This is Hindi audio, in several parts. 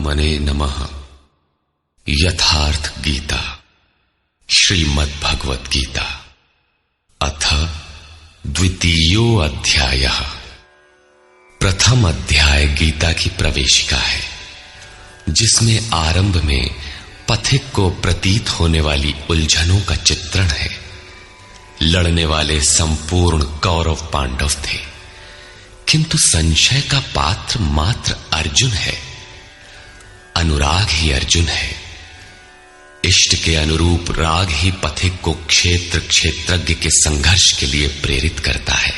परमात्मने नमः। यथार्थ गीता श्रीमद् भगवत गीता अथ द्वितीयो अध्यायः। प्रथम अध्याय गीता की प्रवेशिका है, जिसमें आरंभ में पथिक को प्रतीत होने वाली उलझनों का चित्रण है। लड़ने वाले संपूर्ण कौरव पांडव थे, किंतु संशय का पात्र मात्र अर्जुन है। अनुराग ही अर्जुन है। इष्ट के अनुरूप राग ही पथिक को क्षेत्र क्षेत्रज्ञ के संघर्ष के लिए प्रेरित करता है।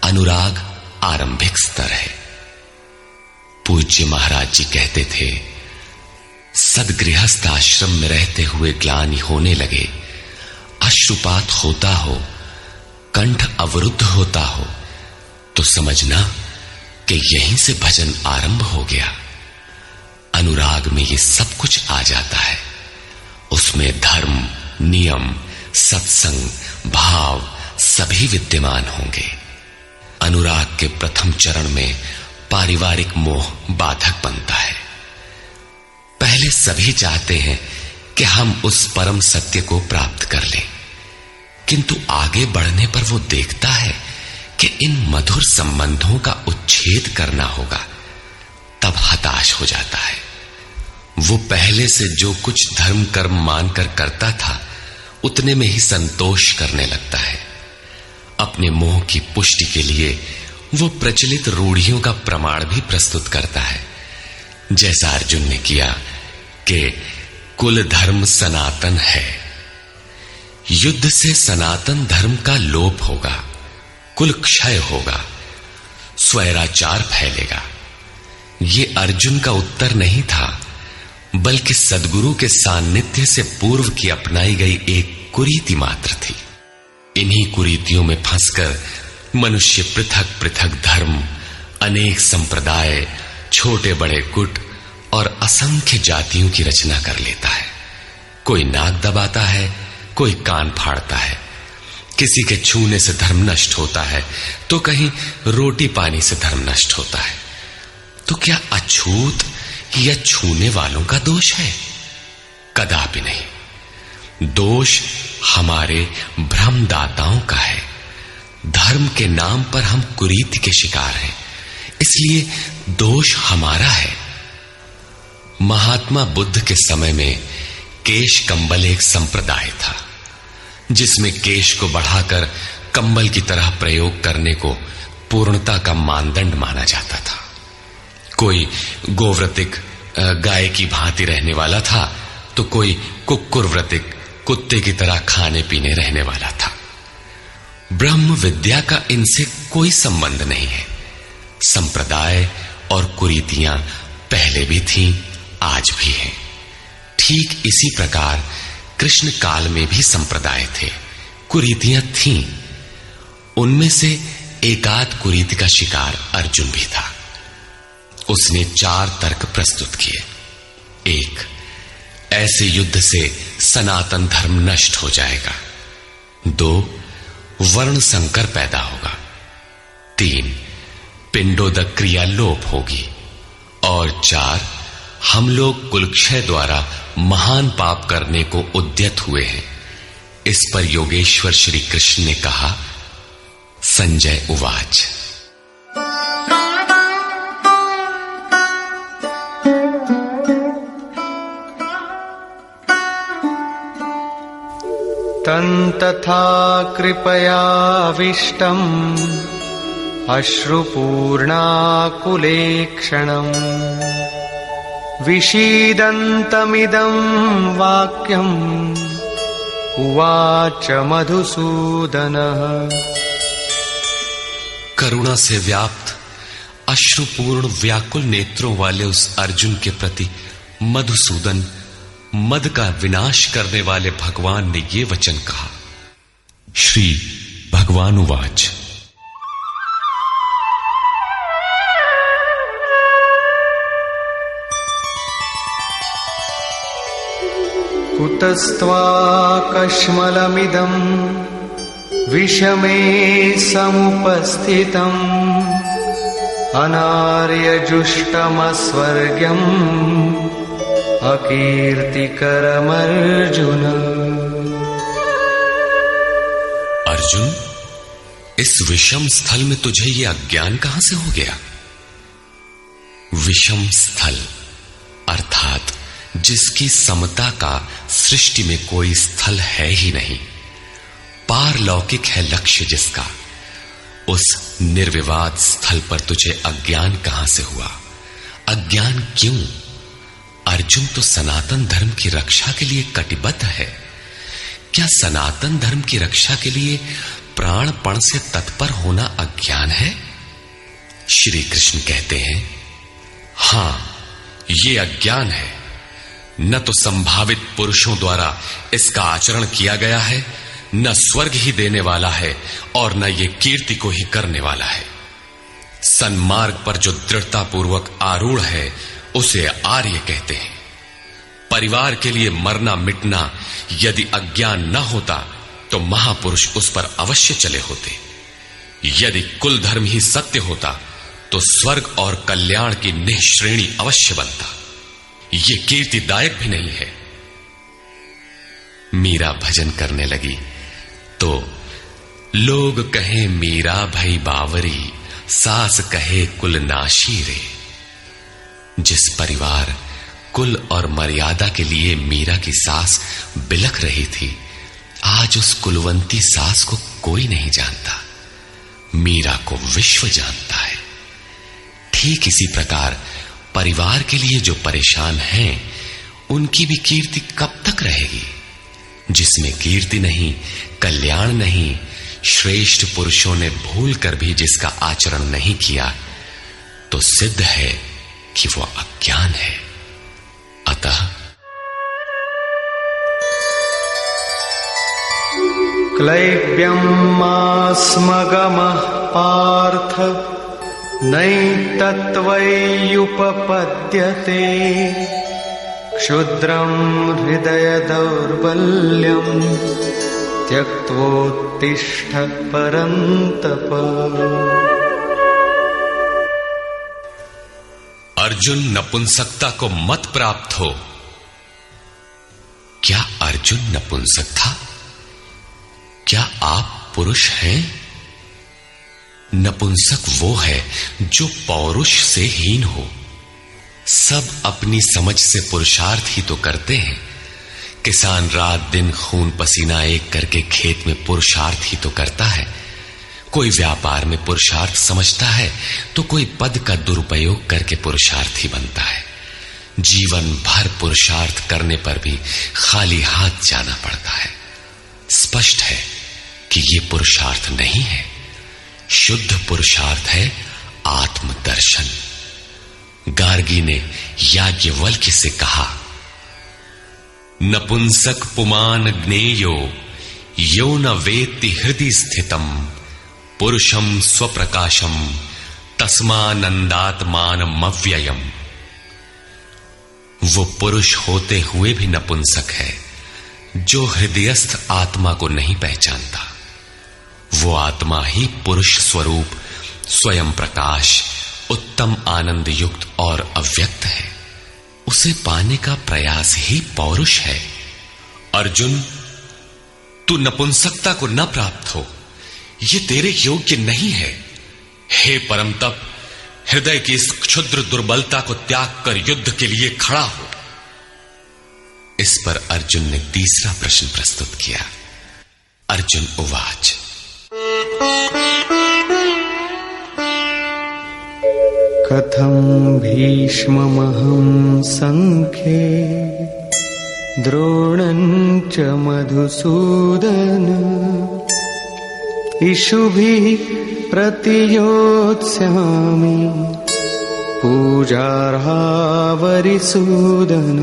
अनुराग आरंभिक स्तर है। पूज्य महाराज जी कहते थे, सदगृहस्थ आश्रम में रहते हुए ग्लानि होने लगे, अश्रुपात होता हो, कंठ अवरुद्ध होता हो, तो समझना कि यहीं से भजन आरंभ हो गया। अनुराग में ये सब कुछ आ जाता है। उसमें धर्म, नियम, सत्संग, भाव सभी विद्यमान होंगे। अनुराग के प्रथम चरण में पारिवारिक मोह बाधक बनता है। पहले सभी चाहते हैं कि हम उस परम सत्य को प्राप्त कर लें, किंतु आगे बढ़ने पर वो देखता है कि इन मधुर संबंधों का उच्छेद करना होगा। तब हताश हो जाता है। वो पहले से जो कुछ धर्म कर्म मानकर करता था, उतने में ही संतोष करने लगता है। अपने मोह की पुष्टि के लिए वो प्रचलित रूढ़ियों का प्रमाण भी प्रस्तुत करता है, जैसा अर्जुन ने किया कि कुल धर्म सनातन है। युद्ध से सनातन धर्म का लोप होगा, कुल क्षय होगा, स्वैराचार फैलेगा। ये अर्जुन का उत्तर नहीं था, बल्कि सद्गुरु के सान्निध्य से पूर्व की अपनाई गई एक कुरीति मात्र थी। इन्हीं कुरीतियों में फंसकर मनुष्य पृथक पृथक धर्म, अनेक संप्रदाय, छोटे बड़े गुट और असंख्य जातियों की रचना कर लेता है। कोई नाक दबाता है, कोई कान फाड़ता है। किसी के छूने से धर्म नष्ट होता है, तो कहीं रोटी पानी से धर्म नष्ट होता है। तो क्या अछूत या छूने वालों का दोष है? कदापि नहीं। दोष हमारे भ्रमदाताओं का है। धर्म के नाम पर हम कुरीति के शिकार हैं, इसलिए दोष हमारा है। महात्मा बुद्ध के समय में केश कंबल एक संप्रदाय था, जिसमें केश को बढ़ाकर कंबल की तरह प्रयोग करने को पूर्णता का मानदंड माना जाता था। कोई गोव्रतिक गाय की भांति रहने वाला था, तो कोई कुक्कुरव्रतिक कुत्ते की तरह खाने पीने रहने वाला था। ब्रह्म विद्या का इनसे कोई संबंध नहीं है। संप्रदाय और कुरीतियां पहले भी थीं, आज भी हैं। ठीक इसी प्रकार कृष्ण काल में भी संप्रदाय थे, कुरीतियां थीं। उनमें से एकाध कुरीति का शिकार अर्जुन भी था। उसने 4 तर्क प्रस्तुत किए। 1, ऐसे युद्ध से सनातन धर्म नष्ट हो जाएगा। 2, वर्ण संकर पैदा होगा। 3, पिंडोदक क्रिया लोप होगी। और 4, हम लोग कुलक्षय द्वारा महान पाप करने को उद्यत हुए हैं। इस पर योगेश्वर श्री कृष्ण ने कहा। संजय उवाच। तन्तथा कृपयाविष्टम् अश्रुपूर्णाकुलेक्षणम् विषीदन्तमिदं वाक्यम् उवाच मधुसूदनः। करुणा से व्याप्त अश्रुपूर्ण व्याकुल नेत्रों वाले उस अर्जुन के प्रति मधुसूदन, मद का विनाश करने वाले भगवान ने ये वचन कहा। श्री भगवान उवाच। कुतस्त्वाकश्मलमिदम् विषमे समुपस्थितम् अनार्यजुष्टमस्वर्ग्यम् अकीर्तिकरमर्जुन। अर्जुन, इस विषम स्थल में तुझे ये अज्ञान कहां से हो गया? विषम स्थल अर्थात जिसकी समता का सृष्टि में कोई स्थल है ही नहीं, पारलौकिक है लक्ष्य जिसका, उस निर्विवाद स्थल पर तुझे अज्ञान कहां से हुआ? अज्ञान क्यों? अर्जुन तो सनातन धर्म की रक्षा के लिए कटिबद्ध है। क्या सनातन धर्म की रक्षा के लिए प्राणपण से तत्पर होना अज्ञान है? श्री कृष्ण कहते हैं, हां, ये अज्ञान है। न तो संभावित पुरुषों द्वारा इसका आचरण किया गया है, न स्वर्ग ही देने वाला है और न ये कीर्ति को ही करने वाला है। सन्मार्ग पर जो दृढ़तापूर्वक आरूढ़ है उसे आर्य कहते हैं। परिवार के लिए मरना मिटना यदि अज्ञान न होता तो महापुरुष उस पर अवश्य चले होते। यदि कुल धर्म ही सत्य होता तो स्वर्ग और कल्याण की निःश्रेणी अवश्य बनता। ये कीर्तिदायक भी नहीं है। मीरा भजन करने लगी तो लोग कहें मीरा भई बावरी, सास कहे कुल नाशी रे। जिस परिवार, कुल और मर्यादा के लिए मीरा की सास बिलख रही थी, आज उस कुलवंती सास को कोई नहीं जानता। मीरा को विश्व जानता है। ठीक इसी प्रकार परिवार के लिए जो परेशान हैं, उनकी भी कीर्ति कब तक रहेगी? जिसमें कीर्ति नहीं, कल्याण नहीं, श्रेष्ठ पुरुषों ने भूल कर भी जिसका आचरण नहीं किया, तो सिद्ध है कि वो अज्ञान है। अतः क्लैब्यमास्मगमः पार्थ नैतत्त्वय्युपपद्यते, क्षुद्रं हृदय दौर्बल्यं त्यक्त्वोत्तिष्ठ परन्तप। अर्जुन, नपुंसकता को मत प्राप्त हो। क्या अर्जुन नपुंसक था? क्या आप पुरुष हैं? नपुंसक वो है जो पौरुष से हीन हो। सब अपनी समझ से पुरुषार्थ ही तो करते हैं। किसान रात दिन खून पसीना एक करके खेत में पुरुषार्थ ही तो करता है। कोई व्यापार में पुरुषार्थ समझता है तो कोई पद का दुरुपयोग करके पुरुषार्थी बनता है। जीवन भर पुरुषार्थ करने पर भी खाली हाथ जाना पड़ता है। स्पष्ट है कि ये पुरुषार्थ नहीं है। शुद्ध पुरुषार्थ है आत्मदर्शन। गार्गी ने याज्ञवल्क्य से कहा, नपुंसक पुमान ज्ञेयो यो न वेत्ति हृदि स्थितम पुरुषम स्वप्रकाशम तस्मानंदात्मानमव्ययम्। वो पुरुष होते हुए भी नपुंसक है जो हृदयस्थ आत्मा को नहीं पहचानता। वो आत्मा ही पुरुष स्वरूप, स्वयं प्रकाश, उत्तम आनंद युक्त और अव्यक्त है। उसे पाने का प्रयास ही पौरुष है। अर्जुन, तू नपुंसकता को न प्राप्त हो, ये तेरे योग्य नहीं है। हे परम तप, हृदय की इस क्षुद्र दुर्बलता को त्याग कर युद्ध के लिए खड़ा हो। इस पर अर्जुन ने तीसरा प्रश्न प्रस्तुत किया। अर्जुन उवाच, कथं भीष्ममहं संख्ये द्रोणं च मधुसूदन इषुभिः प्रतियोत्स्यामि पूजार्हावरिसूदन।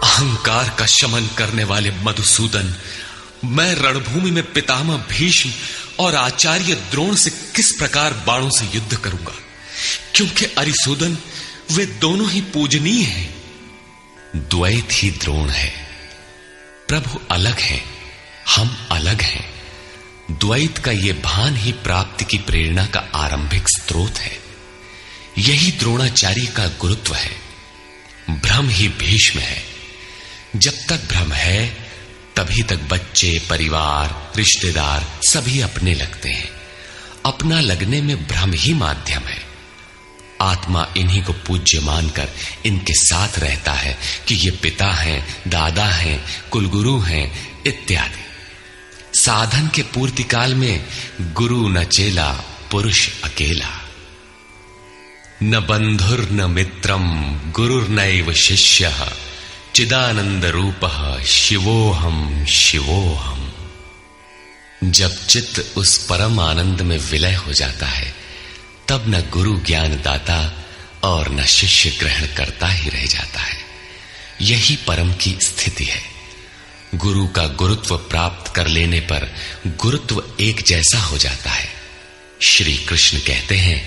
अहंकार का शमन करने वाले मधुसूदन, मैं रणभूमि में पितामह भीष्म और आचार्य द्रोण से किस प्रकार बाणों से युद्ध करूंगा, क्योंकि अरिसूदन वे दोनों ही पूजनीय हैं। द्वैत ही द्रोण है। प्रभु अलग हैं, हम अलग हैं। द्वैत का ये भान ही प्राप्ति की प्रेरणा का आरंभिक स्रोत है। यही द्रोणाचार्य का गुरुत्व है। भ्रम ही भीष्म है। जब तक भ्रम है तभी तक बच्चे, परिवार, रिश्तेदार सभी अपने लगते हैं। अपना लगने में भ्रम ही माध्यम है। आत्मा इन्हीं को पूज्य मानकर इनके साथ रहता है कि ये पिता हैं, दादा हैं, कुलगुरु हैं इत्यादि। साधन के पूर्ति काल में गुरु न चेला, पुरुष अकेला। न बंधुर न मित्रम गुरुर्नैव शिष्यः चिदानंद रूपः शिवोहम शिवोहम। जब चित्त उस परम आनंद में विलय हो जाता है तब न गुरु ज्ञान दाता और न शिष्य ग्रहण करता ही रह जाता है। यही परम की स्थिति है। गुरु का गुरुत्व प्राप्त कर लेने पर गुरुत्व एक जैसा हो जाता है। श्री कृष्ण कहते हैं,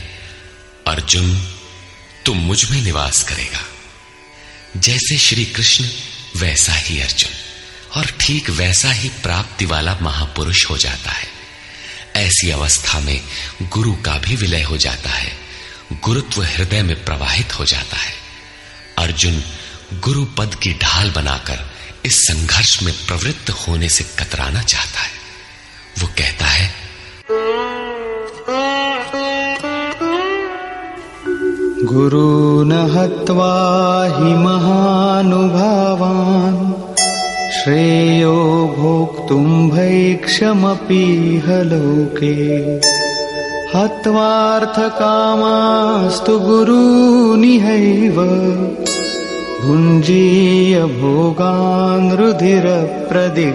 अर्जुन तुम मुझ में निवास करेगा। जैसे श्री कृष्ण वैसा ही अर्जुन, और ठीक वैसा ही प्राप्ति वाला महापुरुष हो जाता है। ऐसी अवस्था में गुरु का भी विलय हो जाता है। गुरुत्व हृदय में प्रवाहित हो जाता है। अर्जुन गुरु पद की ढाल बनाकर इस संघर्ष में प्रवृत्त होने से कतराना चाहता है। वो कहता है, गुरून् हत्वा हि महानुभावान् श्रेयो भोक्तुम् भैक्षमपीह लोके हत्वार्थकामास्तु गुरूनिहैव भुञ्जीय भोगान् रुधिरप्रदिग्धान्।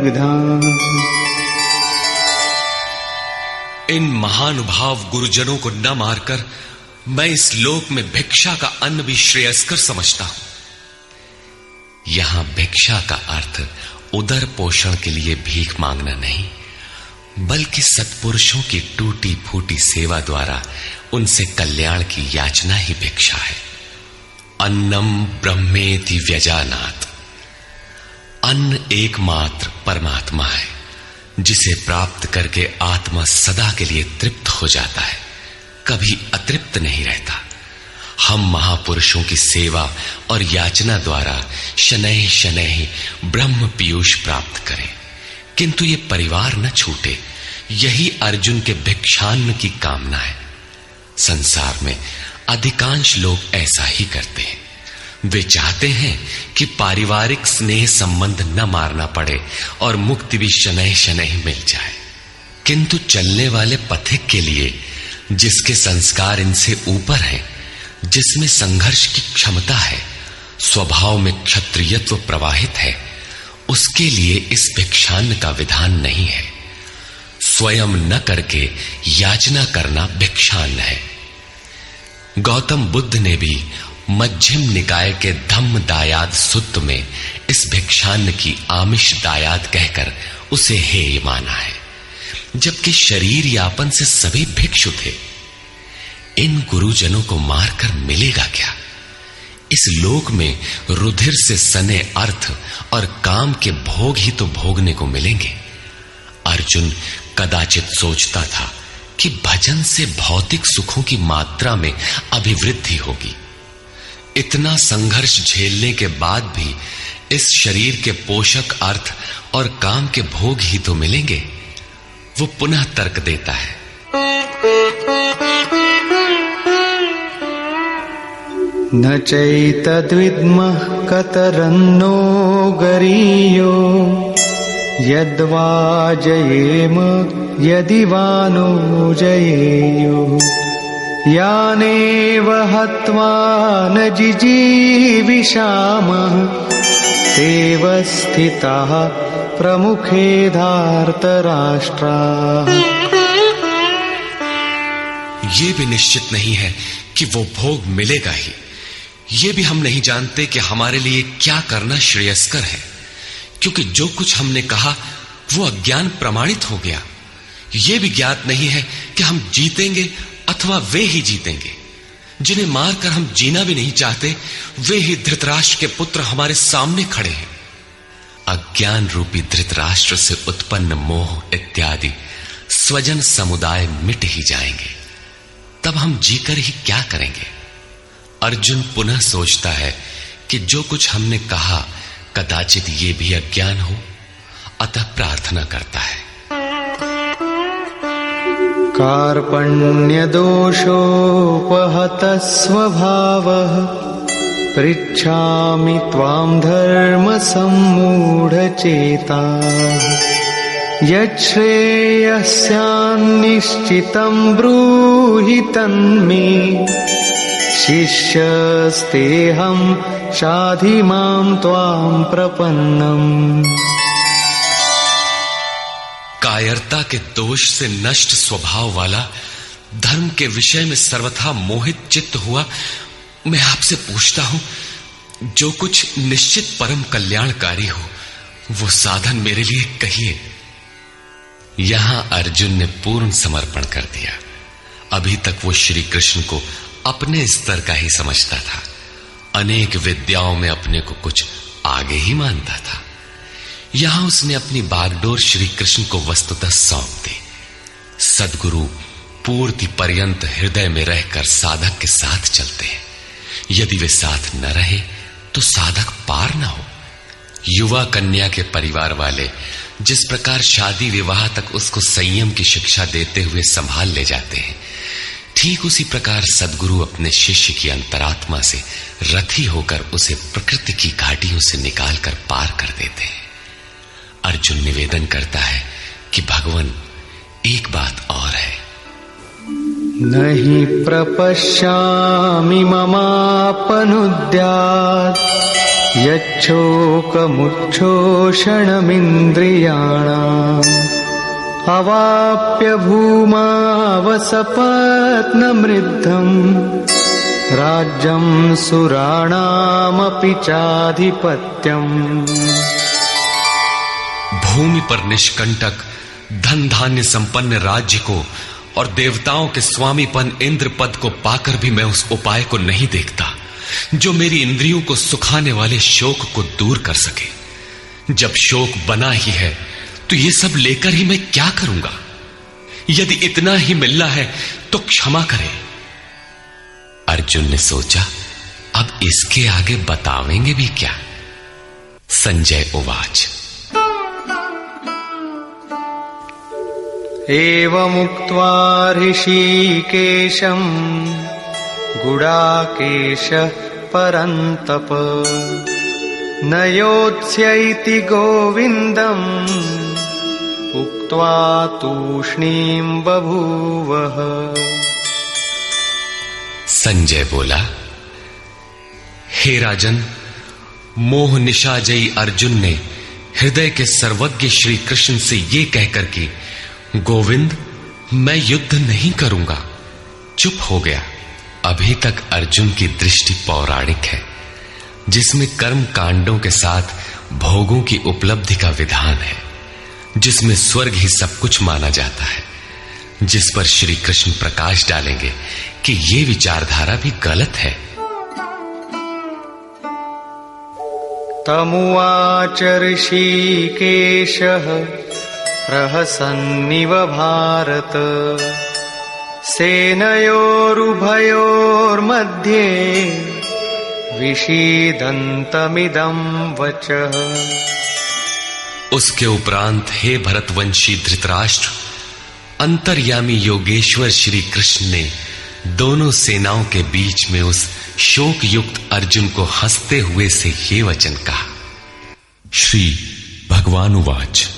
इन महानुभाव गुरुजनों को न मारकर मैं इस लोक में भिक्षा का अन्न भी श्रेयस्कर समझता हूं। यहां भिक्षा का अर्थ उदर पोषण के लिए भीख मांगना नहीं, बल्कि सत्पुरुषों की टूटी फूटी सेवा द्वारा उनसे कल्याण की याचना ही भिक्षा है। अन्नम ब्रह्मेति व्यजानात्। अन्न एकमात्र परमात्मा है, जिसे प्राप्त करके आत्मा सदा के लिए तृप्त हो जाता है, कभी अतृप्त नहीं रहता। हम महापुरुषों की सेवा और याचना द्वारा शनैः शनैः ब्रह्म पीयूष प्राप्त करें, किंतु ये परिवार न छूटे, यही अर्जुन के भिक्षान्न की कामना है। संसार में अधिकांश लोग ऐसा ही करते हैं। वे चाहते हैं कि पारिवारिक स्नेह संबंध न मारना पड़े और मुक्ति भी शनैः शनैः मिल जाए, किंतु चलने वाले पथिक के लिए, जिसके संस्कार इनसे ऊपर हैं, जिसमें संघर्ष की क्षमता है, स्वभाव में क्षत्रियत्व प्रवाहित है, उसके लिए इस भिक्षान्न का विधान नहीं है। स्वयं न करके याचना करना भिक्षान्न है। गौतम बुद्ध ने भी मध्यम निकाय के धम्म दायाद सुत्त में इस भिक्षान्न की आमिष दायाद कहकर उसे हेय माना है, जबकि शरीर यापन से सभी भिक्षु थे। इन गुरुजनों को मारकर मिलेगा क्या? इस लोक में रुधिर से सने अर्थ और काम के भोग ही तो भोगने को मिलेंगे। अर्जुन कदाचित सोचता था कि भजन से भौतिक सुखों की मात्रा में अभिवृद्धि होगी। इतना संघर्ष झेलने के बाद भी इस शरीर के पोषक अर्थ और काम के भोग ही तो मिलेंगे। वो पुनः तर्क देता है, न चैतद्विद्मः कतरन्नो गरीयो यद्वा जयेम यदि वा नो जयेयो यानेव हत्वा न जिजीविषामः तेव स्थिताः प्रमुखे धार्तराष्ट्राः। ये भी निश्चित नहीं है कि वो भोग मिलेगा ही। ये भी हम नहीं जानते कि हमारे लिए क्या करना श्रेयस्कर है, क्योंकि जो कुछ हमने कहा वो अज्ञान प्रमाणित हो गया। ये भी ज्ञात नहीं है कि हम जीतेंगे अथवा वे ही जीतेंगे। जिन्हें मारकर हम जीना भी नहीं चाहते, वे ही धृतराष्ट्र के पुत्र हमारे सामने खड़े हैं। अज्ञान रूपी धृतराष्ट्र से उत्पन्न मोह इत्यादि स्वजन समुदाय मिट ही जाएंगे, तब हम जीकर ही क्या करेंगे? अर्जुन पुनः सोचता है कि जो कुछ हमने कहा कदाचित ये भी अज्ञान हो, अतः प्रार्थना करता है। कार्पण्य दोषोपहत स्वभावः पृच्छामि त्वां धर्म सम्मूढचेताः यच्छ्रेयस्यान्निश्चितं ब्रूहि तन्मे शिष्यस्तेऽहं शाधि मां त्वां प्रपन्नम्। कायरता के दोष से नष्ट स्वभाव वाला, धर्म के विषय में सर्वथा मोहित चित्त हुआ मैं आपसे पूछता हूं, जो कुछ निश्चित परम कल्याणकारी हो वो साधन मेरे लिए कहिए। यहां अर्जुन ने पूर्ण समर्पण कर दिया। अभी तक वो श्री कृष्ण को अपने स्तर का ही समझता था, अनेक विद्याओं में अपने को कुछ आगे ही मानता था। यहां उसने अपनी बागडोर श्री कृष्ण को वस्तुतः सौंप दी। सद्गुरु पूर्ति पर्यंत हृदय में रहकर साधक के साथ चलते हैं। यदि वे साथ न रहे तो साधक पार न हो। युवा कन्या के परिवार वाले जिस प्रकार शादी विवाह तक उसको संयम की शिक्षा देते हुए संभाल ले जाते हैं, ठीक उसी प्रकार सद्गुरु अपने शिष्य की अंतरात्मा से रथी होकर उसे प्रकृति की घाटियों से निकालकर पार कर देते हैं। अर्जुन निवेदन करता है कि भगवान, एक बात और है। नहि प्रपश्यामि ममापनुद्यात् यच्छोकमुच्छोषणमिन्द्रियाणाम् अवाप्य भूमावसपत्नमृद्धम् राज्यं सुराणामपि चाधिपत्यम्। भूमि पर निष्कंटक धन धान्य संपन्न राज्य को और देवताओं के स्वामीपन इंद्र पद को पाकर भी मैं उस उपाय को नहीं देखता जो मेरी इंद्रियों को सुखाने वाले शोक को दूर कर सके। जब शोक बना ही है तो ये सब लेकर ही मैं क्या करूंगा? यदि इतना ही मिलना है तो क्षमा करे। अर्जुन ने सोचा, अब इसके आगे बतावेंगे भी क्या? संजय उवाच। एवमुक्त्वा ऋषिकेशं गुडाकेशः परन्तप न योत्स्यैति गोविन्दम् उक्त्वा तूष्णीं बभूवः। संजय बोला, हे राजन, मोह निशाजयी अर्जुन ने हृदय के सर्वज्ञ श्री कृष्ण से ये कहकर कि गोविंद, मैं युद्ध नहीं करूंगा, चुप हो गया। अभी तक अर्जुन की दृष्टि पौराणिक है, जिसमें कर्म कांडों के साथ भोगों की उपलब्धि का विधान है, जिसमें स्वर्ग ही सब कुछ माना जाता है, जिस पर श्री कृष्ण प्रकाश डालेंगे कि ये विचारधारा भी गलत है। तमुवाच ऋषिकेशः प्रहसन्निव भारत सेनयोरुभयोर्मध्ये विषीदन्तमिदं वचः। उसके उपरांत हे भरतवंशी धृतराष्ट्र, अंतर्यामी योगेश्वर श्री कृष्ण ने दोनों सेनाओं के बीच में उस शोक युक्त अर्जुन को हंसते हुए से ये वचन कहा। श्री भगवान उवाच।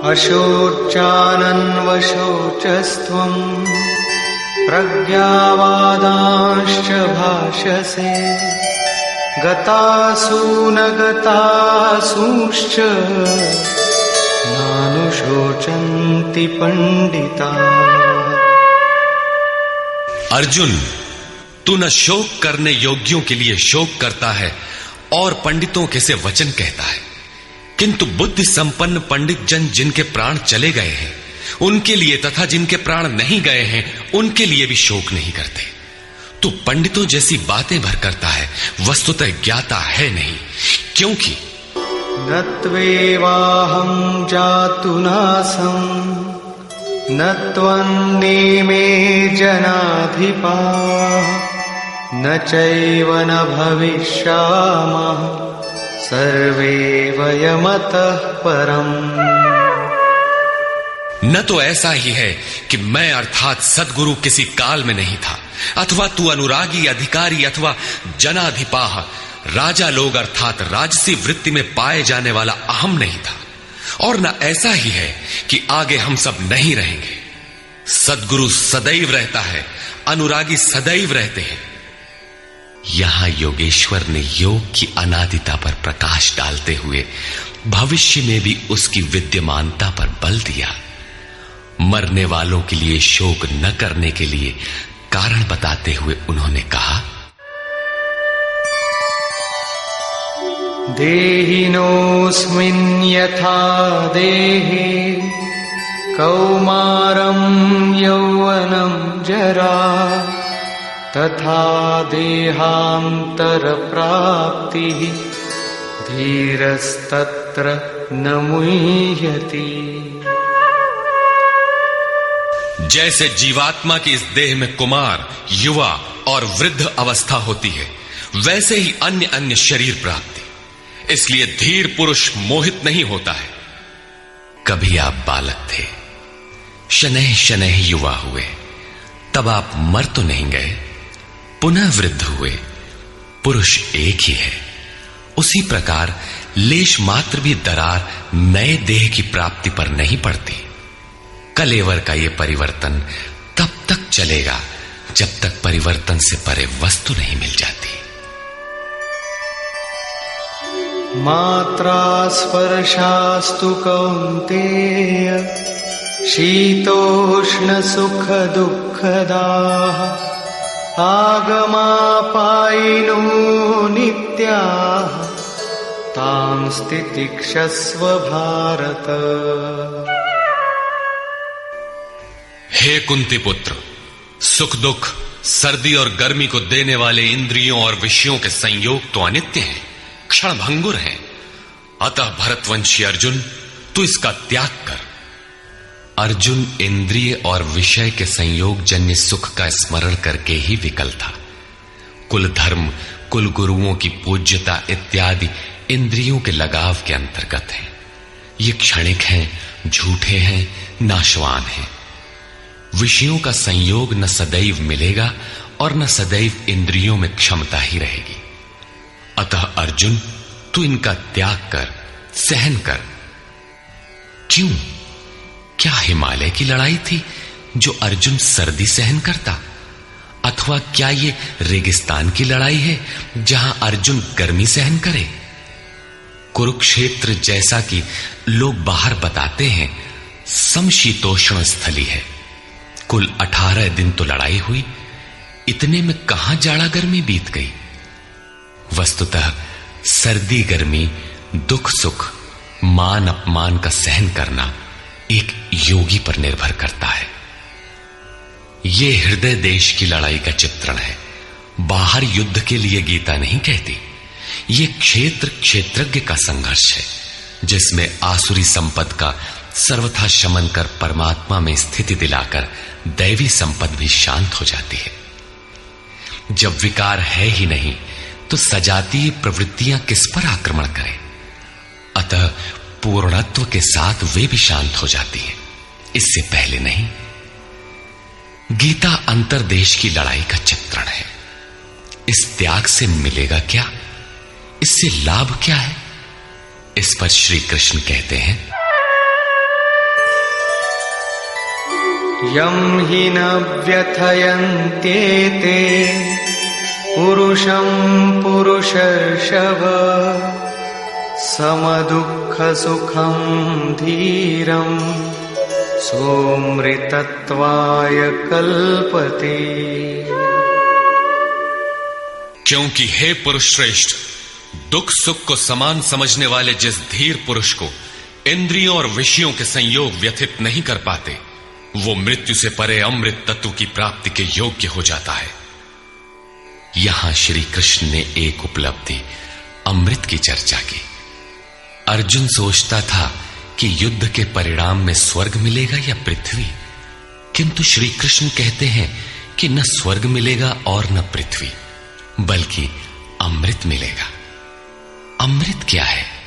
अशोचानन्वशोचस्त्वं प्रज्ञावादांश्च भाषसे गतासून गतासूंश्च नानुशोचन्ति पंडिताः। अर्जुन, तू न शोक करने योग्यों के लिए शोक करता है और पंडितों के से वचन कहता है, किंतु बुद्धि संपन्न पंडित जन जिनके प्राण चले गए हैं उनके लिए तथा जिनके प्राण नहीं गए हैं उनके लिए भी शोक नहीं करते। तू पंडितों जैसी बातें भर करता है, वस्तुतः ज्ञाता है नहीं, क्योंकि न त्वेवाहं जातुनासं न त्वन्नेमे जनाधिपाः न चैव न भविष्यामः सर्वे वयमतः परम्। न तो ऐसा ही है कि मैं अर्थात सद्गुरु किसी काल में नहीं था, अथवा तू अनुरागी अधिकारी अथवा जनाधिपाह राजा लोग अर्थात राजसी वृत्ति में पाए जाने वाला अहम नहीं था, और न ऐसा ही है कि आगे हम सब नहीं रहेंगे। सद्गुरु सदैव रहता है, अनुरागी सदैव रहते हैं। यहां योगेश्वर ने योग की अनादिता पर प्रकाश डालते हुए भविष्य में भी उसकी विद्यमानता पर बल दिया। मरने वालों के लिए शोक न करने के लिए कारण बताते हुए उन्होंने कहा, देहिनोऽस्मिन् यथा देहे कौमारं यौवनं जरा तथा देहान्तरप्राप्तिः धीरस्तत्र न मुह्यति। जैसे जीवात्मा की इस देह में कुमार, युवा और वृद्ध अवस्था होती है, वैसे ही अन्य अन्य शरीर प्राप्ति। इसलिए धीर पुरुष मोहित नहीं होता है। कभी आप बालक थे, शनैः शनैः युवा हुए, तब आप मर तो नहीं गए, पुनः वृद्ध हुए। पुरुष एक ही है। उसी प्रकार लेश मात्र भी दरार नए देह की प्राप्ति पर नहीं पड़ती। कलेवर का यह परिवर्तन तब तक चलेगा जब तक परिवर्तन से परे वस्तु नहीं मिल जाती। मात्रा स्पर्शास्तु कौन्तेय शीतोष्ण सुख दुःखदाः आगमापायिनो नित्याः तान् स्थितिक्षस्व भारत। हे कुंती पुत्र, सुख दुख, सर्दी और गर्मी को देने वाले इंद्रियों और विषयों के संयोग तो अनित्य हैं, क्षणभंगुर हैं। अतः भरतवंशी अर्जुन, तू इसका त्याग कर। अर्जुन इंद्रिय और विषय के संयोग जन्य सुख का स्मरण करके ही विकल था। कुल धर्म, कुल गुरुओं की पूज्यता इत्यादि इंद्रियों के लगाव के अंतर्गत है। ये क्षणिक हैं, झूठे हैं, नाशवान हैं। विषयों का संयोग न सदैव मिलेगा और न सदैव इंद्रियों में क्षमता ही रहेगी। अतः अर्जुन, तू इनका त्याग कर, सहन कर। क्यों? क्या हिमालय की लड़ाई थी जो अर्जुन सर्दी सहन करता, अथवा क्या ये रेगिस्तान की लड़ाई है जहां अर्जुन गर्मी सहन करे? कुरुक्षेत्र जैसा कि लोग बाहर बताते हैं समशीतोष्ण स्थली है। कुल 18 दिन तो लड़ाई हुई, इतने में कहां जाड़ा गर्मी बीत गई। वस्तुतः सर्दी गर्मी, दुख सुख, मान अपमान का सहन करना एक योगी पर निर्भर करता है। यह हृदय देश की लड़ाई का चित्रण है। बाहर युद्ध के लिए गीता नहीं कहती। यह क्षेत्र क्षेत्रज्ञ का संघर्ष है, जिसमें आसुरी संपद का सर्वथा शमन कर परमात्मा में स्थिति दिलाकर दैवी संपद भी शांत हो जाती है। जब विकार है ही नहीं तो सजातीय प्रवृत्तियां किस पर आक्रमण करें? अतः पूर्णत्व के साथ वे भी शांत हो जाती है, इससे पहले नहीं। गीता अंतरदेश की लड़ाई का चित्रण है। इस त्याग से मिलेगा क्या? इससे लाभ क्या है? इस पर श्री कृष्ण कहते हैं, यं हि न व्यथयन्त्येते पुरुषं पुरुषर्षभ समदुःखसुखं धीरं सोमृतत्वाय कल्पते। क्योंकि हे पुरुष श्रेष्ठ, दुख सुख को समान समझने वाले जिस धीर पुरुष को इंद्रियों और विषयों के संयोग व्यथित नहीं कर पाते, वो मृत्यु से परे अमृत तत्व की प्राप्ति के योग्य हो जाता है। यहां श्री कृष्ण ने एक उपलब्धि अमृत की चर्चा की। अर्जुन सोचता था कि युद्ध के परिणाम में स्वर्ग मिलेगा या पृथ्वी, किंतु श्री कृष्ण कहते हैं कि न स्वर्ग मिलेगा और न पृथ्वी, बल्कि अमृत मिलेगा। अमृत क्या है?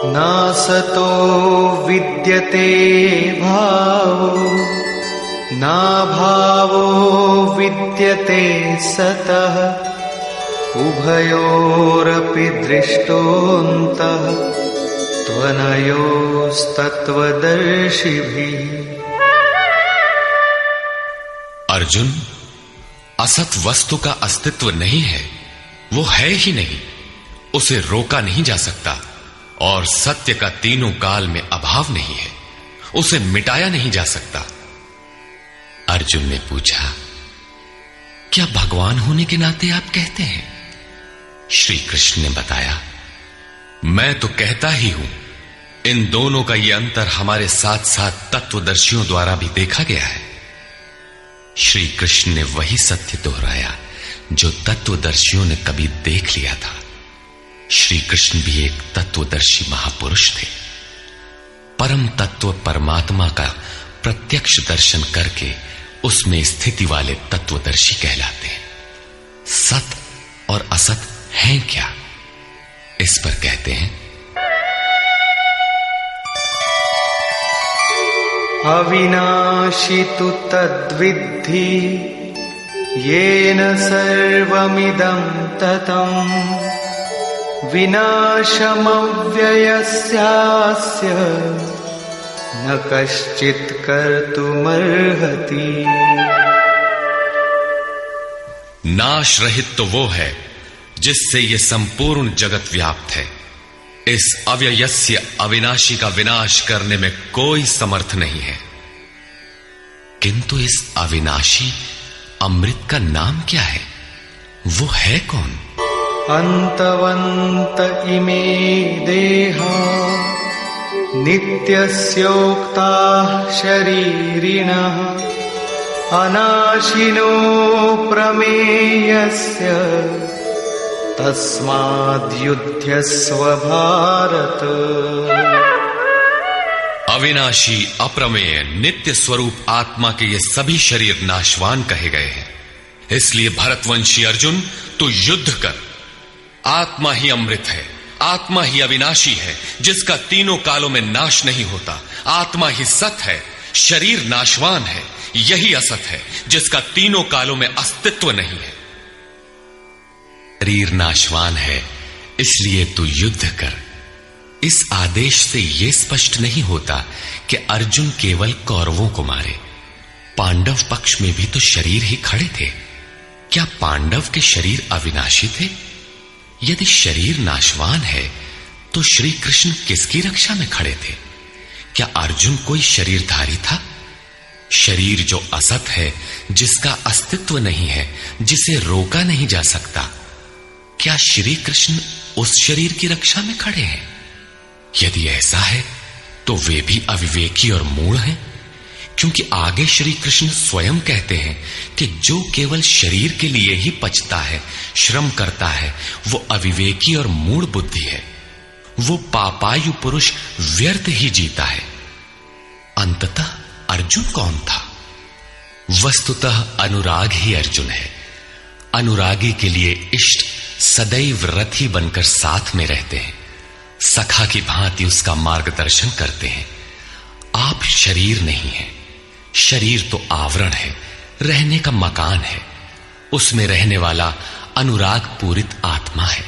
नासतो विद्यते भावो ना भावो विद्यते सतः उभयोरपि दृष्टोऽन्तः त्वनयोस्तत्त्वदर्शिभिः। अर्जुन, असत वस्तु का अस्तित्व नहीं है, वो है ही नहीं, उसे रोका नहीं जा सकता, और सत्य का तीनों काल में अभाव नहीं है, उसे मिटाया नहीं जा सकता। अर्जुन ने पूछा, क्या भगवान होने के नाते आप कहते हैं? श्री कृष्ण ने बताया, मैं तो कहता ही हूं। इन दोनों का यह अंतर हमारे साथ साथ तत्वदर्शियों द्वारा भी देखा गया है। श्री कृष्ण ने वही सत्य दोहराया जो तत्वदर्शियों ने कभी देख लिया था। श्री कृष्ण भी एक तत्वदर्शी महापुरुष थे। परम तत्व परमात्मा का प्रत्यक्ष दर्शन करके उसमें स्थिति वाले तत्वदर्शी कहलाते हैं। सत और असत हैं क्या? इस पर कहते हैं, अविनाशी तु तद्विद्धि येन सर्वमिदं ततम् विनाशमव्ययस्यास्य न कश्चित् कर्तुमर्हति। नाश रहित तो वो है जिससे यह संपूर्ण जगत व्याप्त है। इस अव्ययस्य अविनाशी का विनाश करने में कोई समर्थ नहीं है। किंतु इस अविनाशी अमृत का नाम क्या है? वो है कौन? अन्तवन्त इमे देहा नित्यस्योक्ताः शरीरिणः अनाशिनो प्रमेयस्य तस्माद्युध्यस्व भारत। अविनाशी, अप्रमेय, नित्य स्वरूप आत्मा के ये सभी शरीर नाशवान कहे गए हैं। इसलिए भरतवंशी अर्जुन, तू युद्ध कर। आत्मा ही अमृत है, आत्मा ही अविनाशी है, जिसका तीनों कालों में नाश नहीं होता। आत्मा ही सत है, शरीर नाशवान है। यही असत है जिसका तीनों कालों में अस्तित्व नहीं है। शरीर नाशवान है, इसलिए तू युद्ध कर। इस आदेश से यह स्पष्ट नहीं होता कि अर्जुन केवल कौरवों को मारे। पांडव पक्ष में भी तो शरीर ही खड़े थे। क्या पांडव के शरीर अविनाशी थे? यदि शरीर नाशवान है तो श्री कृष्ण किसकी रक्षा में खड़े थे? क्या अर्जुन कोई शरीरधारी था? शरीर जो असत है, जिसका अस्तित्व नहीं है, जिसे रोका नहीं जा सकता, क्या श्री कृष्ण उस शरीर की रक्षा में खड़े हैं? यदि ऐसा है तो वे भी अविवेकी और मूढ़ हैं, क्योंकि आगे श्री कृष्ण स्वयं कहते हैं कि जो केवल शरीर के लिए ही पचता है, श्रम करता है, वो अविवेकी और मूढ़ बुद्धि है। वो पापायु पुरुष व्यर्थ ही जीता है। अंततः अर्जुन कौन था? वस्तुतः अनुराग ही अर्जुन है। अनुरागी के लिए इष्ट सदैव रथी बनकर साथ में रहते हैं, सखा की भांति उसका मार्गदर्शन करते हैं। आप शरीर नहीं है। शरीर तो आवरण है, रहने का मकान है। उसमें रहने वाला अनुराग पूरित आत्मा है।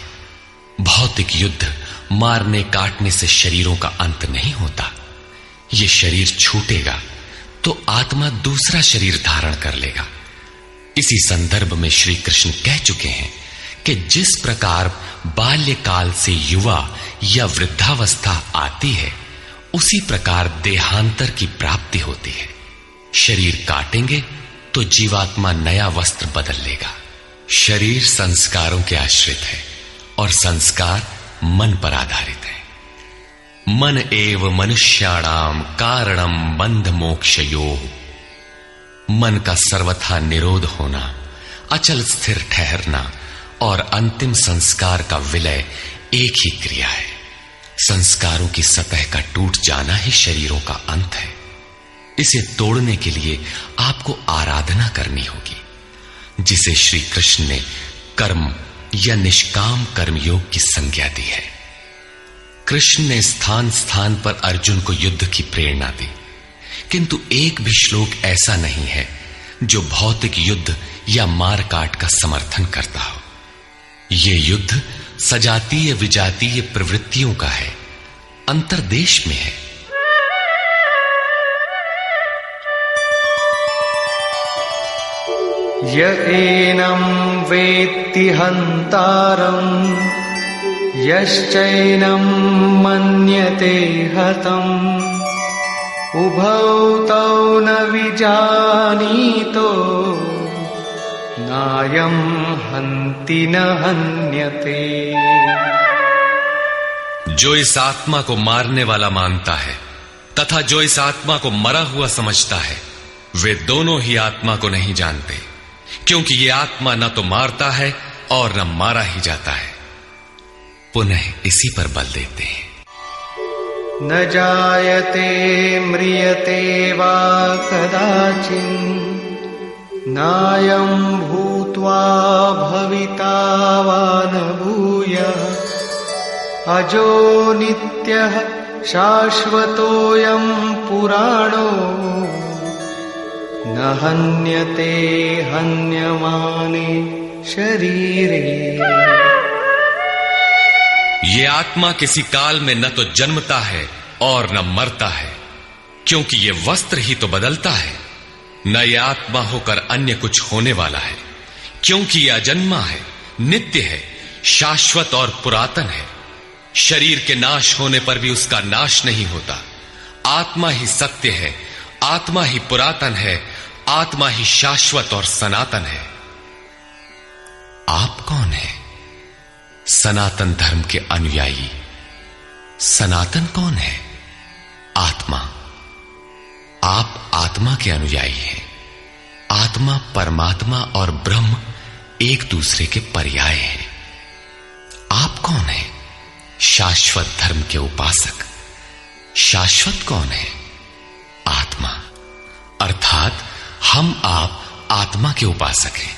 भौतिक युद्ध, मारने काटने से शरीरों का अंत नहीं होता। ये शरीर छूटेगा तो आत्मा दूसरा शरीर धारण कर लेगा। इसी संदर्भ में श्री कृष्ण कह चुके हैं कि जिस प्रकार बाल्यकाल से युवा या वृद्धावस्था आती है, उसी प्रकार देहांतर की प्राप्ति होती है। शरीर काटेंगे तो जीवात्मा नया वस्त्र बदल लेगा। शरीर संस्कारों के आश्रित है और संस्कार मन पर आधारित है। मन एव मनुष्याणाम कारणम बंध मोक्षयोः। मन का सर्वथा निरोध होना, अचल स्थिर ठहरना और अंतिम संस्कार का विलय एक ही क्रिया है। संस्कारों की सतह का टूट जाना ही शरीरों का अंत है। इसे तोड़ने के लिए आपको आराधना करनी होगी, जिसे श्री कृष्ण ने कर्म या निष्काम कर्मयोग की संज्ञा दी है। कृष्ण ने स्थान स्थान पर अर्जुन को युद्ध की प्रेरणा दी, किंतु एक भी श्लोक ऐसा नहीं है जो भौतिक युद्ध या मारकाट का समर्थन करता हो। यह युद्ध सजातीय विजातीय प्रवृत्तियों का है, अंतर्देश में है। य एनं वेत्ति हन्तारम् यश्चैनं मन्यते हतम् उभौ तौ न विजानीतो नायं हन्ति न हन्यते। जो इस आत्मा को मारने वाला मानता है तथा जो इस आत्मा को मरा हुआ समझता है, वे दोनों ही आत्मा को नहीं जानते, क्योंकि ये आत्मा न तो मारता है और न मारा ही जाता है। पुनः इसी पर बल देते हैं। न जायते म्रियते वा कदाचिन् नायं भूत्वा भविता वा न भूयः अजो नित्यः शाश्वतोऽयं पुराणो न हन्यते हन्यमाने शरीरे। ये आत्मा किसी काल में न तो जन्मता है और न मरता है, क्योंकि ये वस्त्र ही तो बदलता है। न ये आत्मा होकर अन्य कुछ होने वाला है, क्योंकि यह अजन्मा है, नित्य है, शाश्वत और पुरातन है। शरीर के नाश होने पर भी उसका नाश नहीं होता। आत्मा ही सत्य है, आत्मा ही पुरातन है, आत्मा ही शाश्वत और सनातन है। आप कौन है? सनातन धर्म के अनुयायी। सनातन कौन है? आत्मा। आप आत्मा के अनुयायी हैं। आत्मा, परमात्मा और ब्रह्म एक दूसरे के पर्याय हैं। आप कौन है? शाश्वत धर्म के उपासक। शाश्वत कौन है? आत्मा। अर्थात हम आप आत्मा के उपासक हैं।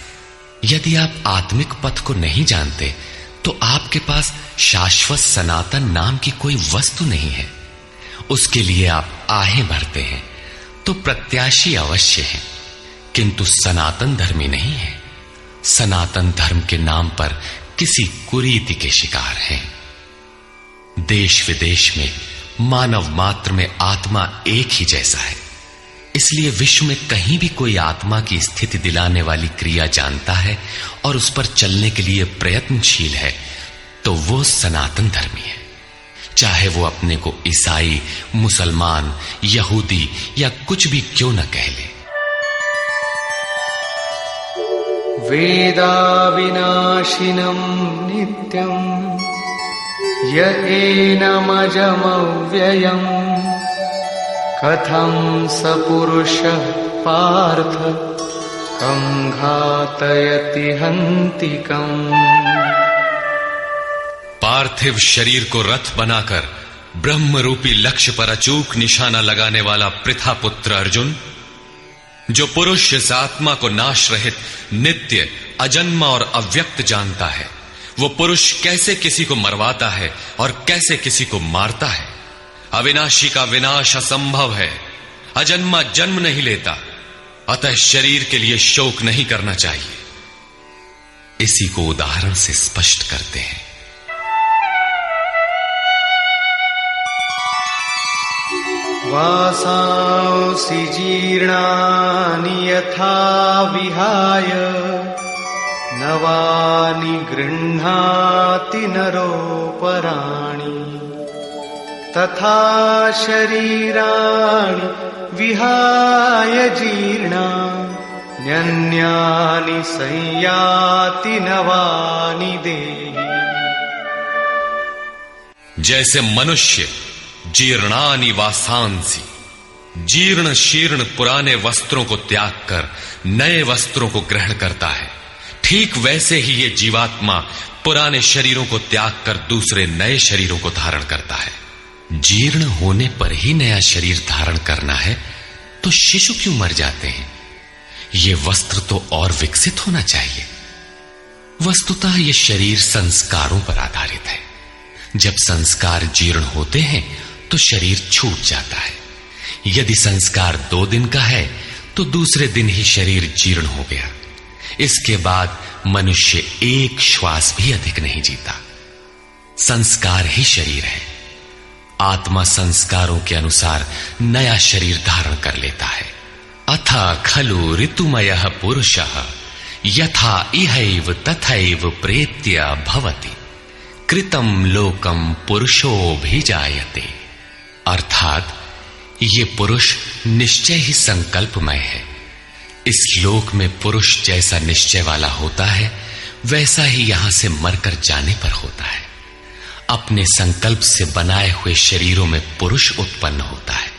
यदि आप आत्मिक पथ को नहीं जानते तो आपके पास शाश्वत सनातन नाम की कोई वस्तु नहीं है। उसके लिए आप आहें भरते हैं तो प्रत्याशी अवश्य है, किंतु सनातन धर्मी नहीं है। सनातन धर्म के नाम पर किसी कुरीति के शिकार हैं। देश विदेश में मानव मात्र में आत्मा एक ही जैसा है, इसलिए विश्व में कहीं भी कोई आत्मा की स्थिति दिलाने वाली क्रिया जानता है और उस पर चलने के लिए प्रयत्नशील है, तो वो सनातन धर्मी है। चाहे वो अपने को ईसाई, मुसलमान, यहूदी या कुछ भी क्यों न कह ले। वेदा विनाशिनं नित्यं य एनमजमव्ययम् कथं स पुरुषः पार्थ कं घातयति हन्तिकम्। पार्थिव शरीर को रथ बनाकर ब्रह्म रूपी लक्ष्य पर अचूक निशाना लगाने वाला पृथा पुत्र अर्जुन, जो पुरुष इस आत्मा को नाश रहित, नित्य, अजन्मा और अव्यक्त जानता है, वो पुरुष कैसे किसी को मरवाता है और कैसे किसी को मारता है। अविनाशी का विनाश असंभव है। अजन्मा जन्म नहीं लेता, अतः शरीर के लिए शोक नहीं करना चाहिए। इसी को उदाहरण से स्पष्ट करते हैं। वासांसि जीर्णानि यथा विहाय नवानि गृह्णाति नरोपराणि तथा शरीराणि विहाय जीर्णान्यन्यानि संयाति नवानि देहि। जैसे मनुष्य जीर्णानि वासांसि, जीर्ण शीर्ण पुराने वस्त्रों को त्याग कर नए वस्त्रों को ग्रहण करता है, ठीक वैसे ही ये जीवात्मा पुराने शरीरों को त्याग कर दूसरे नए शरीरों को धारण करता है। जीर्ण होने पर ही नया शरीर धारण करना है तो शिशु क्यों मर जाते हैं? ये वस्त्र तो और विकसित होना चाहिए। वस्तुतः ये शरीर संस्कारों पर आधारित है। जब संस्कार जीर्ण होते हैं तो शरीर छूट जाता है। यदि संस्कार 2 दिन का है तो दूसरे दिन ही शरीर जीर्ण हो गया। इसके बाद मनुष्य एक श्वास भी अधिक नहीं जीता। संस्कार ही शरीर है। आत्मा संस्कारों के अनुसार नया शरीर धारण कर लेता है। अथा खलु ऋतुमयः पुरुषः यथा इहैव तथैव प्रेत्य भवति कृतं लोकम पुरुषोऽभिजायते। अर्थात ये पुरुष निश्चय ही संकल्पमय है। इस लोक में पुरुष जैसा निश्चय वाला होता है वैसा ही यहां से मरकर जाने पर होता है। अपने संकल्प से बनाए हुए शरीरों में पुरुष उत्पन्न होता है।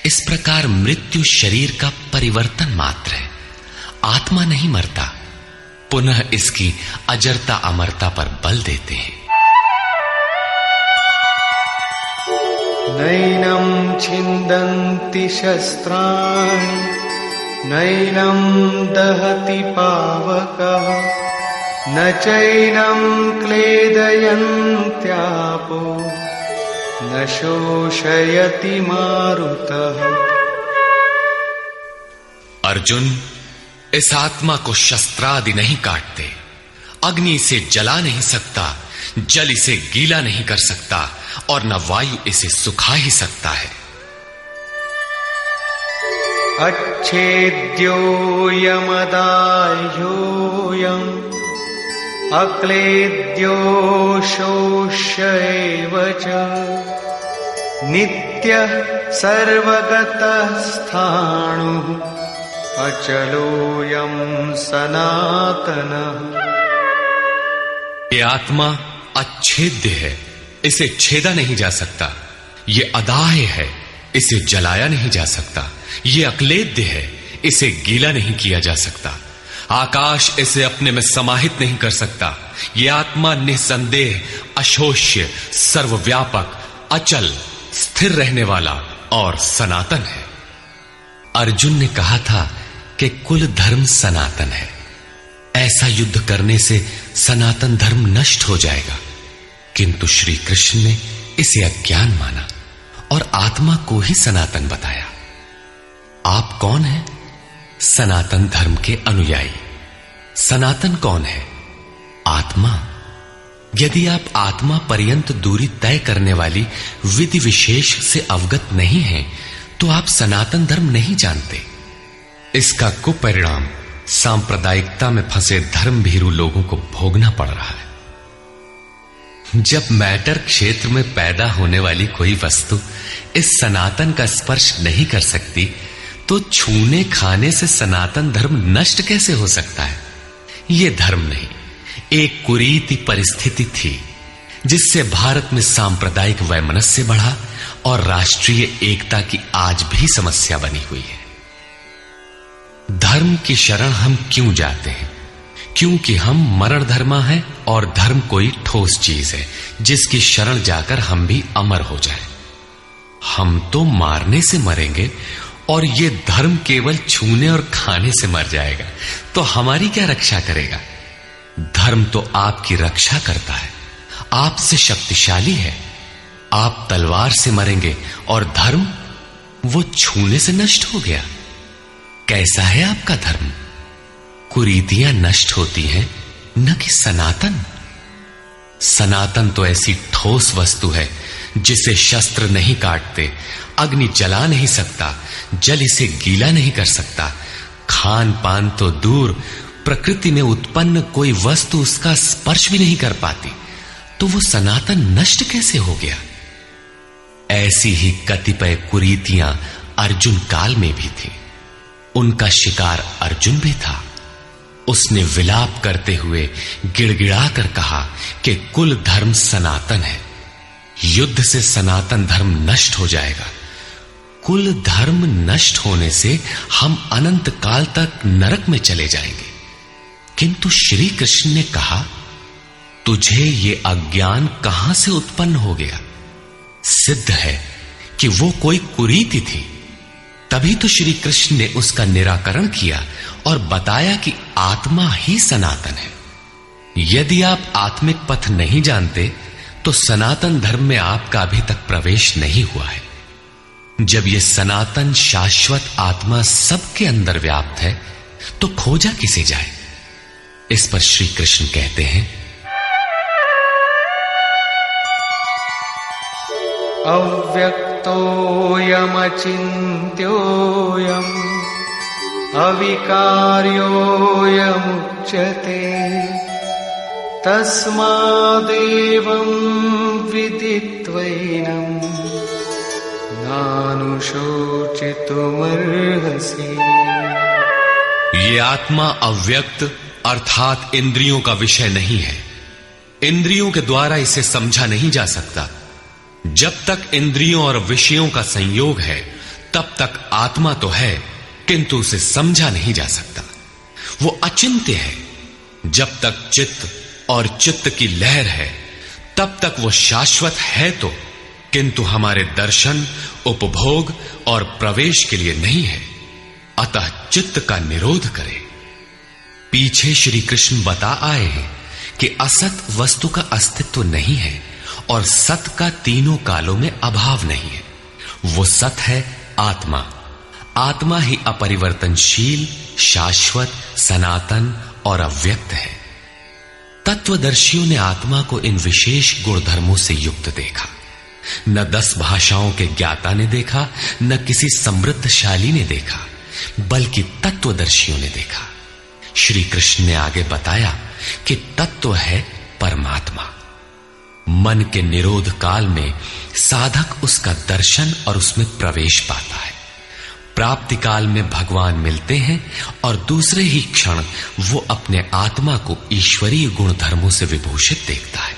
इस प्रकार मृत्यु शरीर का परिवर्तन मात्र है। आत्मा नहीं मरता। पुनः इसकी अजरता अमरता पर बल देते हैं। नैनं छिन्दन्ति शस्त्राणि नैनं दहति पावकः न चैनं क्लेदयन्त्यापो न शोषयति मारुतः। अर्जुन, इस आत्मा को शस्त्रादि नहीं काटते। अग्नि इसे जला नहीं सकता, जल इसे गीला नहीं कर सकता और न वायु इसे सुखा ही सकता है। अच्छेद्यो यमदाह्योऽयम् अक्लेद्यो शोष्यैव च नित्यः सर्वगतः स्थाणुः अचलोऽयं सनातनः। ये आत्मा अच्छेद्य है, इसे छेदा नहीं जा सकता। ये अदाह्य है, इसे जलाया नहीं जा सकता। ये अक्लेद्य है, इसे गीला नहीं किया जा सकता। आकाश इसे अपने में समाहित नहीं कर सकता। ये आत्मा निसंदेह अशोष्य, सर्वव्यापक, अचल, स्थिर रहने वाला और सनातन है। अर्जुन ने कहा था कि कुल धर्म सनातन है। ऐसा युद्ध करने से सनातन धर्म नष्ट हो जाएगा, किंतु श्री कृष्ण ने इसे अज्ञान माना और आत्मा को ही सनातन बताया। आप कौन हैं? सनातन धर्म के अनुयायी। सनातन कौन है? आत्मा। यदि आप आत्मा पर्यंत दूरी तय करने वाली विधि विशेष से अवगत नहीं हैं, तो आप सनातन धर्म नहीं जानते। इसका कुपरिणाम सांप्रदायिकता में फंसे धर्म भीरू लोगों को भोगना पड़ रहा है। जब मैटर क्षेत्र में पैदा होने वाली कोई वस्तु इस सनातन का स्पर्श नहीं कर सकती, तो छूने खाने से सनातन धर्म नष्ट कैसे हो सकता है? यह धर्म नहीं, एक कुरीति परिस्थिति थी जिससे भारत में सांप्रदायिक वैमनस्य बढ़ा और राष्ट्रीय एकता की आज भी समस्या बनी हुई है। धर्म की शरण हम क्यों जाते हैं? क्योंकि हम मरण धर्मा हैं और धर्म कोई ठोस चीज है जिसकी शरण जाकर हम भी अमर हो जाएं। हम तो मारने से मरेंगे और ये धर्म केवल छूने और खाने से मर जाएगा, तो हमारी क्या रक्षा करेगा? धर्म तो आपकी रक्षा करता है, आपसे शक्तिशाली है। आप तलवार से मरेंगे और धर्म वो छूने से नष्ट हो गया। कैसा है आपका धर्म? कुरीतियां नष्ट होती हैं, न कि सनातन। सनातन तो ऐसी ठोस वस्तु है जिसे शस्त्र नहीं काटते, अग्नि जला नहीं सकता, जल इसे गीला नहीं कर सकता। खान पान तो दूर, प्रकृति में उत्पन्न कोई वस्तु उसका स्पर्श भी नहीं कर पाती, तो वो सनातन नष्ट कैसे हो गया? ऐसी ही कतिपय कुरीतियां अर्जुन काल में भी थी। उनका शिकार अर्जुन भी था। उसने विलाप करते हुए गिड़गिड़ाकर कहा कि कुल धर्म सनातन है। युद्ध से सनातन धर्म नष्ट हो जाएगा। कुल धर्म नष्ट होने से हम अनंत काल तक नरक में चले जाएंगे। किंतु श्री कृष्ण ने कहा, तुझे ये अज्ञान कहां से उत्पन्न हो गया? सिद्ध है कि वो कोई कुरीति थी। तभी तो श्री कृष्ण ने उसका निराकरण किया और बताया कि आत्मा ही सनातन है। यदि आप आत्मिक पथ नहीं जानते तो सनातन धर्म में आपका अभी तक प्रवेश नहीं हुआ है। जब यह सनातन शाश्वत आत्मा सबके अंदर व्याप्त है तो खोजा किसे जाए? इस पर श्री कृष्ण कहते हैं, अव्यक्तोऽयमचिन्त्योऽयम् अविकार्योऽयमुच्यते तस्मादेवं विदित्वैनं नानुशोचितुमर्हसि। ये आत्मा अव्यक्त अर्थात इंद्रियों का विषय नहीं है। इंद्रियों के द्वारा इसे समझा नहीं जा सकता। जब तक इंद्रियों और विषयों का संयोग है तब तक आत्मा तो है, किंतु उसे समझा नहीं जा सकता। वो अचिंत्य है। जब तक चित्त और चित्त की लहर है तब तक वो शाश्वत है तो, किंतु हमारे दर्शन, उपभोग और प्रवेश के लिए नहीं है। अतः चित्त का निरोध करे। पीछे श्री कृष्ण बता आए हैं कि असत वस्तु का अस्तित्व नहीं है और सत का तीनों कालों में अभाव नहीं है। वो सत है आत्मा। आत्मा ही अपरिवर्तनशील, शाश्वत, सनातन और अव्यक्त है। तत्वदर्शियों ने आत्मा को इन विशेष गुणधर्मों से युक्त देखा। न 10 भाषाओं के ज्ञाता ने देखा, न किसी समृद्धशाली ने देखा, बल्कि तत्वदर्शियों ने देखा। श्री कृष्ण ने आगे बताया कि तत्व है परमात्मा। मन के निरोध काल में साधक उसका दर्शन और उसमें प्रवेश पाता है। प्राप्ति काल में भगवान मिलते हैं और दूसरे ही क्षण वो अपने आत्मा को ईश्वरीय गुणधर्मों से विभूषित देखता है।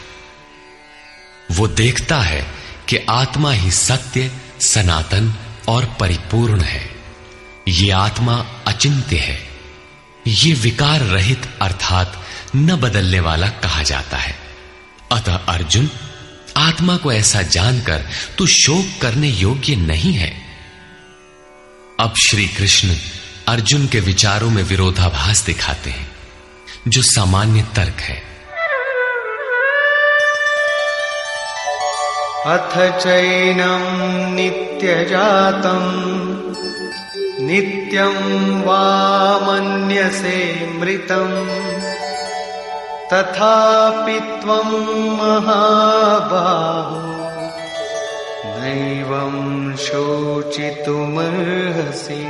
वो देखता है कि आत्मा ही सत्य, सनातन और परिपूर्ण है। ये आत्मा अचिंत्य है। ये विकार रहित अर्थात न बदलने वाला कहा जाता है। अतः अर्जुन, आत्मा को ऐसा जानकर तू शोक करने योग्य नहीं है। अब श्री कृष्ण अर्जुन के विचारों में विरोधाभास दिखाते हैं, जो सामान्य तर्क है। अथ चैनं नित्यजातं नित्यं वा मन्यसे मृतं तथापि त्वं महाबाहो नैवं शोचितुमर्हसि।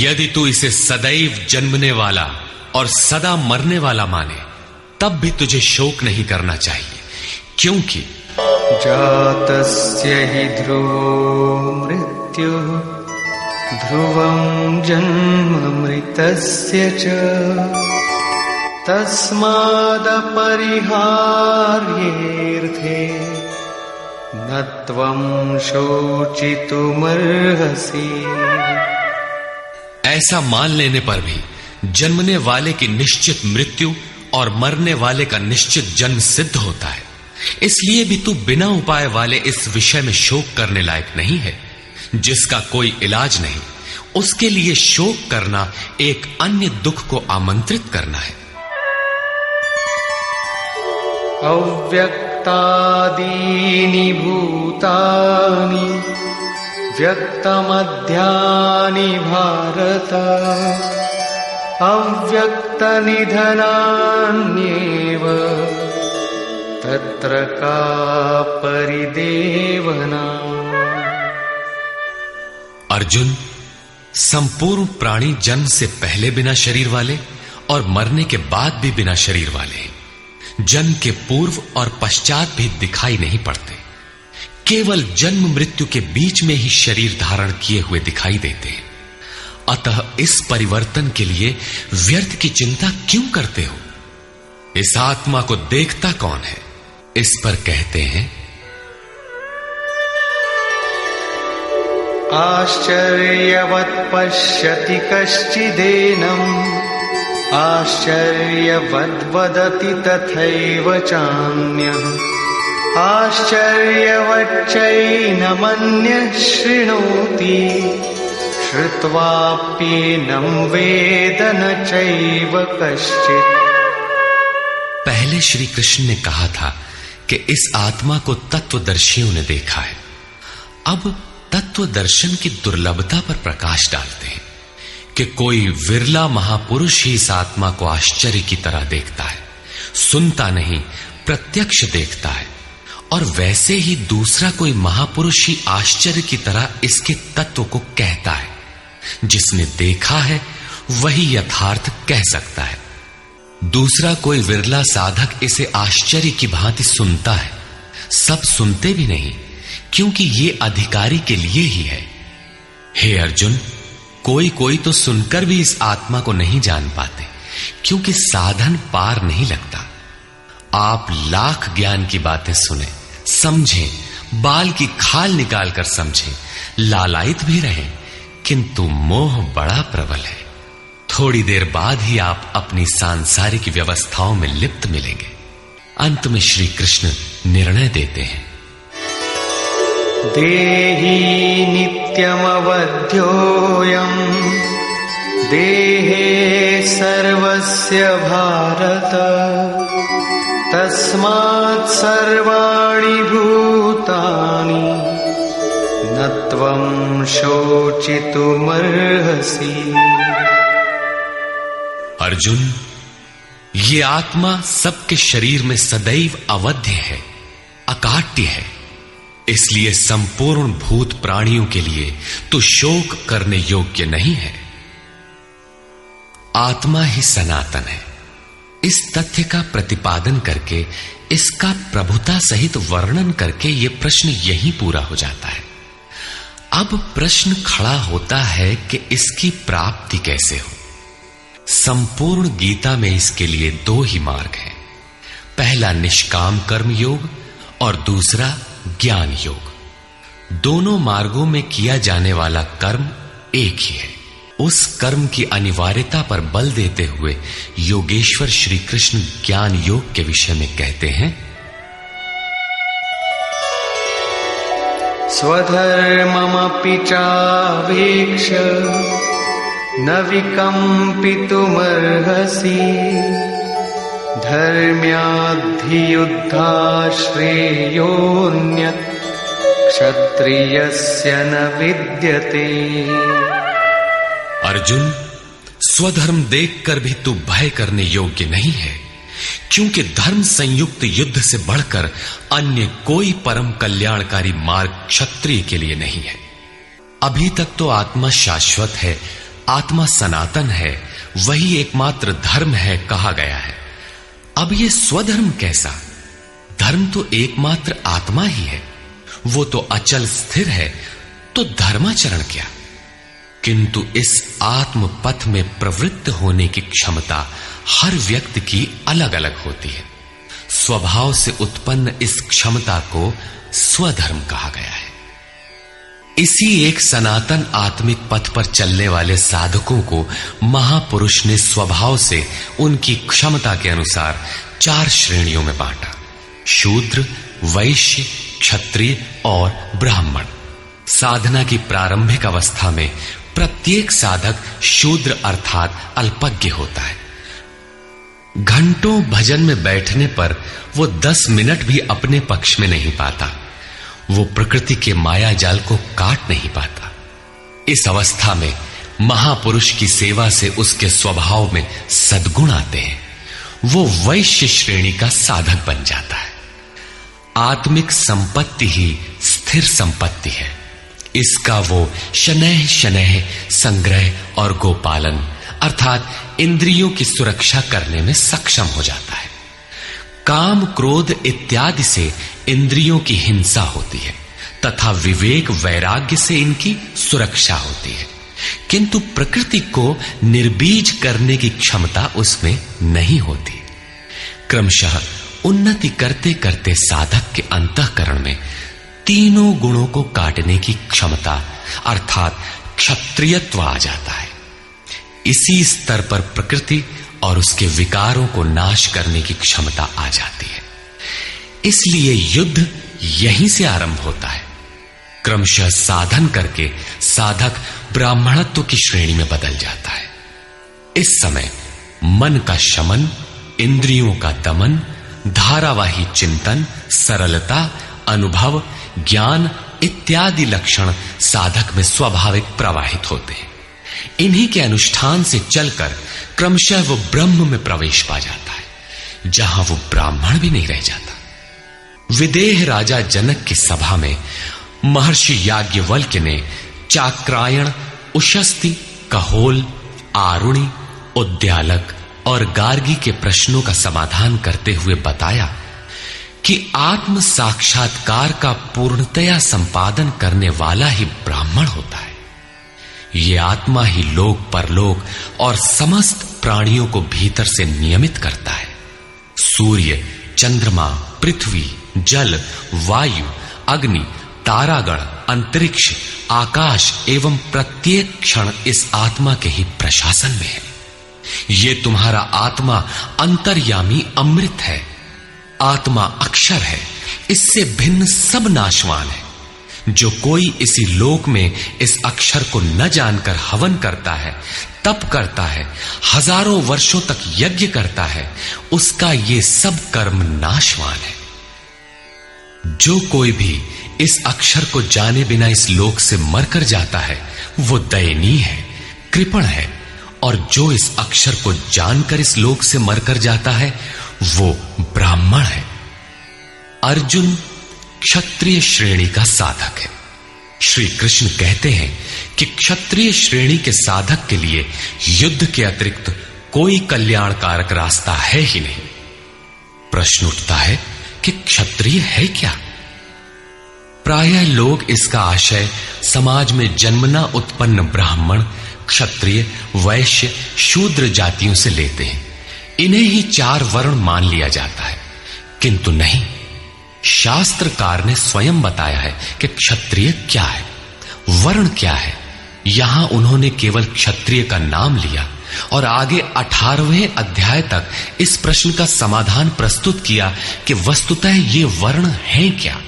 यदि तू इसे सदैव जन्मने वाला और सदा मरने वाला माने तब भी तुझे शोक नहीं करना चाहिए, क्योंकि जातस्य हि ध्रुवो मृत्युः ध्रुवं जन्म मृतस्य च तस्मादपरिहार्येऽर्थे न त्वं शोचितुमर्हसि। ऐसा मान लेने पर भी जन्मने वाले की निश्चित मृत्यु और मरने वाले का निश्चित जन्म सिद्ध होता है। इसलिए भी तू बिना उपाय वाले इस विषय में शोक करने लायक नहीं है। जिसका कोई इलाज नहीं, उसके लिए शोक करना एक अन्य दुख को आमंत्रित करना है। अव्यक्तादीनि भूतानि व्यक्तमध्यानि भारत अव्यक्तनिधनान्येव तत्र का परिदेवना। अर्जुन, संपूर्ण प्राणी जन्म से पहले बिना शरीर वाले और मरने के बाद भी बिना शरीर वाले हैं। जन्म के पूर्व और पश्चात भी दिखाई नहीं पड़ते। केवल जन्म मृत्यु के बीच में ही शरीर धारण किए हुए दिखाई देते हैं। अतः इस परिवर्तन के लिए व्यर्थ की चिंता क्यों करते हो? इस आत्मा को देखता कौन है? इस पर कहते हैं, आश्चर्यवत् पश्यति कश्चिदेनम् आश्चर्यवद्वदति तथैव चान्यः आश्चर्यवच्चैनमन्यः शृणोति श्रुत्वाप्येनं वेद न चैव कश्चित्। पहले श्री कृष्ण ने कहा था कि इस आत्मा को तत्वदर्शियों ने देखा है। अब तत्व दर्शन की दुर्लभता पर प्रकाश डालते हैं कि कोई विरला महापुरुष ही इस आत्मा को आश्चर्य की तरह देखता है, सुनता नहीं प्रत्यक्ष देखता है। और वैसे ही दूसरा कोई महापुरुष ही आश्चर्य की तरह इसके तत्व को कहता है। जिसने देखा है वही यथार्थ कह सकता है। दूसरा कोई विरला साधक इसे आश्चर्य की भांति सुनता है। सब सुनते भी नहीं, क्योंकि ये अधिकारी के लिए ही है। हे अर्जुन, कोई कोई तो सुनकर भी इस आत्मा को नहीं जान पाते, क्योंकि साधन पार नहीं लगता। आप लाख ज्ञान की बातें सुने, समझें, बाल की खाल निकाल कर समझें, लालायित भी रहें, किंतु मोह बड़ा प्रबल है। थोड़ी देर बाद ही आप अपनी सांसारिक व्यवस्थाओं में लिप्त मिलेंगे। अंत में श्री कृष्ण निर्णय देते हैं, देही नित्यमवध्योऽयं देहे सर्वस्य भारत तस्मात् सर्वाणि भूतानि न त्वं शोचितुमर्हसि। अर्जुन, ये आत्मा सबके शरीर में सदैव अवध्य है, अकाट्य है। इसलिए संपूर्ण भूत प्राणियों के लिए तो शोक करने योग्य नहीं है। आत्मा ही सनातन है। इस तथ्य का प्रतिपादन करके, इसका प्रभुता सहित वर्णन करके यह प्रश्न यहीं पूरा हो जाता है। अब प्रश्न खड़ा होता है कि इसकी प्राप्ति कैसे हो। संपूर्ण गीता में इसके लिए दो ही मार्ग हैं। पहला निष्काम कर्म योग और दूसरा ज्ञान योग। दोनों मार्गों में किया जाने वाला कर्म एक ही है। उस कर्म की अनिवार्यता पर बल देते हुए योगेश्वर श्री कृष्ण ज्ञान योग के विषय में कहते हैं, स्वधर्ममपि चावेक्ष्य न विकम्पितुमर्हसि धर्म्याद्धियुद्धात् श्रेयोऽन्यत् क्षत्रियस्य न विद्यते। अर्जुन, स्वधर्म देखकर भी तू भय करने योग्य नहीं है, क्योंकि धर्म संयुक्त युद्ध से बढ़कर अन्य कोई परम कल्याणकारी मार्ग क्षत्रिय के लिए नहीं है। अभी तक तो आत्मा शाश्वत है, आत्मा सनातन है, वही एकमात्र धर्म है कहा गया है। अब ये स्वधर्म कैसा? धर्म तो एकमात्र आत्मा ही है, वो तो अचल स्थिर है, तो धर्माचरण क्या? किंतु इस आत्म पथ में प्रवृत्त होने की क्षमता हर व्यक्ति की अलग अलग होती है। स्वभाव से उत्पन्न इस क्षमता को स्वधर्म कहा गया है। इसी एक सनातन आत्मिक पथ पर चलने वाले साधकों को महापुरुष ने स्वभाव से उनकी क्षमता के अनुसार 4 श्रेणियों में बांटा: शूद्र, वैश्य, क्षत्रिय और ब्राह्मण। साधना की प्रारंभिक अवस्था में प्रत्येक साधक शूद्र अर्थात अल्पज्ञ होता है। घंटों भजन में बैठने पर वो 10 मिनट भी अपने पक्ष में नहीं पाता। वो प्रकृति के माया जाल को काट नहीं पाता। इस अवस्था में महापुरुष की सेवा से उसके स्वभाव में सद्गुण आते हैं। वो वैश्य श्रेणी का साधक बन जाता है। आत्मिक संपत्ति ही स्थिर संपत्ति है। इसका वो शनैः शनैः संग्रह और गोपालन अर्थात इंद्रियों की सुरक्षा करने में सक्षम हो जाता है। काम, क्रोध इत्यादि से इंद्रियों की हिंसा होती है तथा विवेक, वैराग्य से इनकी सुरक्षा होती है, किंतु प्रकृति को निर्बीज करने की क्षमता उसमें नहीं होती। क्रमशः उन्नति करते करते साधक के अंतःकरण में तीनों गुणों को काटने की क्षमता अर्थात क्षत्रियत्व आ जाता है। इसी स्तर पर प्रकृति और उसके विकारों को नाश करने की क्षमता आ जाती है। इसलिए युद्ध यहीं से आरंभ होता है। क्रमशः साधन करके साधक ब्राह्मणत्व की श्रेणी में बदल जाता है। इस समय मन का शमन, इंद्रियों का दमन, धारावाही चिंतन, सरलता, अनुभव, ज्ञान इत्यादि लक्षण साधक में स्वाभाविक प्रवाहित होते हैं। इन्हीं के अनुष्ठान से चलकर क्रमशः वो ब्रह्म में प्रवेश पा जाता है, जहां वो ब्राह्मण भी नहीं रह जाता। विदेह राजा जनक की सभा में महर्षि याज्ञवल्क्य ने चाक्रायण, उशस्ति, कहोल, आरुणि, उद्यालक और गार्गी के प्रश्नों का समाधान करते हुए बताया कि आत्म साक्षात्कार का पूर्णतया संपादन करने वाला ही ब्राह्मण होता है। ये आत्मा ही लोक परलोक और समस्त प्राणियों को भीतर से नियमित करता है। सूर्य, चंद्रमा, पृथ्वी, जल, वायु, अग्नि, तारागण, अंतरिक्ष, आकाश एवं प्रत्येक क्षण इस आत्मा के ही प्रशासन में है। ये तुम्हारा आत्मा अंतर्यामी अमृत है। आत्मा अक्षर है, इससे भिन्न सब नाशवान है। जो कोई इसी लोक में इस अक्षर को न जानकर हवन करता है, तप करता है, हजारों वर्षों तक यज्ञ करता है, उसका ये सब कर्म नाशवान है। जो कोई भी इस अक्षर को जाने बिना इस लोक से मरकर जाता है, वो दयनीय है, कृपण है, और जो इस अक्षर को जानकर इस लोक से मरकर जाता है, वो ब्राह्मण है। अर्जुन क्षत्रिय श्रेणी का साधक है। श्री कृष्ण कहते हैं कि क्षत्रिय श्रेणी के साधक के लिए युद्ध के अतिरिक्त कोई कल्याणकारक रास्ता है ही नहीं। प्रश्न उठता है कि क्षत्रिय है क्या? प्रायः लोग इसका आशय समाज में जन्मना उत्पन्न ब्राह्मण, क्षत्रिय, वैश्य, शूद्र जातियों से लेते हैं। इन्हें ही 4 वर्ण मान लिया जाता है, किंतु नहीं। शास्त्रकार ने स्वयं बताया है कि क्षत्रिय क्या है, वर्ण क्या है। यहां उन्होंने केवल क्षत्रिय का नाम लिया और आगे 18वें अध्याय तक इस प्रश्न का समाधान प्रस्तुत किया कि वस्तुतः ये वर्ण हैं क्या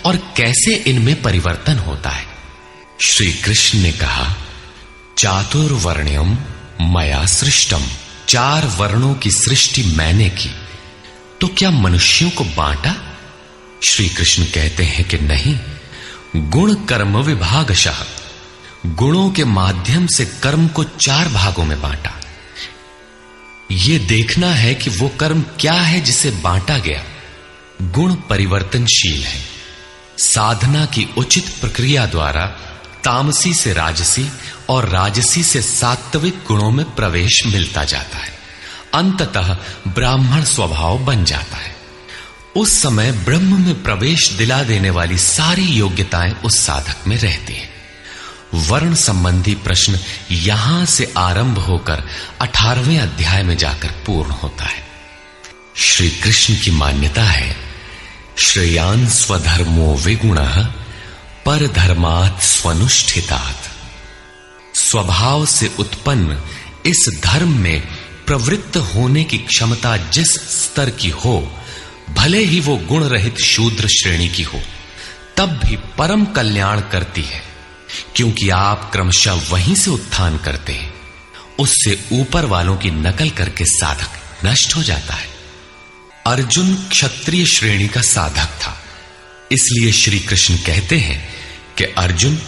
और कैसे इनमें परिवर्तन होता है। श्री कृष्ण ने कहा, चातुर्वर्ण्यम मया सृष्टम, 4 वर्णों की सृष्टि मैंने की, तो क्या मनुष्यों को बांटा? श्री कृष्ण कहते हैं कि नहीं, गुण कर्म विभागशः, गुणों के माध्यम से कर्म को 4 भागों में बांटा। यह देखना है कि वो कर्म क्या है जिसे बांटा गया। गुण परिवर्तनशील है। साधना की उचित प्रक्रिया द्वारा तामसी से राजसी और राजसी से सात्विक गुणों में प्रवेश मिलता जाता है। अंततः ब्राह्मण स्वभाव बन जाता है। उस समय ब्रह्म में प्रवेश दिला देने वाली सारी योग्यताएं उस साधक में रहती हैं। वर्ण संबंधी प्रश्न यहां से आरंभ होकर 18वें अध्याय में जाकर पूर्ण होता है। श्री कृष्ण की मान्यता है, श्रेयान् स्वधर्मो विगुणः परधर्मात् स्वनुष्ठितात्। स्वभाव से उत्पन्न इस धर्म में प्रवृत्त होने की क्षमता जिस स्तर की हो, भले ही वो गुण रहित शूद्र श्रेणी की हो, तब भी परम कल्याण करती है, क्योंकि आप क्रमशः वहीं से उत्थान करते हैं। उससे ऊपर वालों की नकल करके साधक नष्ट हो जाता है। अर्जुन क्षत्रिय श्रेणी का साधक था, इसलिए श्री कृष्ण कहते हैं कि अर्जुन,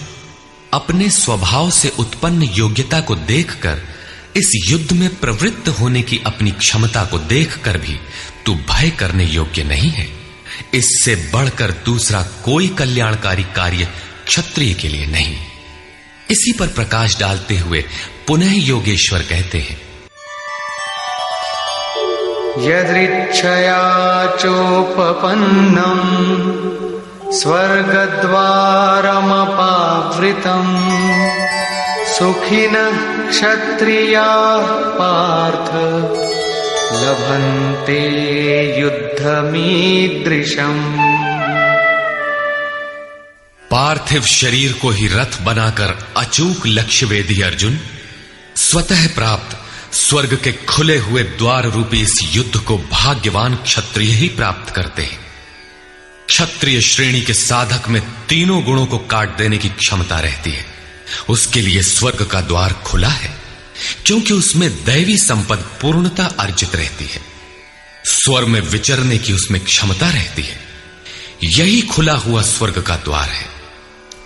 अपने स्वभाव से उत्पन्न योग्यता को देखकर, इस युद्ध में प्रवृत्त होने की अपनी क्षमता को देखकर भी तू भय करने योग्य नहीं है। इससे बढ़कर दूसरा कोई कल्याणकारी कार्य क्षत्रिय के लिए नहीं। इसी पर प्रकाश डालते हुए पुनः योगेश्वर कहते हैं, यदृच्छया चोपपन्नम स्वर्गद्वारमपावृतम सुखिनः क्षत्रियाः पार्थ लभन्ते युद्धमीदृशम्। पार्थिव शरीर को ही रथ बनाकर अचूक लक्ष्य वेधी अर्जुन, स्वतः प्राप्त स्वर्ग के खुले हुए द्वार रूपी इस युद्ध को भाग्यवान क्षत्रिय ही प्राप्त करते हैं। क्षत्रिय श्रेणी के साधक में तीनों गुणों को काट देने की क्षमता रहती है। उसके लिए स्वर्ग का द्वार खुला है, क्योंकि उसमें दैवी संपद पूर्णता अर्जित रहती है। स्वर्ग में विचरने की उसमें क्षमता रहती है। यही खुला हुआ स्वर्ग का द्वार है।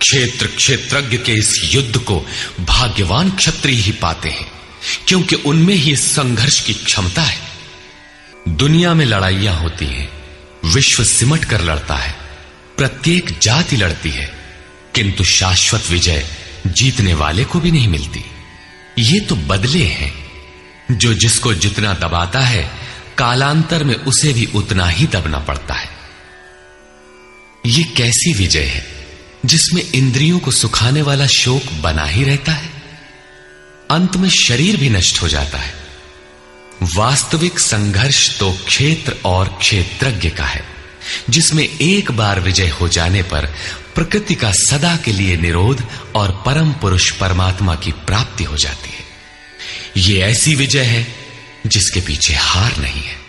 क्षेत्र क्षेत्रज्ञ के इस युद्ध को भाग्यवान क्षत्रिय ही पाते हैं, क्योंकि उनमें ही इस संघर्ष की क्षमता है। दुनिया में लड़ाइयां होती हैं, विश्व सिमट कर लड़ता है, प्रत्येक जाति लड़ती है, किंतु शाश्वत विजय जीतने वाले को भी नहीं मिलती। ये तो बदले हैं। जो जिसको जितना दबाता है, कालांतर में उसे भी उतना ही दबना पड़ता है। ये कैसी विजय है जिसमें इंद्रियों को सुखाने वाला शोक बना ही रहता है, अंत में शरीर भी नष्ट हो जाता है। वास्तविक संघर्ष तो क्षेत्र और क्षेत्रज्ञ का है, जिसमें एक बार विजय हो जाने पर प्रकृति का सदा के लिए निरोध और परम पुरुष परमात्मा की प्राप्ति हो जाती है। यह ऐसी विजय है जिसके पीछे हार नहीं है।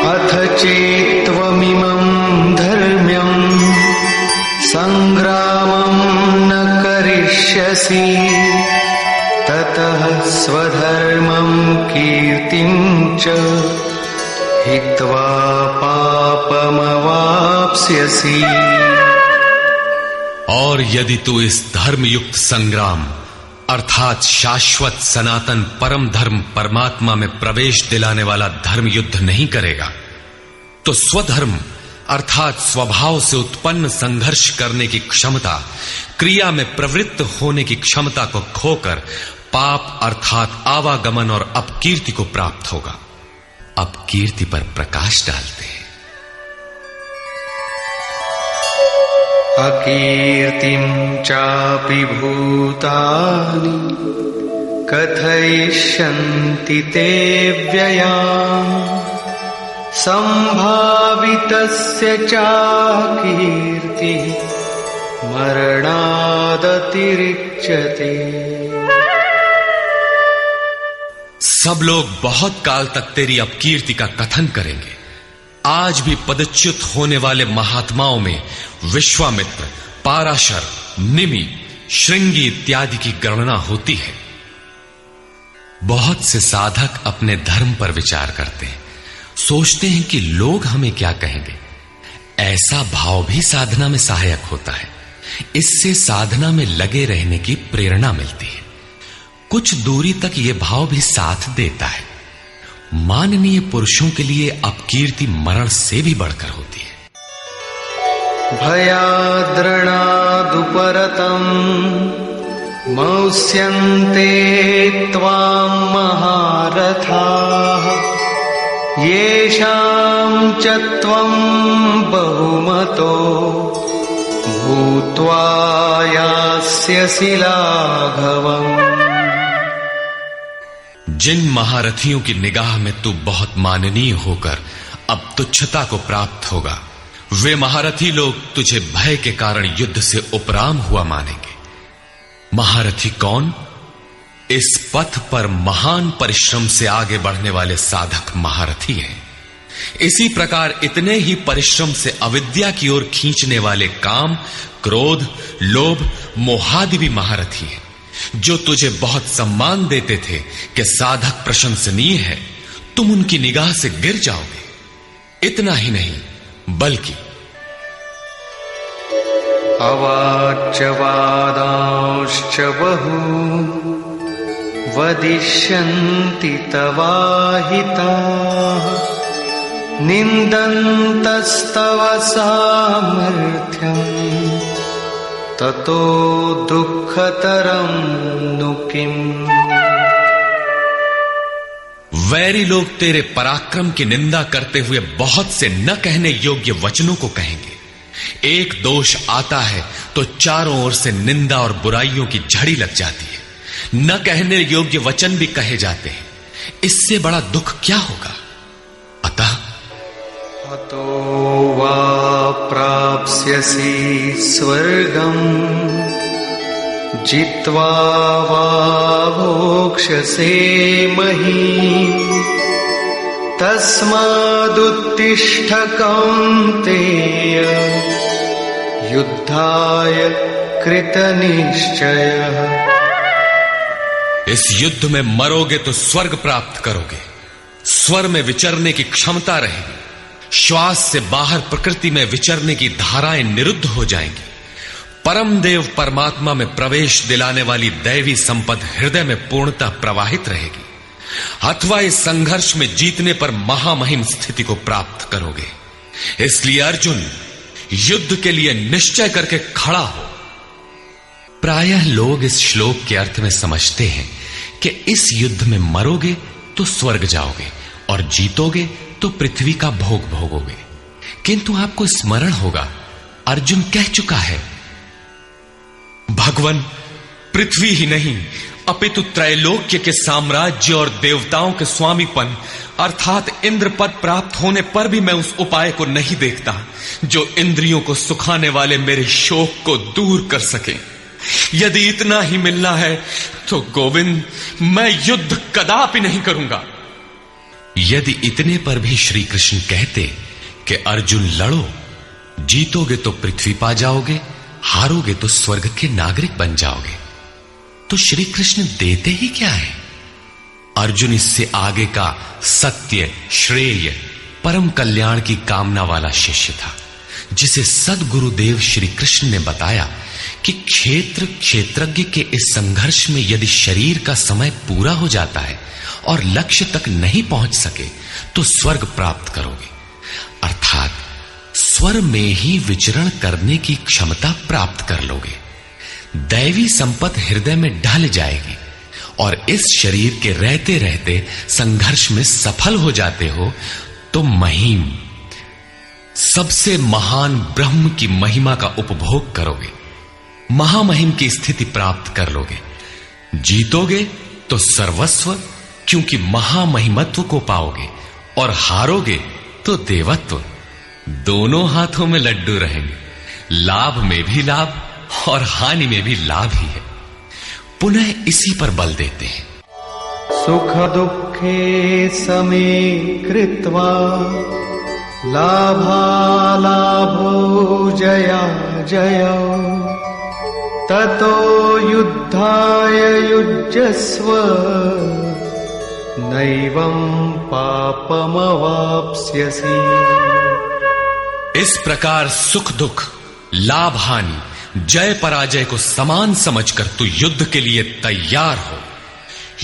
अथ चेत्त्वमिमं धर्म्यं संग्रामं न करिष्यसि ततः स्वधर्मं कीर्तिं च हित्वा पापमवाप्स्यसि। और यदि तू इस धर्मयुक्त संग्राम अर्थात शाश्वत सनातन परम धर्म परमात्मा में प्रवेश दिलाने वाला धर्म युद्ध नहीं करेगा, तो स्वधर्म अर्थात स्वभाव से उत्पन्न संघर्ष करने की क्षमता, क्रिया में प्रवृत्त होने की क्षमता को खोकर पाप अर्थात आवागमन और अपकीर्ति को प्राप्त होगा। अपकीर्ति पर प्रकाश डालते हैं। अकीर्तिं चापि भूतानि कथयिष्यन्ति ते व्ययाम् संभावितस्य चाकीर्तिः मरणादतिरिच्यते। सब लोग बहुत काल तक तेरी अपकीर्ति का कथन करेंगे। आज भी पदच्युत होने वाले महात्माओं में विश्वामित्र, पाराशर, निमि, श्रृंगी इत्यादि की गणना होती है। बहुत से साधक अपने धर्म पर विचार करते हैं, सोचते हैं कि लोग हमें क्या कहेंगे। ऐसा भाव भी साधना में सहायक होता है। इससे साधना में लगे रहने की प्रेरणा मिलती है। कुछ दूरी तक यह भाव भी साथ देता है। माननीय पुरुषों के लिए अपकीर्ति मरण से भी बढ़कर होती है। भयाद्रणादुपरतम् मौस्यन्ते त्वां महारथाः येषां च त्वं बहुमतो भूत्वा यास्यसि लाघवम्। जिन महारथियों की निगाह में तू बहुत माननीय होकर अब तुच्छता को प्राप्त होगा, वे महारथी लोग तुझे भय के कारण युद्ध से उपराम हुआ मानेंगे। महारथी कौन? इस पथ पर महान परिश्रम से आगे बढ़ने वाले साधक महारथी हैं। इसी प्रकार इतने ही परिश्रम से अविद्या की ओर खींचने वाले काम, क्रोध, लोभ, मोहादि भी महारथी हैं, जो तुझे बहुत सम्मान देते थे कि साधक प्रशंसनीय है। तुम उनकी निगाह से गिर जाओगे। इतना ही नहीं, बल्कि अवाच्यवादांश्च बहून् वदिष्यन्ति तवाहिताः निन्दन्तस्तव सामर्थ्यम् ततो दुःखतरं नु किम्। वैरी लोग तेरे पराक्रम की निंदा करते हुए बहुत से न कहने योग्य वचनों को कहेंगे। एक दोष आता है तो चारों ओर से निंदा और बुराइयों की झड़ी लग जाती है। न कहने योग्य वचन भी कहे जाते हैं। इससे बड़ा दुख क्या होगा? अतः अतो वा प्राप्स्यसि वाप्स्यसि स्वर्गम् जित्वा वा भोक्ष्यसे महीम् तस्मादुत्तिष्ठ कौन्तेय युद्धाय कृतनिश्चयः। इस युद्ध में मरोगे तो स्वर्ग प्राप्त करोगे, स्वर में विचरने की क्षमता रहेगी, श्वास से बाहर प्रकृति में विचरने की धाराएं निरुद्ध हो जाएंगी, परम देव परमात्मा में प्रवेश दिलाने वाली दैवी संपद हृदय में पूर्णतः प्रवाहित रहेगी, अथवा इस संघर्ष में जीतने पर महामहिम स्थिति को प्राप्त करोगे। इसलिए अर्जुन, युद्ध के लिए निश्चय करके खड़ा हो। प्रायः लोग इस श्लोक के अर्थ में समझते हैं कि इस युद्ध में मरोगे तो स्वर्ग जाओगे और जीतोगे तो पृथ्वी का भोग भोगोगे। किंतु आपको स्मरण होगा, अर्जुन कह चुका है, भगवान पृथ्वी ही नहीं अपितु त्रैलोक्य के साम्राज्य और देवताओं के स्वामीपन अर्थात इंद्र पद प्राप्त होने पर भी मैं उस उपाय को नहीं देखता जो इंद्रियों को सुखाने वाले मेरे शोक को दूर कर सके। यदि इतना ही मिलना है तो गोविंद, मैं युद्ध कदापि नहीं करूंगा। यदि इतने पर भी श्री कृष्ण कहते कि अर्जुन लड़ो, जीतोगे तो पृथ्वी पा जाओगे, हारोगे तो स्वर्ग के नागरिक बन जाओगे, तो श्री कृष्ण देते ही क्या है? अर्जुन इससे आगे का सत्य, श्रेय, परम कल्याण की कामना वाला शिष्य था, जिसे सद्गुरुदेव श्री कृष्ण ने बताया कि क्षेत्रज्ञ के इस संघर्ष में यदि शरीर का समय पूरा हो जाता है और लक्ष्य तक नहीं पहुंच सके तो स्वर्ग प्राप्त करोगे, अर्थात स्वर में ही विचरण करने की क्षमता प्राप्त कर लोगे। दैवी संपत्ति हृदय में ढल जाएगी और इस शरीर के रहते रहते संघर्ष में सफल हो जाते हो तो महिम, सबसे महान ब्रह्म की महिमा का उपभोग करोगे, महामहिम की स्थिति प्राप्त कर लोगे। जीतोगे तो सर्वस्व, क्योंकि महामहिमत्व को पाओगे, और हारोगे तो देवत्व। दोनों हाथों में लड्डू रहेंगे, लाभ में भी लाभ और हानि में भी लाभ ही है। पुनः इसी पर बल देते हैं, सुख दुखे समे कृत्वा लाभालाभो जया जय ततो युद्धाय युज्यस्व नैवं पापमवाप्स्यसि। इस प्रकार सुख दुख, लाभ हानि, जय पराजय को समान समझकर तू युद्ध के लिए तैयार हो।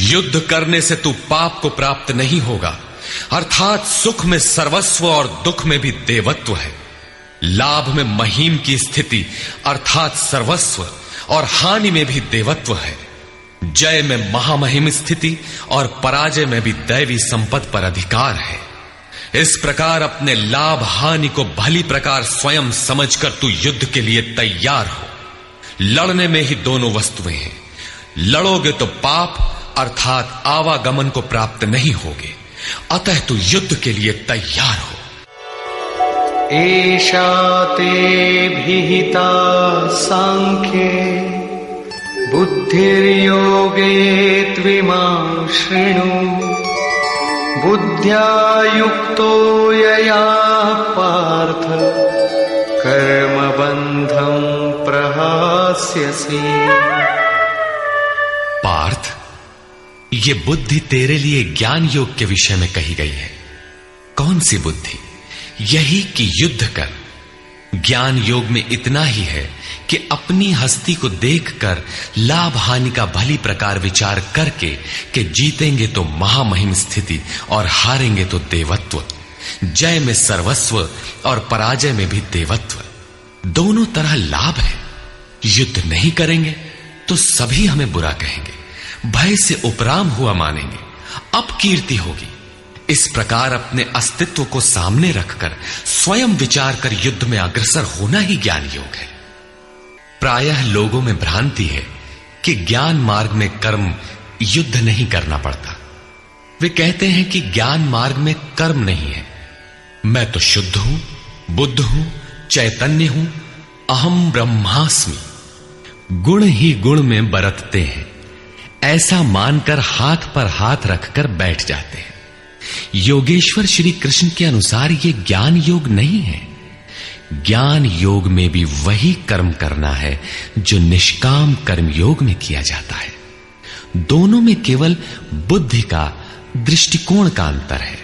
युद्ध करने से तू पाप को प्राप्त नहीं होगा, अर्थात सुख में सर्वस्व और दुख में भी देवत्व है, लाभ में महिम की स्थिति अर्थात सर्वस्व और हानि में भी देवत्व है, जय में महामहिम स्थिति और पराजय में भी दैवी संपत्ति पर अधिकार है। इस प्रकार अपने लाभ हानि को भली प्रकार स्वयं समझकर तू युद्ध के लिए तैयार हो। लड़ने में ही दोनों वस्तुएं हैं, लड़ोगे तो पाप अर्थात आवागमन को प्राप्त नहीं होगे, अतः तू युद्ध के लिए तैयार हो। एषा ते विहिता सांख्ये बुद्धिर्योगे त्विमां शृणु बुद्ध्या युक्तो यया पार्थ कर्मबन्धं प्रहास्यसि। पार्थ, ये बुद्धि तेरे लिए ज्ञान योग के विषय में कही गई है। कौन सी बुद्धि? यही कि युद्ध कर। ज्ञान योग में इतना ही है कि अपनी हस्ती को देखकर लाभ हानि का भली प्रकार विचार करके कि जीतेंगे तो महामहिम स्थिति और हारेंगे तो देवत्व, जय में सर्वस्व और पराजय में भी देवत्व, दोनों तरह लाभ है। युद्ध नहीं करेंगे तो सभी हमें बुरा कहेंगे, भय से उपराम हुआ मानेंगे, अपकीर्ति होगी। इस प्रकार अपने अस्तित्व को सामने रखकर स्वयं विचार कर युद्ध में अग्रसर होना ही ज्ञान योग है। प्रायः लोगों में भ्रांति है कि ज्ञान मार्ग में कर्म युद्ध नहीं करना पड़ता। वे कहते हैं कि ज्ञान मार्ग में कर्म नहीं है, मैं तो शुद्ध हूं, बुद्ध हूं, चैतन्य हूं, अहम ब्रह्मास्मि। गुण ही गुण में बरतते हैं, ऐसा मानकर हाथ पर हाथ रखकर बैठ जाते हैं। योगेश्वर श्री कृष्ण के अनुसार यह ज्ञान योग नहीं है। ज्ञान योग में भी वही कर्म करना है जो निष्काम कर्म योग में किया जाता है। दोनों में केवल बुद्धि का, दृष्टिकोण का अंतर है।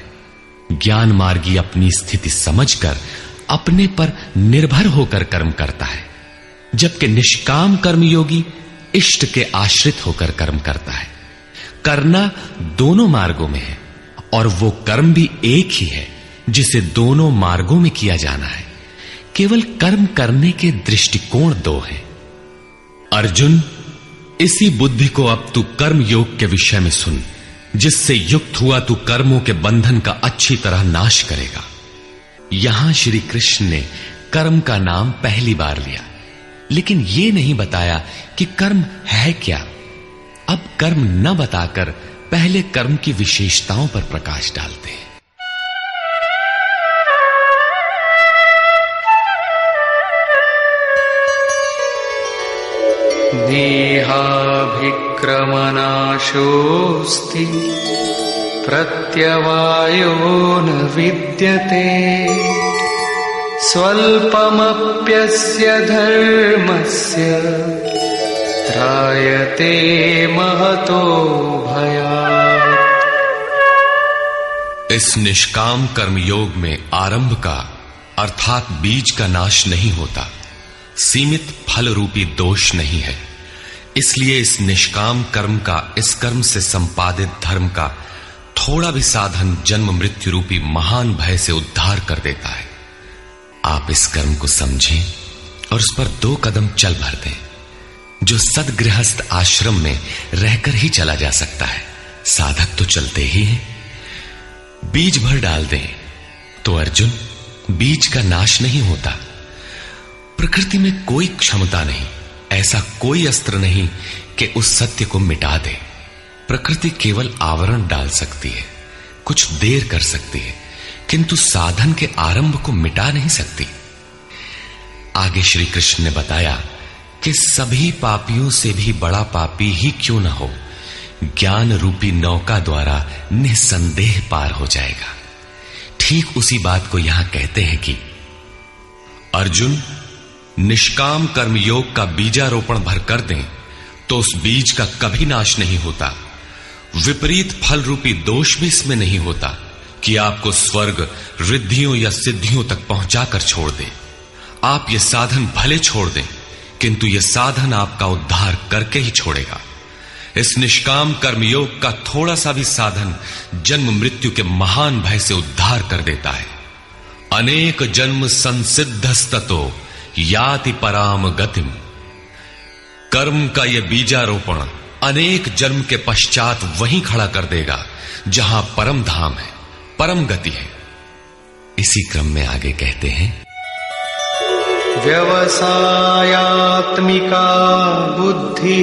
ज्ञान मार्गी अपनी स्थिति समझकर अपने पर निर्भर होकर कर्म करता है, जबकि निष्काम कर्मयोगी इष्ट के आश्रित होकर कर्म करता है। करना दोनों मार्गों में है और वो कर्म भी एक ही है जिसे दोनों मार्गों में किया जाना है। केवल कर्म करने के दृष्टिकोण दो हैं। अर्जुन, इसी बुद्धि को अब तू कर्म योग के विषय में सुन, जिससे युक्त हुआ तू कर्मों के बंधन का अच्छी तरह नाश करेगा। यहां श्री कृष्ण ने कर्म का नाम पहली बार लिया, लेकिन यह नहीं बताया कि कर्म है क्या। अब कर्म न बताकर पहले कर्म की विशेषताओं पर प्रकाश डालते हैं। देहाभिक्रमनाशोऽस्ति प्रत्यवायो न विद्यते स्वल्पमप्यस्य धर्मस्य त्रायते महतो भयात्। इस निष्काम कर्म योग में आरंभ का अर्थात बीज का नाश नहीं होता, सीमित फल रूपी दोष नहीं है। इसलिए इस निष्काम कर्म का, इस कर्म से संपादित धर्म का थोड़ा भी साधन जन्म मृत्यु रूपी महान भय से उद्धार कर देता है। आप इस कर्म को समझें और उस पर 2 कदम चल भर दें, जो सदगृहस्थ आश्रम में रहकर ही चला जा सकता है। साधक तो चलते ही हैं। बीज भर डाल दें तो अर्जुन, बीज का नाश नहीं होता। प्रकृति में कोई क्षमता नहीं, ऐसा कोई अस्त्र नहीं कि उस सत्य को मिटा दे। प्रकृति केवल आवरण डाल सकती है, कुछ देर कर सकती है, किंतु साधन के आरंभ को मिटा नहीं सकती। आगे श्री कृष्ण ने बताया कि सभी पापियों से भी बड़ा पापी ही क्यों न हो, ज्ञान रूपी नौका द्वारा निसंदेह पार हो जाएगा। ठीक उसी बात को यहां कहते हैं कि अर्जुन, निष्काम कर्म योग का बीजारोपण भर कर दें तो उस बीज का कभी नाश नहीं होता। विपरीत फल रूपी दोष भी इसमें नहीं होता कि आपको स्वर्ग, रिद्धियों या सिद्धियों तक पहुंचाकर छोड़ दे। आप ये साधन भले छोड़ दें, किंतु यह साधन आपका उद्धार करके ही छोड़ेगा। इस निष्काम कर्म योग का थोड़ा सा भी साधन जन्म मृत्यु के महान भय से उद्धार कर देता है। अनेक जन्म संसिद्धस्ततो याति पराम गतिम। कर्म का यह बीजारोपण अनेक जन्म के पश्चात वहीं खड़ा कर देगा जहां परम धाम है, परम गति है। इसी क्रम में आगे कहते हैं, व्यवसायात्मिका बुद्धि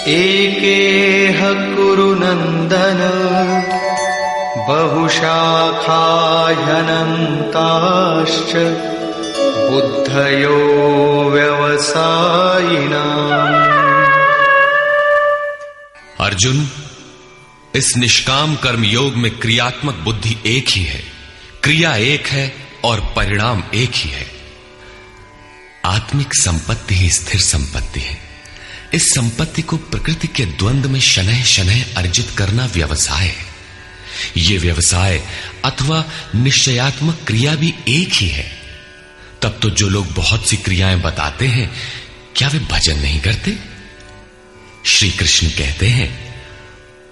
एकेह कुरु नंदन बहुशाखा ह्यनन्ताश्च बुद्धयो व्यवसायिनाम्। अर्जुन, इस निष्काम कर्म योग में क्रियात्मक बुद्धि एक ही है, क्रिया एक है और परिणाम एक ही है। आत्मिक संपत्ति ही स्थिर संपत्ति है। इस संपत्ति को प्रकृति के द्वंद्व में शनैः शनैः अर्जित करना व्यवसाय है। यह व्यवसाय अथवा निश्चयात्मक क्रिया भी एक ही है। तब तो जो लोग बहुत सी क्रियाएं बताते हैं, क्या वे भजन नहीं करते? श्री कृष्ण कहते हैं,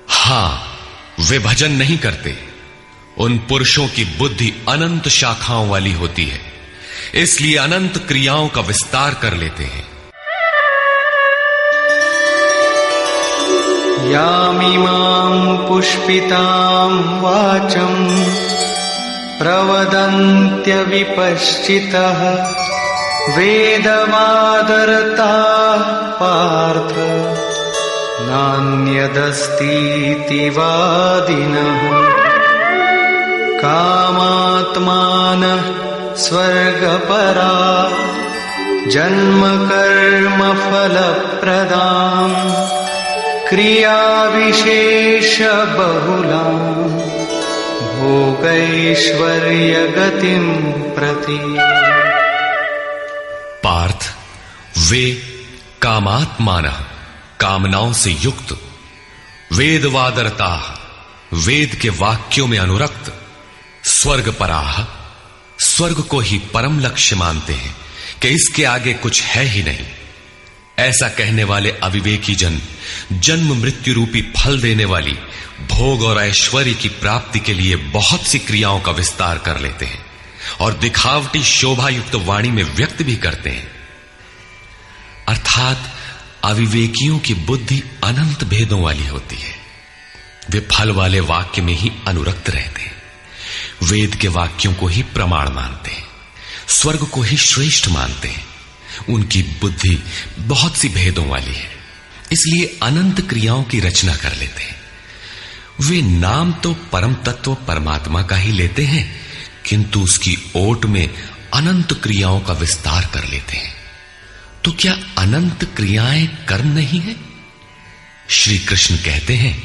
हां, वे भजन नहीं करते। उन पुरुषों की बुद्धि अनंत शाखाओं वाली होती है, इसलिए अनंत क्रियाओं का विस्तार कर लेते हैं। यामिमां पुष्पितां वाचं प्रवदन्त्य विपश्चितः वेदमादरता पार्थ नान्यदस्तीति वादिनः कामात्मानः स्वर्गपरा जन्म कर्म फलप्रदां क्रियाविशेष बहुलां भोगैश्वर्य गतिं प्रति। पार्थ, वे कामात्मानः, कामनाओं से युक्त, वेदवादरता, वेद के वाक्यों में अनुरक्त, स्वर्गपराः, स्वर्ग को ही परम लक्ष्य मानते हैं कि इसके आगे कुछ है ही नहीं। ऐसा कहने वाले अविवेकी जन जन्म मृत्यु रूपी फल देने वाली भोग और ऐश्वर्य की प्राप्ति के लिए बहुत सी क्रियाओं का विस्तार कर लेते हैं और दिखावटी शोभा युक्त वाणी में व्यक्त भी करते हैं। अर्थात अविवेकियों की बुद्धि अनंत भेदों वाली होती है। वे फल वाले वाक्य में ही अनुरक्त रहते हैं, वेद के वाक्यों को ही प्रमाण मानते हैं, स्वर्ग को ही श्रेष्ठ मानते हैं। उनकी बुद्धि बहुत सी भेदों वाली है, इसलिए अनंत क्रियाओं की रचना कर लेते हैं। वे नाम तो परम तत्व परमात्मा का ही लेते हैं, किंतु उसकी ओट में अनंत क्रियाओं का विस्तार कर लेते हैं। तो क्या अनंत क्रियाएं कर्म नहीं है? श्री कृष्ण कहते हैं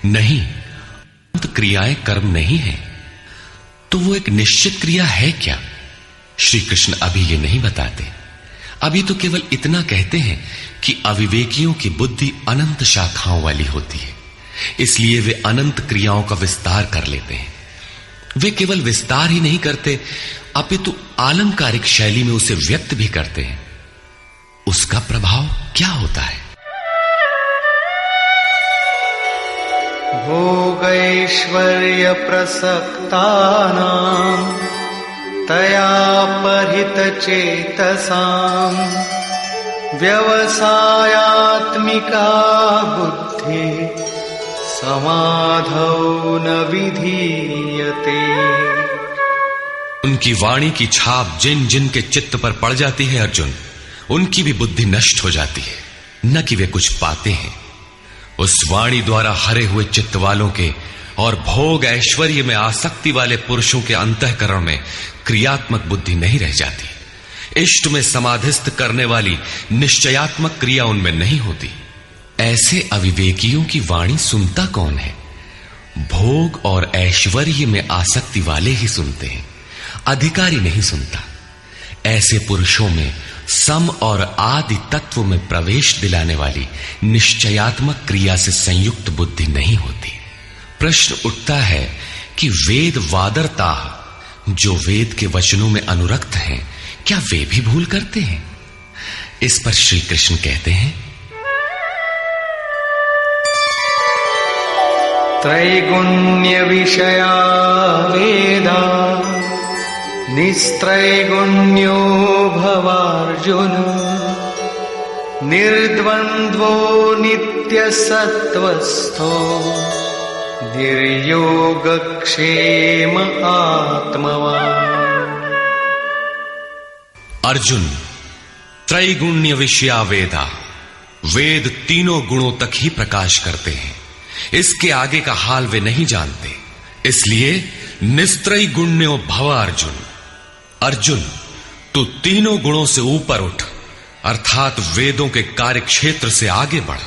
नहीं, अनंत क्रियाएं कर्म नहीं है। तो वो एक निश्चित क्रिया है क्या? श्री कृष्ण अभी ये नहीं बताते। अभी तो केवल इतना कहते हैं कि अविवेकियों की बुद्धि अनंत शाखाओं वाली होती है, इसलिए वे अनंत क्रियाओं का विस्तार कर लेते हैं। वे केवल विस्तार ही नहीं करते, अपितु आलंकारिक शैली में उसे व्यक्त भी करते हैं। उसका प्रभाव क्या होता है? भोगैश्वर्य प्रसक्तानां तया परितचेतसां व्यवसायात्मिका बुद्धि समाधौ न विधीयते। उनकी वाणी की छाप जिन जिन के चित्त पर पड़ जाती है अर्जुन, उनकी भी बुद्धि नष्ट हो जाती है, न कि वे कुछ पाते हैं। उस वाणी द्वारा हरे हुए चित्त वालों के और भोग ऐश्वर्य में आसक्ति वाले पुरुषों के अंतःकरण में क्रियात्मक बुद्धि नहीं रह जाती। इष्ट में समाधिस्थ करने वाली निश्चयात्मक क्रिया उनमें नहीं होती। ऐसे अविवेकियों की वाणी सुनता कौन है? भोग और ऐश्वर्य में आसक्ति वाले ही सुनते हैं, अधिकारी नहीं सुनता। ऐसे पुरुषों में सम और आदि तत्व में प्रवेश दिलाने वाली निश्चयात्मक क्रिया से संयुक्त बुद्धि नहीं होती। प्रश्न उठता है कि वेद वादरता, जो वेद के वचनों में अनुरक्त हैं, क्या वे भी भूल करते हैं? इस पर श्री कृष्ण कहते हैं, त्रैगुण्य विषया वेदा निस्त्रैगुण्यो भवार्जुन निर्द्वन्द्वो नित्यसत्त्वस्थो निर्योगक्षेम आत्मवान्। अर्जुन, त्रैगुण्य विषया वेदा, वेद तीनों गुणों तक ही प्रकाश करते हैं, इसके आगे का हाल वे नहीं जानते। इसलिए निस्त्रय गुण्यो भव अर्जुन, अर्जुन तू तीनों गुणों से ऊपर उठ, अर्थात वेदों के कार्य क्षेत्र से आगे बढ़।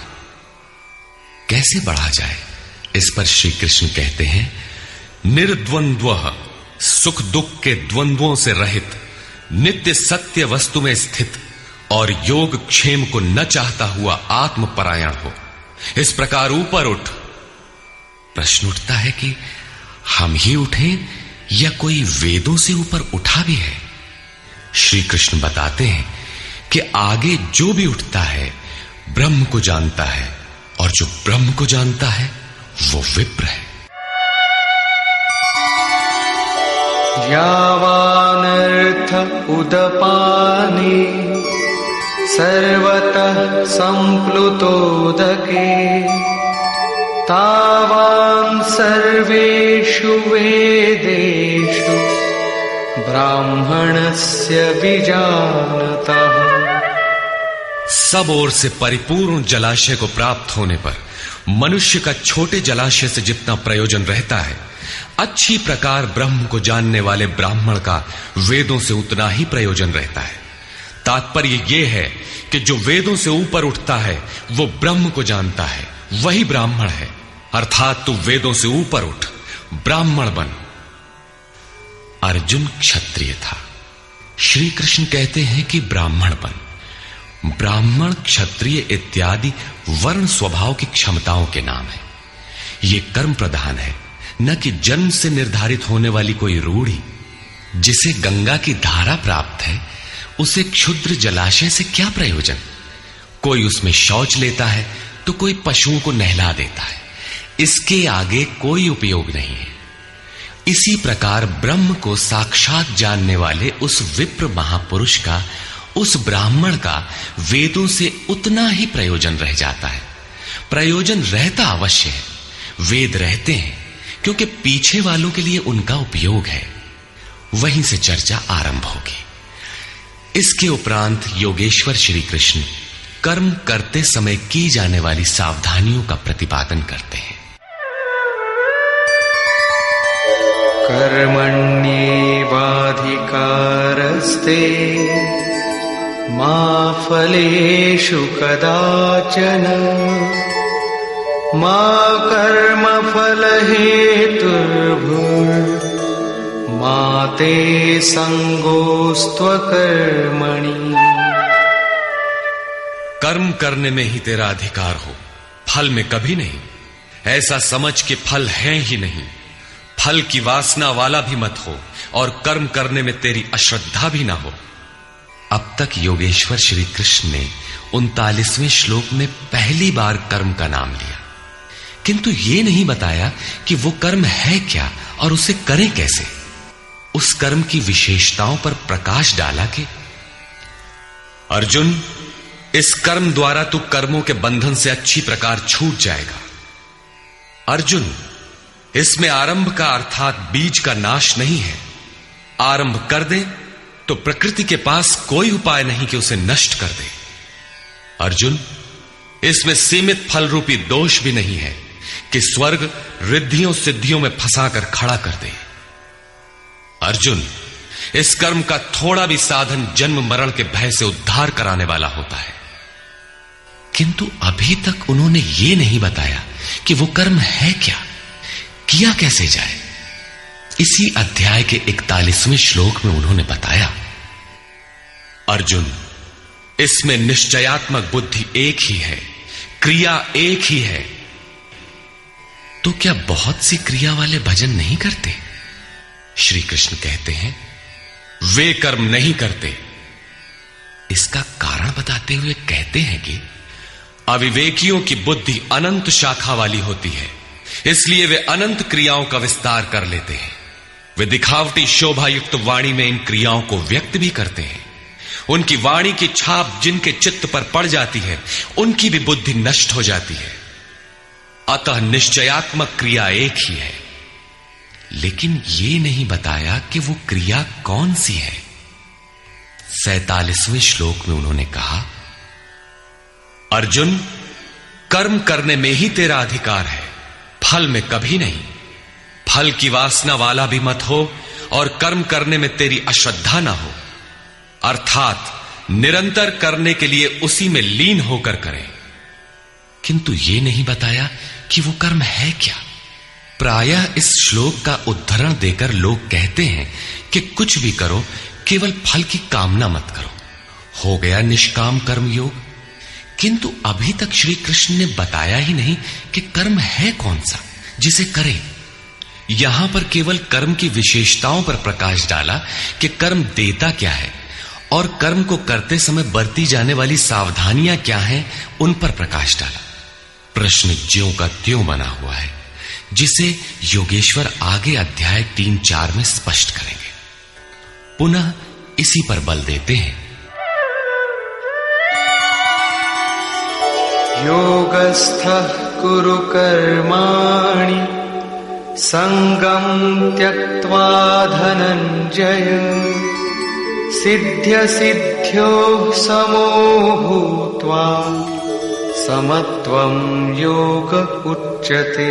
कैसे बढ़ा जाए? इस पर श्री कृष्ण कहते हैं, निर्द्वंद्वः, सुख दुख के द्वंद्वों से रहित, नित्य सत्य वस्तु में स्थित और योग क्षेम को न चाहता हुआ आत्मपरायण हो। इस प्रकार ऊपर उठ। प्रश्न उठता है कि हम ही उठें या कोई वेदों से ऊपर उठा भी है? श्री कृष्ण बताते हैं कि आगे जो भी उठता है ब्रह्म को जानता है, और जो ब्रह्म को जानता है वो विप्र है। यावानर्थ उदपाने सर्वतः संप्लुतोदके तावान् सर्वेषु वेदेषु ब्राह्मणस्य विजानतः। सब ओर से परिपूर्ण जलाशय को प्राप्त होने पर मनुष्य का छोटे जलाशय से जितना प्रयोजन रहता है, अच्छी प्रकार ब्रह्म को जानने वाले ब्राह्मण का वेदों से उतना ही प्रयोजन रहता है। तात्पर्य यह है कि जो वेदों से ऊपर उठता है वो ब्रह्म को जानता है, वही ब्राह्मण है। अर्थात तू वेदों से ऊपर उठ, ब्राह्मण बन। अर्जुन क्षत्रिय था। श्री कृष्ण कहते हैं कि ब्राह्मण बन। ब्राह्मण, क्षत्रिय इत्यादि वर्ण स्वभाव की क्षमताओं के नाम है। ये कर्म प्रधान है, न कि जन्म से निर्धारित होने वाली कोई रूढ़ी। जिसे गंगा की धारा प्राप्त है उसे क्षुद्र जलाशय से क्या प्रयोजन। कोई उसमें शौच लेता है तो कोई पशुओं को नहला देता है, इसके आगे कोई उपयोग नहीं है। इसी प्रकार ब्रह्म को साक्षात जानने वाले उस विप्र महापुरुष का, उस ब्राह्मण का वेदों से उतना ही प्रयोजन रह जाता है। प्रयोजन रहता अवश्य है, वेद रहते हैं क्योंकि पीछे वालों के लिए उनका उपयोग है। वहीं से चर्चा आरंभ होगी। इसके उपरांत योगेश्वर श्री कृष्ण कर्म करते समय की जाने वाली सावधानियों का प्रतिपादन करते हैं। कर्मण्येवाधिकारस्ते मा फलेषु कदाचन मा कर्मफलहेतुर्भुर्मा ते संगोस्त्वकर्मणि। कर्म करने में ही तेरा अधिकार हो, फल में कभी नहीं। ऐसा समझ के फल है ही नहीं। फल की वासना वाला भी मत हो और कर्म करने में तेरी अश्रद्धा भी ना हो। अब तक योगेश्वर श्री कृष्ण ने 39वें श्लोक में पहली बार कर्म का नाम लिया, किंतु यह नहीं बताया कि वो कर्म है क्या और उसे करें कैसे। उस कर्म की विशेषताओं पर प्रकाश डाला कि अर्जुन, इस कर्म द्वारा तू कर्मों के बंधन से अच्छी प्रकार छूट जाएगा। अर्जुन, इसमें आरंभ का अर्थात बीज का नाश नहीं है। आरंभ कर दे तो प्रकृति के पास कोई उपाय नहीं कि उसे नष्ट कर दे। अर्जुन, इसमें सीमित फल रूपी दोष भी नहीं है कि स्वर्ग रिद्धियों सिद्धियों में फंसाकर खड़ा कर दे। अर्जुन, इस कर्म का थोड़ा भी साधन जन्म मरण के भय से उद्धार कराने वाला होता है। किंतु अभी तक उन्होंने ये नहीं बताया कि वो कर्म है क्या, किया कैसे जाए। इसी अध्याय के 41वें श्लोक में उन्होंने बताया, अर्जुन, इसमें निश्चयात्मक बुद्धि एक ही है, क्रिया एक ही है। तो क्या बहुत सी क्रिया वाले भजन नहीं करते? श्री कृष्ण कहते हैं, वे कर्म नहीं करते। इसका कारण बताते हुए कहते हैं कि अविवेकियों की बुद्धि अनंत शाखा वाली होती है, इसलिए वे अनंत क्रियाओं का विस्तार कर लेते हैं। वे दिखावटी शोभा युक्त वाणी में इन क्रियाओं को व्यक्त भी करते हैं। उनकी वाणी की छाप जिनके चित्त पर पड़ जाती है, उनकी भी बुद्धि नष्ट हो जाती है। अतः निश्चयात्मक क्रिया एक ही है, लेकिन यह नहीं बताया कि वो क्रिया कौन सी है। 47वें श्लोक में उन्होंने कहा, अर्जुन, कर्म करने में ही तेरा अधिकार है, फल में कभी नहीं। फल की वासना वाला भी मत हो और कर्म करने में तेरी अश्रद्धा ना हो। अर्थात निरंतर करने के लिए उसी में लीन होकर करें। किंतु यह नहीं बताया कि वो कर्म है क्या। प्रायः इस श्लोक का उद्धरण देकर लोग कहते हैं कि कुछ भी करो, केवल फल की कामना मत करो, हो गया निष्काम कर्म योग। किंतु अभी तक श्री कृष्ण ने बताया ही नहीं कि कर्म है कौन सा जिसे करें। यहां पर केवल कर्म की विशेषताओं पर प्रकाश डाला कि कर्म देता क्या है और कर्म को करते समय बरती जाने वाली सावधानियां क्या हैं, उन पर प्रकाश डाला। प्रश्न ज्यों का त्यों बना हुआ है, जिसे योगेश्वर आगे अध्याय 3-4 में स्पष्ट करेंगे। पुनः इसी पर बल देते हैं, योगस्थः कुरु कर्माणि संगं त्यक्त्वा धनंजय सिद्ध्य सिद्ध्योः समो भूत्वा समत्वं योग उच्यते।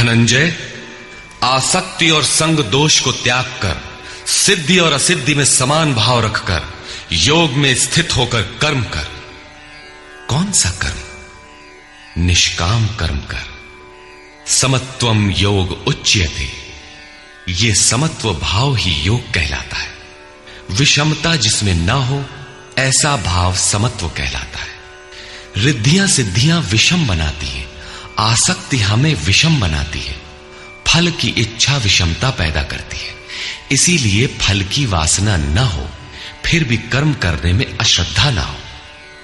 धनंजय, आसक्ति और संग दोष को त्याग कर सिद्धि और असिद्धि में समान भाव रखकर योग में स्थित होकर कर्म कर। कौन सा कर्म? निष्काम कर्म कर। समत्वम योग उच्यते। ये समत्व भाव ही योग कहलाता है। विषमता जिसमें ना हो ऐसा भाव समत्व कहलाता है। रिद्धियां सिद्धियां विषम बनाती है, आसक्ति हमें विषम बनाती है, फल की इच्छा विषमता पैदा करती है। इसीलिए फल की वासना न हो, फिर भी कर्म करने में अश्रद्धा ना हो।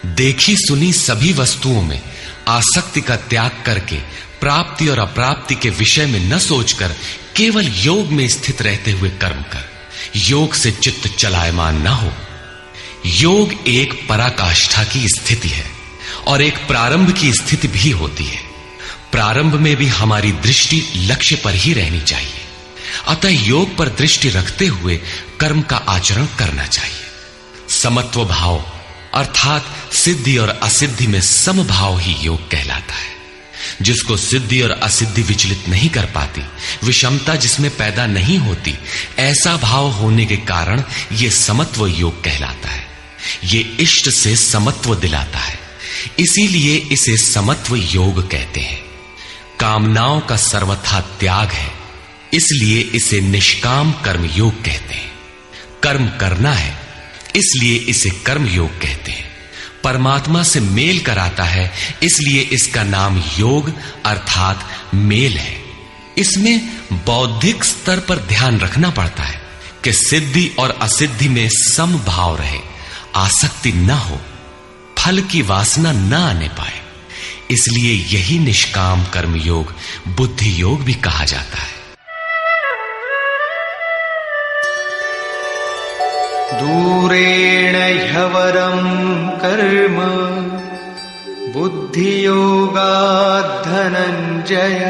देखी सुनी सभी वस्तुओं में आसक्ति का त्याग करके प्राप्ति और अप्राप्ति के विषय में न सोचकर केवल योग में स्थित रहते हुए कर्म कर। योग से चित्त चलायमान ना हो। योग एक पराकाष्ठा की स्थिति है और एक प्रारंभ की स्थिति भी होती है। प्रारंभ में भी हमारी दृष्टि लक्ष्य पर ही रहनी चाहिए। अतः योग पर दृष्टि रखते हुए कर्म का आचरण करना चाहिए। समत्व भाव अर्थात सिद्धि और असिद्धि में समभाव ही योग कहलाता है। जिसको सिद्धि और असिद्धि विचलित नहीं कर पाती, विषमता जिसमें पैदा नहीं होती, ऐसा भाव होने के कारण यह समत्व योग कहलाता है। ये इष्ट से समत्व दिलाता है, इसीलिए इसे समत्व योग कहते हैं। कामनाओं का सर्वथा त्याग है, इसलिए इसे निष्काम कर्म योग कहते हैं। कर्म करना है, इसलिए इसे कर्म योग कहते हैं। परमात्मा से मेल कराता है, इसलिए इसका नाम योग अर्थात मेल है। इसमें बौद्धिक स्तर पर ध्यान रखना पड़ता है कि सिद्धि और असिद्धि में समभाव रहे, आसक्ति न हो, फल की वासना न आने पाए। इसलिए यही निष्काम कर्म योग बुद्धि योग भी कहा जाता है। दूरेण ह्यवरं कर्म बुद्धियोगात् धनञ्जय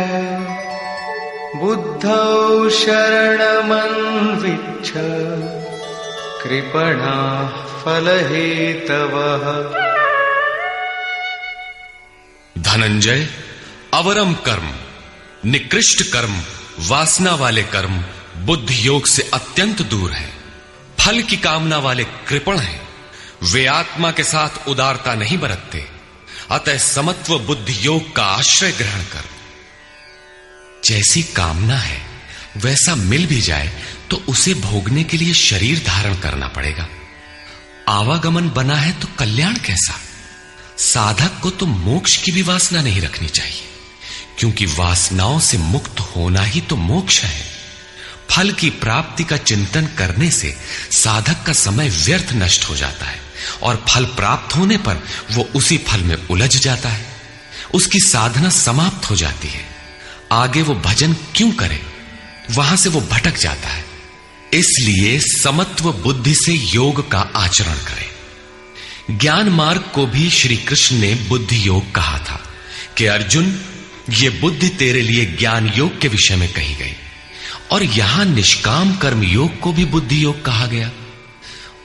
बुद्धौ शरणमन्विच्छ कृपणाः फलहेतवः। धनंजय, अवरम कर्म, निकृष्ट कर्म, वासना वाले कर्म बुद्धि योग से अत्यंत दूर है। फल की कामना वाले कृपण हैं। वे आत्मा के साथ उदारता नहीं बरतते। अतः समत्व बुद्धि योग का आश्रय ग्रहण कर। जैसी कामना है वैसा मिल भी जाए तो उसे भोगने के लिए शरीर धारण करना पड़ेगा। आवागमन बना है तो कल्याण कैसा? साधक को तो मोक्ष की भी वासना नहीं रखनी चाहिए, क्योंकि वासनाओं से मुक्त होना ही तो मोक्ष है। फल की प्राप्ति का चिंतन करने से साधक का समय व्यर्थ नष्ट हो जाता है और फल प्राप्त होने पर वो उसी फल में उलझ जाता है। उसकी साधना समाप्त हो जाती है। आगे वो भजन क्यों करे? वहां से वो भटक जाता है। इसलिए समत्व बुद्धि से योग का आचरण करें। ज्ञान मार्ग को भी श्री कृष्ण ने बुद्धि योग कहा था कि अर्जुन, ये बुद्धि तेरे लिए ज्ञान योग के विषय में कही गई। और यहां निष्काम कर्म योग को भी बुद्धि योग कहा गया।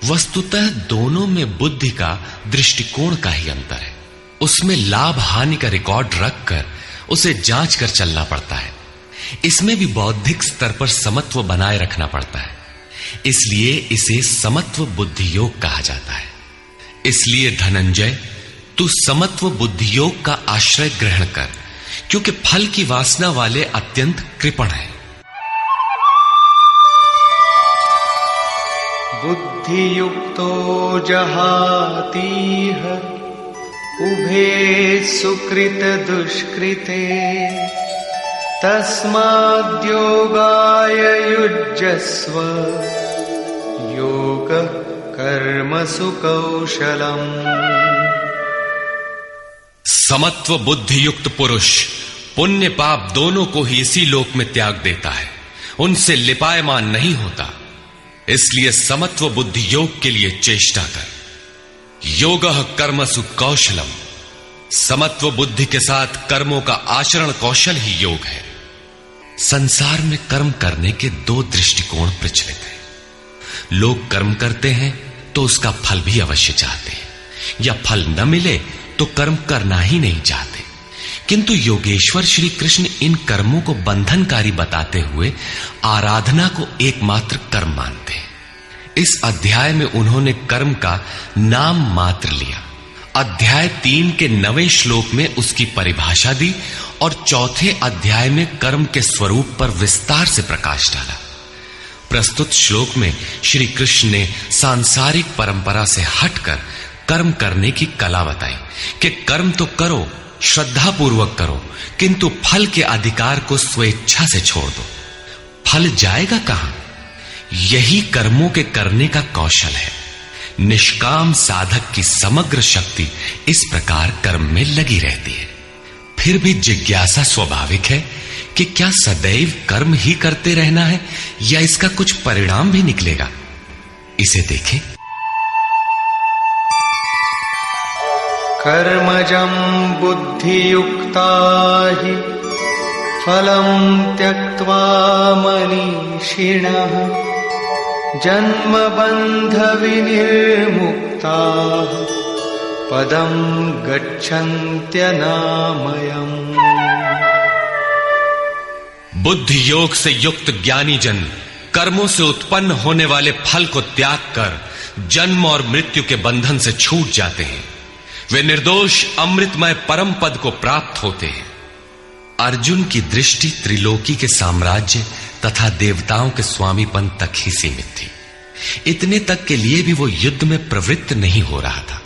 वस्तुतः दोनों में बुद्धि का दृष्टिकोण का ही अंतर है। उसमें लाभ हानि का रिकॉर्ड रखकर उसे जांच कर चलना पड़ता है। इसमें भी बौद्धिक स्तर पर समत्व बनाए रखना पड़ता है। इसलिए इसे समत्व बुद्धि योग कहा जाता है। इसलिए धनंजय, तू समत्व बुद्धि योग का आश्रय ग्रहण कर, क्योंकि फल की वासना वाले अत्यंत कृपण हैं। बुद्धियुक्तो जहातीह उभे सुकृत दुष्कृते तस्माद्योगाय युज्यस्व योग कर्मसु कौशलम्। समत्व बुद्धि युक्त पुरुष पुण्य पाप दोनों को ही इसी लोक में त्याग देता है, उनसे लिपायमान नहीं होता। इसलिए समत्व बुद्धि योग के लिए चेष्टा कर। योगः कर्मसु कौशलम। समत्व बुद्धि के साथ कर्मों का आचरण कौशल ही योग है। संसार में कर्म करने के दो दृष्टिकोण प्रचलित हैं। लोग कर्म करते हैं तो उसका फल भी अवश्य चाहते हैं, या फल न मिले तो कर्म करना ही नहीं चाहते, किंतु योगेश्वर श्री कृष्ण इन कर्मों को बंधनकारी बताते हुए आराधना को एकमात्र कर्म मानते हैं। इस अध्याय में उन्होंने कर्म का नाम मात्र लिया। अध्याय 3 के 9वें श्लोक में उसकी परिभाषा दी और चौथे अध्याय में कर्म के स्वरूप पर विस्तार से प्रकाश डाला। प्रस्तुत श्लोक में श्री कृष्ण ने सांसारिक परंपरा से हटकर कर्म करने की कला बताई कि कर्म तो करो, श्रद्धा पूर्वक करो, किंतु फल के अधिकार को स्वेच्छा से छोड़ दो। फल जाएगा कहां? यही कर्मों के करने का कौशल है। निष्काम साधक की समग्र शक्ति इस प्रकार कर्म में लगी रहती है। फिर भी जिज्ञासा स्वाभाविक है कि क्या सदैव कर्म ही करते रहना है या इसका कुछ परिणाम भी निकलेगा? इसे देखें। कर्मजं बुद्धियुक्ता हि फलं त्यक्त्वा मनीषिणः जन्मबन्ध विनिर्मुक्ताः पदं गच्छन्त्यनामयम्। बुद्धि योग से युक्त ज्ञानी जन कर्मों से उत्पन्न होने वाले फल को त्याग कर जन्म और मृत्यु के बंधन से छूट जाते हैं। वे निर्दोष अमृतमय परम पद को प्राप्त होते हैं। अर्जुन की दृष्टि त्रिलोकी के साम्राज्य तथा देवताओं के स्वामीपन तक ही सीमित थी। इतने तक के लिए भी वो युद्ध में प्रवृत्त नहीं हो रहा था।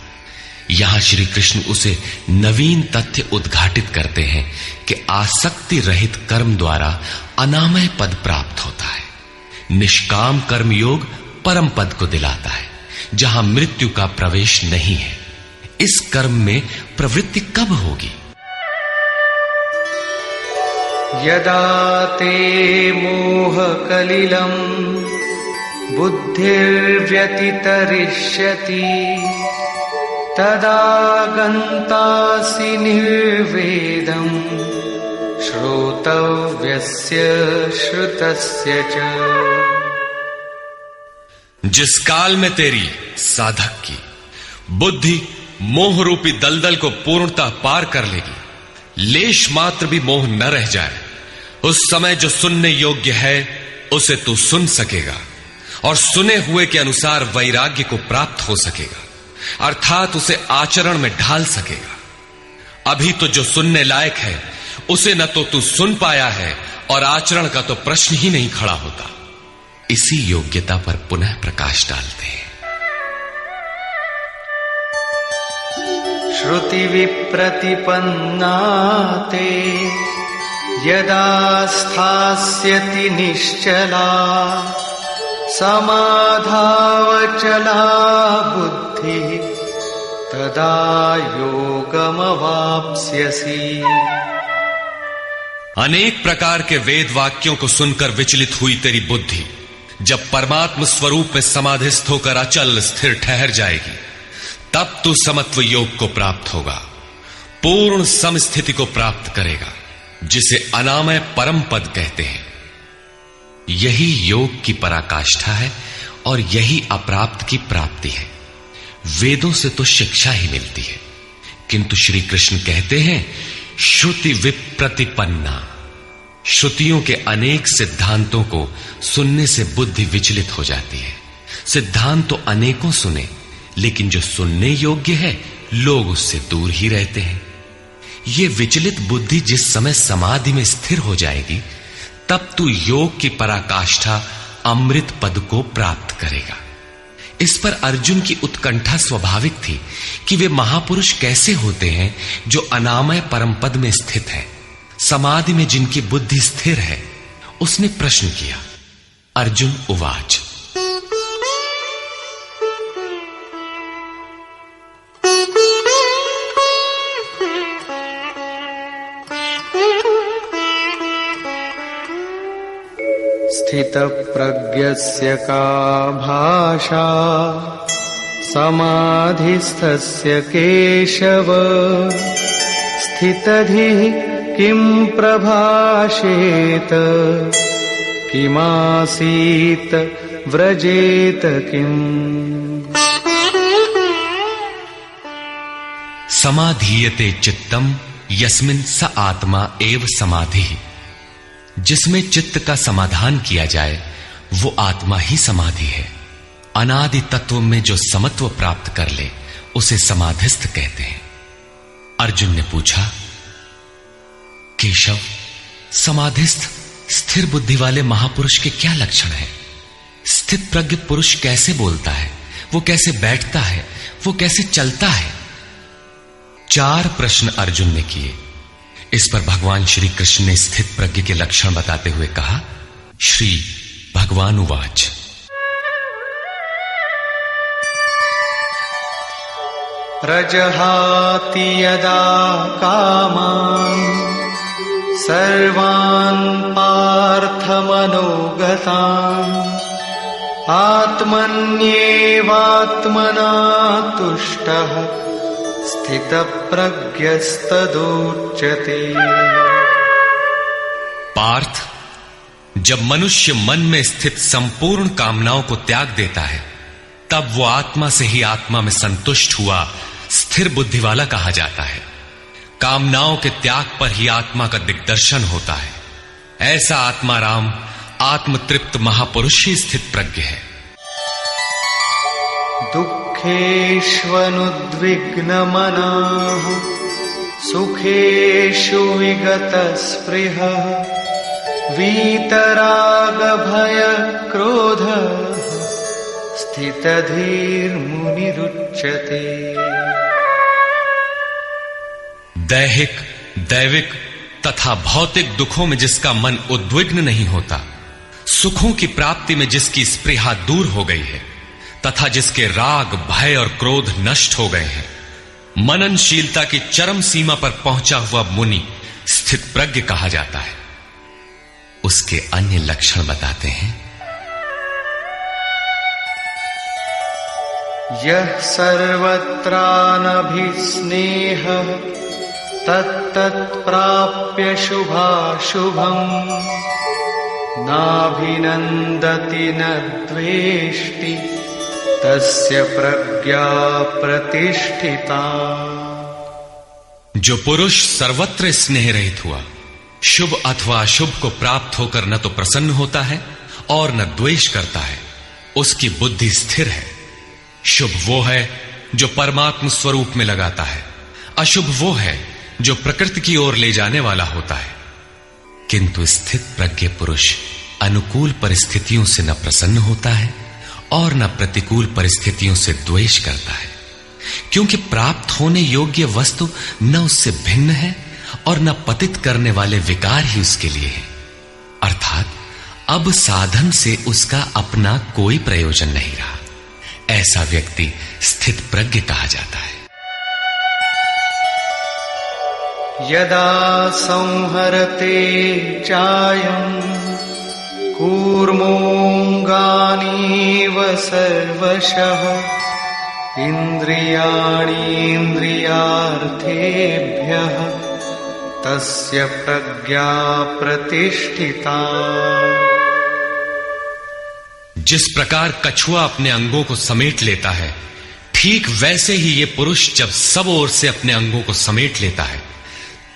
यहां श्री कृष्ण उसे नवीन तथ्य उद्घाटित करते हैं कि आसक्ति रहित कर्म द्वारा अनामय पद प्राप्त होता है। निष्काम कर्म योग परम पद को दिलाता है, जहां मृत्यु का प्रवेश नहीं है। इस कर्म में प्रवृत्ति कब होगी? यदा ते मोह कलिलं बुद्धिर्व्यतितरिष्यति तदा गन्तासि निर्वेदं श्रोतव्यस्य श्रुतस्य च। जिस काल में तेरी साधक की बुद्धि मोह रूपी दलदल को पूर्णतः पार कर लेगी, लेश मात्र भी मोह न रह जाए, उस समय जो सुनने योग्य है उसे तू सुन सकेगा और सुने हुए के अनुसार वैराग्य को प्राप्त हो सकेगा, अर्थात उसे आचरण में ढाल सकेगा। अभी तो जो सुनने लायक है उसे न तो तू सुन पाया है और आचरण का तो प्रश्न ही नहीं खड़ा होता। इसी योग्यता पर पुनः प्रकाश डालते हैं। श्रुति विप्रतिपन्ना ते यदा स्थास्यति निश्चला समाधावचला बुद्धि तदा योगमवाप्स्यसि। अनेक प्रकार के वेद वाक्यों को सुनकर विचलित हुई तेरी बुद्धि जब परमात्म स्वरूप में समाधिस्थ होकर अचल स्थिर ठहर जाएगी, तब तू समत्व योग को प्राप्त होगा, पूर्ण समस्थिति को प्राप्त करेगा, जिसे अनामय परम पद कहते हैं। यही योग की पराकाष्ठा है और यही अप्राप्त की प्राप्ति है। वेदों से तो शिक्षा ही मिलती है, किंतु श्री कृष्ण कहते हैं श्रुति विप्रतिपन्ना। श्रुतियों के अनेक सिद्धांतों को सुनने से बुद्धि विचलित हो जाती है। सिद्धांत तो अनेकों सुने, लेकिन जो सुनने योग्य है लोग उससे दूर ही रहते हैं। ये विचलित बुद्धि जिस समय समाधि में स्थिर हो जाएगी, तब तू योग की पराकाष्ठा अमृत पद को प्राप्त करेगा। इस पर अर्जुन की उत्कंठा स्वाभाविक थी कि वे महापुरुष कैसे होते हैं जो अनामय परम पद में स्थित है, समाधि में जिनकी बुद्धि स्थिर है। उसने प्रश्न किया। अर्जुन उवाच, स्थितप्रज्ञस्य का भाषा समाधिस्थस्य केशव स्थितधिः किं प्रभाषेत किमासीत व्रजेत किम्। समाधीयते चित्तम यस्मिन् स आत्मा एव समाधि, जिसमें चित्त का समाधान किया जाए वो आत्मा ही समाधि है। अनादि तत्व में जो समत्व प्राप्त कर ले उसे समाधिस्थ कहते हैं। अर्जुन ने पूछा, केशव, समाधिस्थ स्थिर बुद्धि वाले महापुरुष के क्या लक्षण हैं? स्थित प्रज्ञ पुरुष कैसे बोलता है, वो कैसे बैठता है, वो कैसे चलता है? 4 प्रश्न अर्जुन ने किए। इस पर भगवान श्री कृष्ण ने स्थित प्रज्ञ के लक्षण बताते हुए कहा, श्री भगवान उवाच, प्रजहाति यदा कामान् सर्वान् पार्थमनोगतान् आत्मन्येवात्मना तुष्टः स्थितप्रज्ञस्तदुच्यते। पार्थ, जब मनुष्य मन में स्थित संपूर्ण कामनाओं को त्याग देता है तब वो आत्मा से ही आत्मा में संतुष्ट हुआ स्थिर बुद्धि वाला कहा जाता है। कामनाओं के त्याग पर ही आत्मा का दिग्दर्शन होता है। ऐसा आत्माराम आत्मतृप्त महापुरुष ही स्थित प्रज्ञ है। दुःखेष्वनुद्विग्नमनाः सुखेषु विगतस्पृहः वीतरागभयक्रोधः स्थितधीर्मुनिरुच्यते। दैहिक, दैविक तथा भौतिक दुखों में जिसका मन उद्विग्न नहीं होता, सुखों की प्राप्ति में जिसकी स्पृहा दूर हो गई है तथा जिसके राग, भय और क्रोध नष्ट हो गए हैं, मननशीलता की चरम सीमा पर पहुंचा हुआ मुनि स्थित प्रज्ञ कहा जाता है। उसके अन्य लक्षण बताते हैं, यः सर्वत्रानभिस्नेहः तत्तत्प्राप्य शुभाशुभम् नाभिनन्दति न द्वेष्टि तस्य प्रज्ञा प्रतिष्ठिता। जो पुरुष सर्वत्र स्नेह रहित हुआ, शुभ अथवा अशुभ को प्राप्त होकर न तो प्रसन्न होता है और न द्वेष करता है, उसकी बुद्धि स्थिर है। शुभ वो है जो परमात्म स्वरूप में लगाता है, अशुभ वो है जो प्रकृति की ओर ले जाने वाला होता है। किंतु स्थित प्रज्ञ पुरुष अनुकूल परिस्थितियों से न प्रसन्न होता है और न प्रतिकूल परिस्थितियों से द्वेष करता है, क्योंकि प्राप्त होने योग्य वस्तु न उससे भिन्न है और न पतित करने वाले विकार ही उसके लिए है। अर्थात अब साधन से उसका अपना कोई प्रयोजन नहीं रहा। ऐसा व्यक्ति स्थित प्रज्ञ कहा जाता है। यदा संहरते चायम् कूर्मोऽङ्गानीव सर्वशः इन्द्रियाणीन्द्रियार्थेभ्यः तस्य प्रज्ञा प्रतिष्ठिता। जिस प्रकार कछुआ अपने अंगों को समेट लेता है, ठीक वैसे ही ये पुरुष जब सब ओर से अपने अंगों को समेट लेता है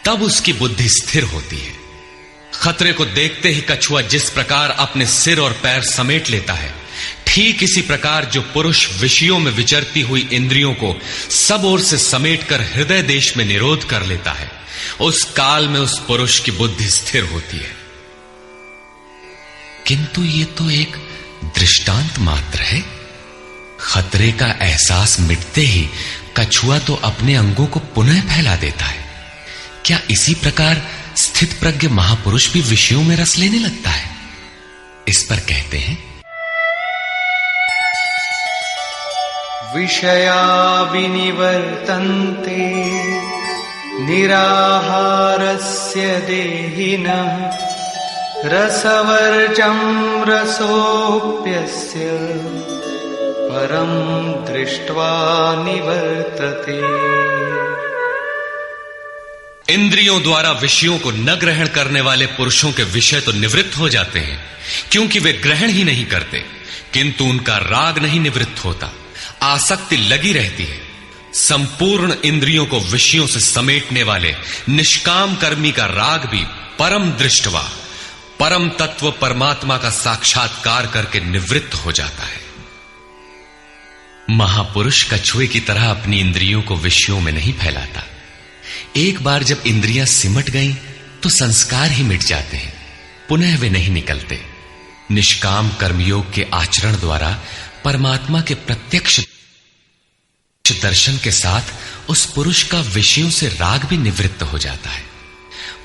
तब उसकी बुद्धि स्थिर होती है। खतरे को देखते ही कछुआ जिस प्रकार अपने सिर और पैर समेट लेता है, ठीक इसी प्रकार जो पुरुष विषयों में विचरती हुई इंद्रियों को सब ओर से समेटकर हृदय देश में निरोध कर लेता है, उस काल में उस पुरुष की बुद्धि स्थिर होती है। किंतु ये तो एक दृष्टांत मात्र है। खतरे का एहसास मिटते ही कछुआ तो अपने अंगों को पुनः फैला देता है। क्या इसी प्रकार स्थित प्रज्ञ महापुरुष भी विषयों में रस लेने लगता है? इस पर कहते हैं, विषया विनिवर्तन्ते निराहारस्य देहिनः रसवर्जं रसोऽप्यस्य परं दृष्ट्वा निवर्तते। इंद्रियों द्वारा विषयों को न ग्रहण करने वाले पुरुषों के विषय तो निवृत्त हो जाते हैं, क्योंकि वे ग्रहण ही नहीं करते, किंतु उनका राग नहीं निवृत्त होता, आसक्ति लगी रहती है। संपूर्ण इंद्रियों को विषयों से समेटने वाले निष्काम कर्मी का राग भी परम दृष्टवा, परम तत्व परमात्मा का साक्षात्कार करके निवृत्त हो जाता है। महापुरुष कछुए की तरह अपनी इंद्रियों को विषयों में नहीं फैलाता। एक बार जब इंद्रियां सिमट गईं तो संस्कार ही मिट जाते हैं, पुनः वे नहीं निकलते। निष्काम कर्मयोग के आचरण द्वारा परमात्मा के प्रत्यक्ष दर्शन के साथ उस पुरुष का विषयों से राग भी निवृत्त हो जाता है।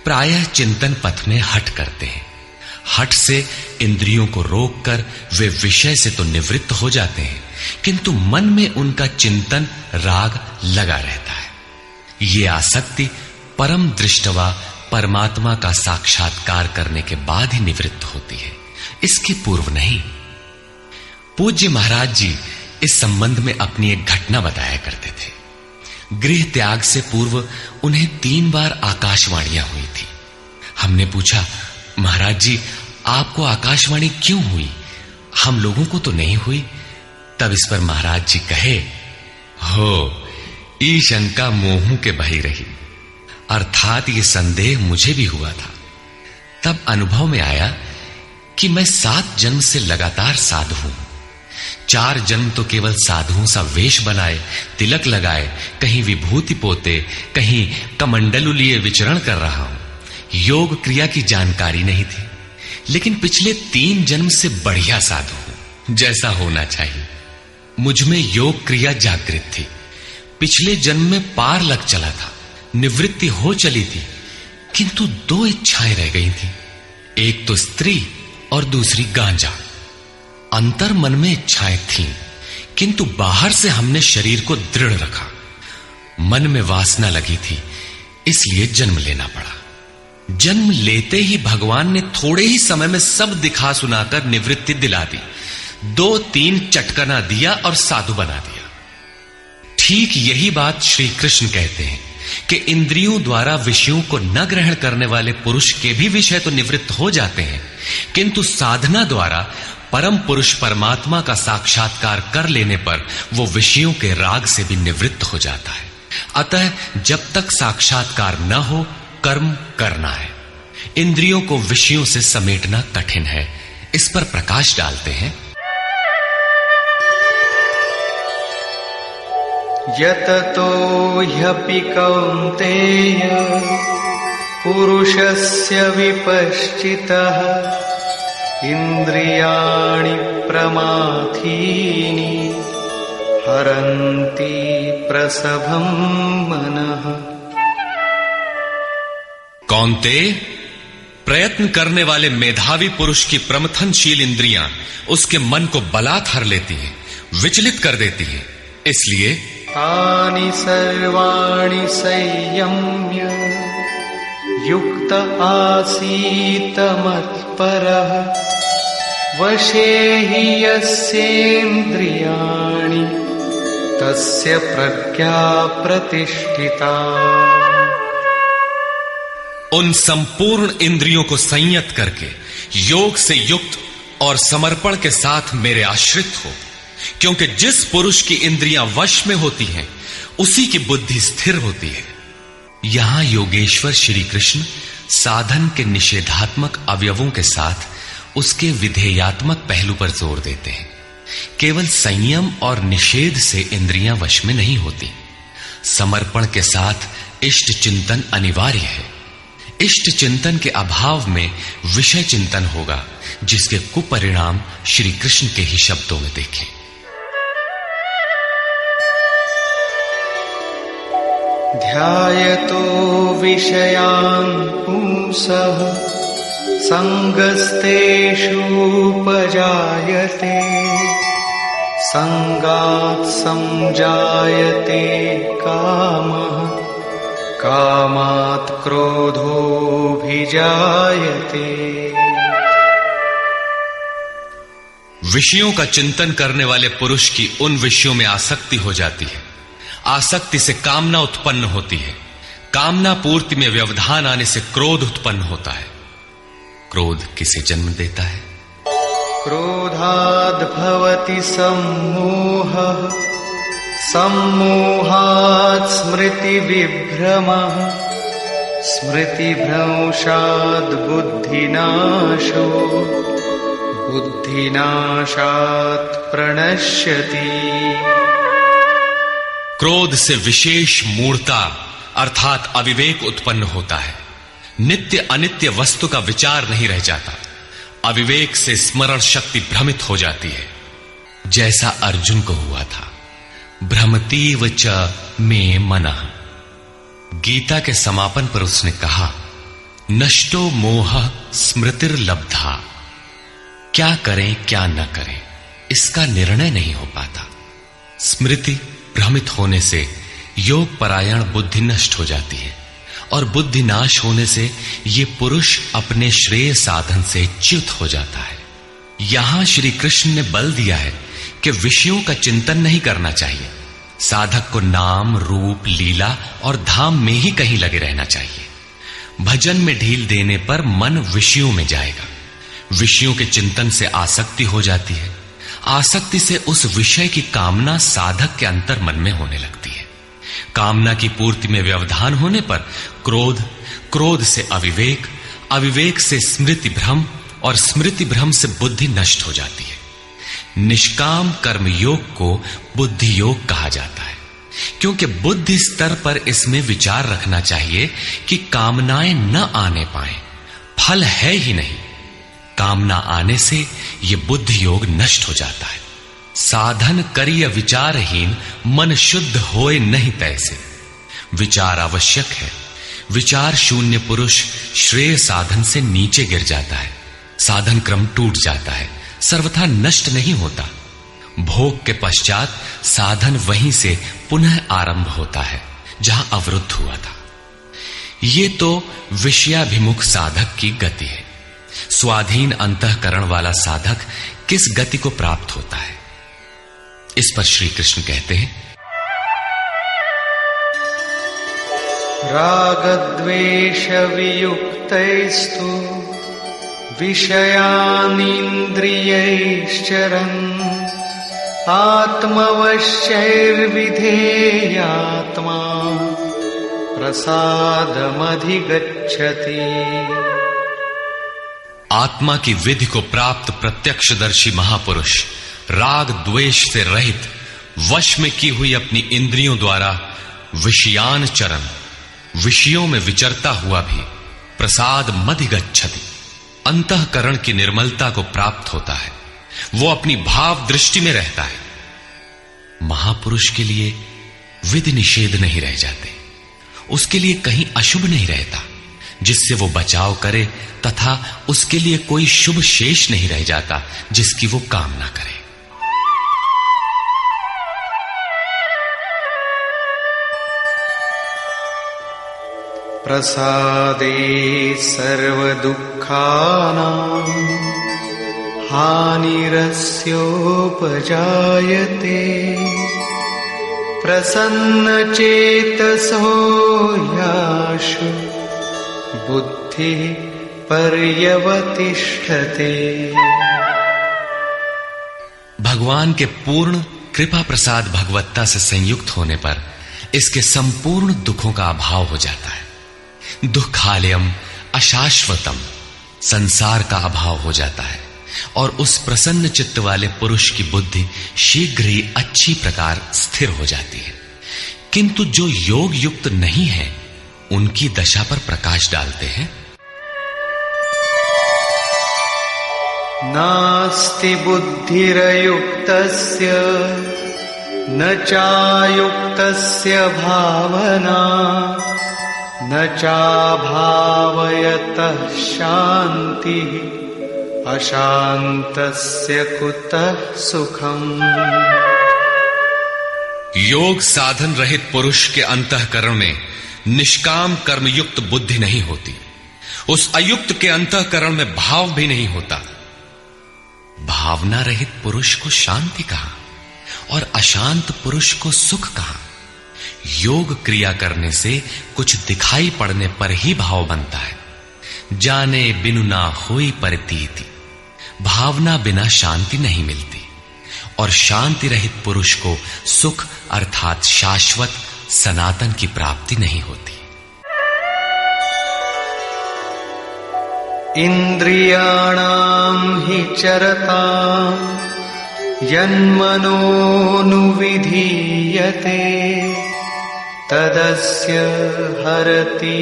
प्रायः चिंतन पथ में हठ करते हैं। हठ से इंद्रियों को रोककर वे विषय से तो निवृत्त हो जाते हैं, किंतु मन में उनका चिंतन राग लगा रहता है। ये आसक्ति परम दृष्टवा परमात्मा का साक्षात्कार करने के बाद ही निवृत्त होती है, इसके पूर्व नहीं। पूज्य महाराज जी इस संबंध में अपनी एक घटना बताया करते थे। गृह त्याग से पूर्व उन्हें 3 बार आकाशवाणियां हुई थी। हमने पूछा, महाराज जी आपको आकाशवाणी क्यों हुई, हम लोगों को तो नहीं हुई? तब इस पर महाराज जी कहे, हो ई शंका मोहू के बही रही, अर्थात ये संदेह मुझे भी हुआ था। तब अनुभव में आया कि मैं 7 जन्म से लगातार साधु हूं। 4 जन्म तो केवल साधुओं सा वेश बनाए, तिलक लगाए, कहीं विभूति पोते, कहीं कमंडलू लिए विचरण कर रहा हूं। योग क्रिया की जानकारी नहीं थी, लेकिन पिछले 3 जन्म से बढ़िया साधु हूं, जैसा होना चाहिए। मुझ में योग क्रिया जागृत थी। पिछले जन्म में पार लग चला था, निवृत्ति हो चली थी, किंतु 2 इच्छाएं रह गई थी, एक तो स्त्री और दूसरी गांजा। अंतर मन में इच्छाएं थीं, किंतु बाहर से हमने शरीर को दृढ़ रखा। मन में वासना लगी थी, इसलिए जन्म लेना पड़ा। जन्म लेते ही भगवान ने थोड़े ही समय में सब दिखा सुनाकर निवृत्ति दिला दी। 2-3 चटकना दिया और साधु बना दिया। ठीक यही बात श्री कृष्ण कहते हैं कि इंद्रियों द्वारा विषयों को न ग्रहण करने वाले पुरुष के भी विषय तो निवृत्त हो जाते हैं, किंतु साधना द्वारा परम पुरुष परमात्मा का साक्षात्कार कर लेने पर वो विषयों के राग से भी निवृत्त हो जाता है। अतः जब तक साक्षात्कार न हो कर्म करना है। इंद्रियों को विषयों से समेटना कठिन है। इस पर प्रकाश डालते हैं। यततो ह्यपि कौन्तेय पुरुषस्य विपश्चितः इंद्रियाणि प्रमाथीनि हरन्ति प्रसभं मनः। कौन्तेय, प्रयत्न करने वाले मेधावी पुरुष की प्रमथनशील इंद्रियां उसके मन को बलात् हर लेती हैं, विचलित कर देती हैं। इसलिए तानि सर्वाणि संयम्य युक्त आसीत मत्परः वशे हि यस्येन्द्रियाणि तस्य प्रज्ञा प्रतिष्ठिता। उन संपूर्ण इंद्रियों को संयत करके योग से युक्त और समर्पण के साथ मेरे आश्रित हो, क्योंकि जिस पुरुष की इंद्रियां वश में होती हैं उसी की बुद्धि स्थिर होती है। यहां योगेश्वर श्री कृष्ण साधन के निषेधात्मक अवयवों के साथ उसके विधेयात्मक पहलू पर जोर देते हैं। केवल संयम और निषेध से इंद्रियां वश में नहीं होती। समर्पण के साथ इष्ट चिंतन अनिवार्य है। इष्ट चिंतन के अभाव में विषय चिंतन होगा, जिसके कुपरिणाम श्री कृष्ण के ही शब्दों में देखें। ध्यायतो विषयान् पुंसः संगस्तेषूपजायते संगात् संजायते कामः कामात् क्रोधोऽभिजायते। विषयों का चिंतन करने वाले पुरुष की उन विषयों में आसक्ति हो जाती है। आसक्ति से कामना उत्पन्न होती है। कामना पूर्ति में व्यवधान आने से क्रोध उत्पन्न होता है। क्रोध किसे जन्म देता है? क्रोधाद् भवति सम्मोहः सम्मोहात् स्मृतिविभ्रमः स्मृतिभ्रंशात् बुद्धिनाशो बुद्धिनाशात् प्रणश्यति। क्रोध से विशेष मूढ़ता अर्थात अविवेक उत्पन्न होता है। नित्य अनित्य वस्तु का विचार नहीं रह जाता। अविवेक से स्मरण शक्ति भ्रमित हो जाती है, जैसा अर्जुन को हुआ था। भ्रमतीव च मे मनः। गीता के समापन पर उसने कहा, नष्टो मोह स्मृतिर्लब्धा। क्या करें क्या न करें इसका निर्णय नहीं हो पाता। स्मृति भ्रमित होने से योग परायण बुद्धि नष्ट हो जाती है और बुद्धि नाश होने से ये पुरुष अपने श्रेय साधन से च्युत हो जाता है। यहां श्री कृष्ण ने बल दिया है कि विषयों का चिंतन नहीं करना चाहिए। साधक को नाम रूप लीला और धाम में ही कहीं लगे रहना चाहिए। भजन में ढील देने पर मन विषयों में जाएगा। विषयों के चिंतन से आसक्ति हो जाती है। आसक्ति से उस विषय की कामना साधक के अंतर मन में होने लगती है। कामना की पूर्ति में व्यवधान होने पर क्रोध, क्रोध से अविवेक, अविवेक से स्मृति भ्रम और स्मृति भ्रम से बुद्धि नष्ट हो जाती है। निष्काम कर्म योग को बुद्धि योग कहा जाता है, क्योंकि बुद्धि स्तर पर इसमें विचार रखना चाहिए कि कामनाएं न आने पाए, फल है ही नहीं। कामना आने से यह बुद्धि योग नष्ट हो जाता है। साधन करिय विचारहीन मन शुद्ध होए नहीं तैसे। विचार आवश्यक है। विचार शून्य पुरुष श्रेय साधन से नीचे गिर जाता है। साधन क्रम टूट जाता है, सर्वथा नष्ट नहीं होता। भोग के पश्चात साधन वहीं से पुनः आरंभ होता है जहां अवरुद्ध हुआ था। ये तो विषयाभिमुख साधक की गति है। स्वाधीन अंतःकरण वाला साधक किस गति को प्राप्त होता है, इस पर श्री कृष्ण कहते हैं, रागद्वेष वियुक्तैस्तु विषयानीन्द्रियैश्चरन् आत्मवश्यैर्विधेयात्मा प्रसादमधिगच्छति। आत्मा की विधि को प्राप्त प्रत्यक्षदर्शी महापुरुष राग द्वेष से रहित वश में की हुई अपनी इंद्रियों द्वारा विषयान चरण, विषयों में विचरता हुआ भी प्रसाद मधिगच्छति, अंतःकरण की निर्मलता को प्राप्त होता है। वो अपनी भाव दृष्टि में रहता है। महापुरुष के लिए विधि निषेध नहीं रह जाते। उसके लिए कहीं अशुभ नहीं रहता जिससे वो बचाव करे, तथा उसके लिए कोई शुभ शेष नहीं रह जाता जिसकी वो कामना करे। प्रसादे सर्वदुःखानां हानिरस्योपजायते प्रसन्नचेतसो याशु बुद्धिः पर्यवतिष्ठते। भगवान के पूर्ण कृपा प्रसाद भगवत्ता से संयुक्त होने पर इसके संपूर्ण दुखों का अभाव हो जाता है। दुखालयम अशाश्वतम, संसार का अभाव हो जाता है और उस प्रसन्न चित्त वाले पुरुष की बुद्धि शीघ्र ही अच्छी प्रकार स्थिर हो जाती है। किंतु जो योग युक्त नहीं है उनकी दशा पर प्रकाश डालते हैं। नास्ति बुद्धिरयुक्तस्य न चायुक्तस्य भावना न चाभावयतः शान्तिः अशान्तस्य कुतः सुखम्। योग साधन रहित पुरुष के अंतःकरण में निष्काम कर्मयुक्त बुद्धि नहीं होती। उस अयुक्त के अंतःकरण में भाव भी नहीं होता। भावना रहित पुरुष को शांति कहा और अशांत पुरुष को सुख कहा। योग क्रिया करने से कुछ दिखाई पड़ने पर ही भाव बनता है। जाने बिनु ना होई परतीति, भावना बिना शांति नहीं मिलती। और शांति रहित पुरुष को सुख अर्थात शाश्वत सनातन की प्राप्ति नहीं होती। इंद्रियाणां हि चरतां यन्मनोनुविधीयते तदस्य हरति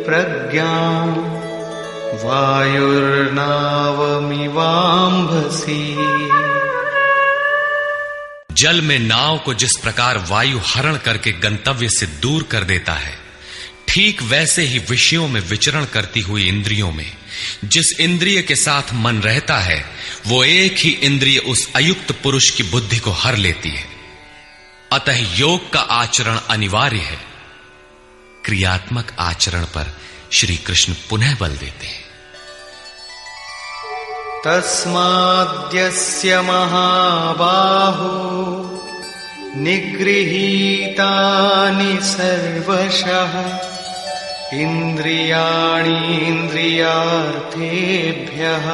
प्रज्ञां वायुर्नावमिवाम्भसि। जल में नाव को जिस प्रकार वायु हरण करके गंतव्य से दूर कर देता है, ठीक वैसे ही विषयों में विचरण करती हुई इंद्रियों में जिस इंद्रिय के साथ मन रहता है, वो एक ही इंद्रिय उस अयुक्त पुरुष की बुद्धि को हर लेती है। अतः योग का आचरण अनिवार्य है। क्रियात्मक आचरण पर श्री कृष्ण पुनः बल देते हैं। तस्माद्यस्य महाबाहो निगृहीतानि सर्वशः इंद्रियाणीन्द्रियार्थेभ्यः